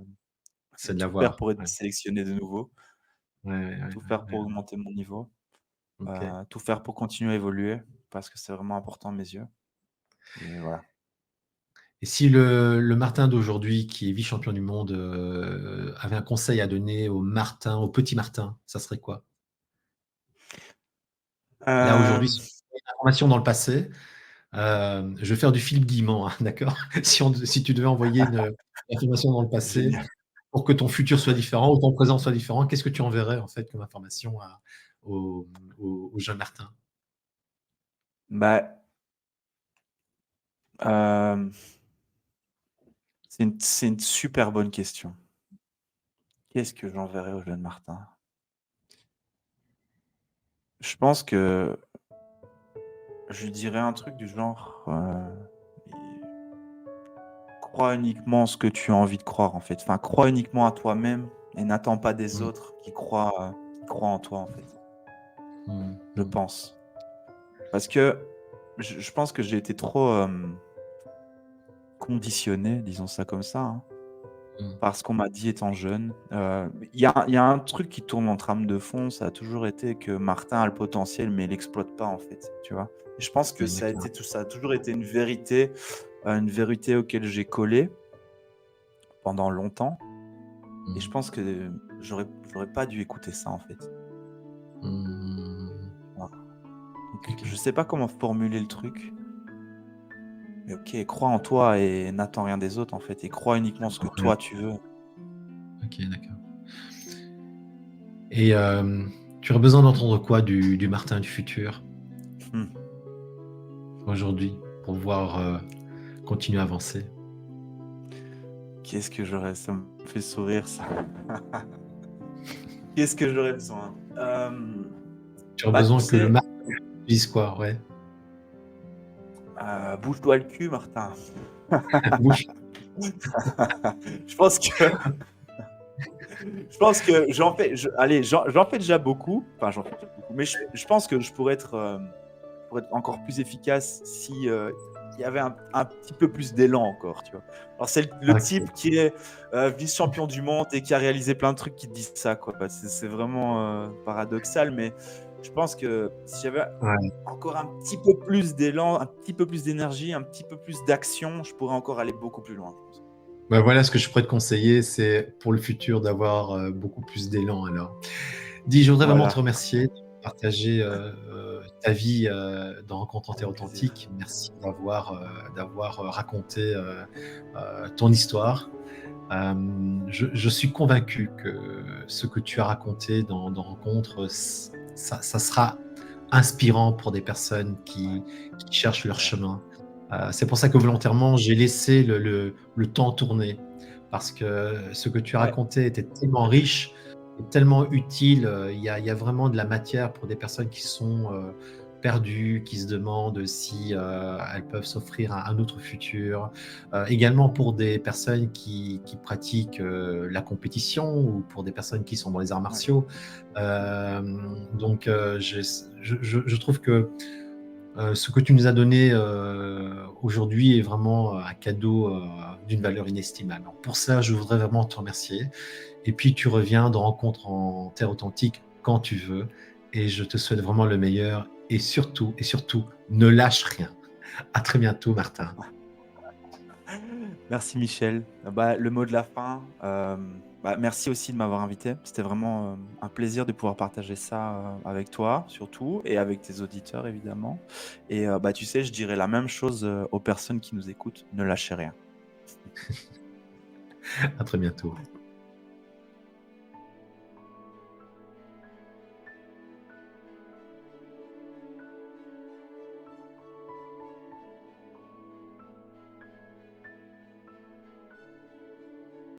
Speaker 2: c'est
Speaker 1: de
Speaker 2: tout faire
Speaker 1: l'avoir.
Speaker 2: pour être
Speaker 1: Ouais,
Speaker 2: sélectionné de nouveau,
Speaker 1: ouais, ouais, ouais,
Speaker 2: tout faire
Speaker 1: ouais.
Speaker 2: pour augmenter mon niveau,
Speaker 1: Ok.
Speaker 2: tout faire pour continuer à évoluer parce que c'est vraiment important à mes yeux. Et voilà.
Speaker 1: Et si le Martin d'aujourd'hui, qui est vice-champion du monde, avait un conseil à donner au Martin, au petit Martin, ça serait quoi? Là, aujourd'hui,
Speaker 2: Euh,
Speaker 1: si tu as une information dans le passé, je vais faire du Philippe Guillemot, hein, d'accord? Si tu devais envoyer une information dans le passé
Speaker 2: Génial.
Speaker 1: pour que ton futur soit différent ou ton présent soit différent, qu'est-ce que tu enverrais en fait comme information au, au jeune Martin?
Speaker 2: Bah, euh, c'est une super bonne question. Qu'est-ce que j'enverrai au jeune Martin? Je pense que je lui dirais un truc du genre, crois uniquement en ce que tu as envie de croire, en fait. Enfin, crois uniquement à toi-même et n'attends pas des
Speaker 1: Mm,
Speaker 2: autres qui croient en toi, en fait.
Speaker 1: mm,
Speaker 2: Je
Speaker 1: mm,
Speaker 2: pense. Parce que je pense que j'ai été trop conditionné, disons ça comme ça, hein,
Speaker 1: mm.
Speaker 2: par ce qu'on m'a dit étant jeune. Il y a un truc qui tourne en trame de fond, ça a toujours été que Martin a le potentiel, mais il l'exploite pas, en fait, tu vois. Et je pense que
Speaker 1: Oui, d'accord.
Speaker 2: ça a toujours été une vérité auquel j'ai collé pendant longtemps. Et je
Speaker 1: Mm,
Speaker 2: pense que j'aurais pas dû écouter ça, en fait.
Speaker 1: mm.
Speaker 2: Voilà. Donc,
Speaker 1: Ok,
Speaker 2: je sais pas comment formuler le truc, mais ok, crois en toi et n'attends rien des autres, en fait. Et crois uniquement ce que
Speaker 1: ouais,
Speaker 2: toi tu veux.
Speaker 1: ok, d'accord. Et tu aurais besoin d'entendre quoi du Martin du futur
Speaker 2: Hmm.
Speaker 1: aujourd'hui pour pouvoir continuer à avancer?
Speaker 2: Qu'est-ce que j'aurais? Ça me fait sourire, ça. Qu'est-ce que j'aurais besoin?
Speaker 1: Tu aurais
Speaker 2: Bah, tu
Speaker 1: besoin que le
Speaker 2: sais,
Speaker 1: Martin dise quoi, ouais.
Speaker 2: bouge-toi le cul, Martin.
Speaker 1: Bouge.
Speaker 2: Je pense que, je pense que allez, j'en fais déjà beaucoup. Enfin, j'en fais déjà beaucoup. Mais je pense que je pourrais pour être encore plus efficace si il y avait un petit peu plus d'élan encore, tu vois. Alors c'est le
Speaker 1: Ok,
Speaker 2: type qui est vice-champion du monde et qui a réalisé plein de trucs qui te disent ça, quoi. C'est vraiment paradoxal, mais je pense que si j'avais
Speaker 1: ouais.
Speaker 2: encore un petit peu plus d'élan, un petit peu plus d'énergie, un petit peu plus d'action, je pourrais encore aller beaucoup plus loin, je pense.
Speaker 1: Ben voilà ce que je pourrais te conseiller, c'est pour le futur d'avoir beaucoup plus d'élan alors. Dis, je voudrais vraiment te
Speaker 2: Voilà,
Speaker 1: remercier de partager ta vie dans Rencontre en Terre
Speaker 2: avec plaisir.
Speaker 1: Authentique. Merci d'avoir raconté ton histoire. Je suis convaincu que ce que tu as raconté dans Rencontre, ça sera inspirant pour des personnes qui cherchent leur
Speaker 2: J'espère.
Speaker 1: chemin. C'est pour ça que volontairement, j'ai laissé le temps tourner, parce que ce que tu as
Speaker 2: Ouais,
Speaker 1: raconté était tellement riche et tellement utile. Il y a vraiment de la matière pour des personnes qui sont perdues, qui se demandent si elles peuvent s'offrir un autre futur. Également pour des personnes qui pratiquent la compétition, ou pour des personnes qui sont dans les arts
Speaker 2: ouais,
Speaker 1: martiaux. Euh, donc, je trouve que ce que tu nous as donné aujourd'hui est vraiment un cadeau d'une valeur inestimable. Donc, pour ça, je voudrais vraiment te remercier. Et puis, tu reviens de Rencontre en Terre Authentique quand tu veux. Et je te souhaite vraiment le meilleur. Et surtout, ne lâche rien. À très bientôt, Martin.
Speaker 2: Merci Michel. Bah, le mot de la fin, bah, merci aussi de m'avoir invité. C'était vraiment un plaisir de pouvoir partager ça avec toi, surtout, et avec tes auditeurs, évidemment. Et bah, tu sais, je dirais la même chose aux personnes qui nous écoutent. Ne lâchez rien.
Speaker 1: À très bientôt.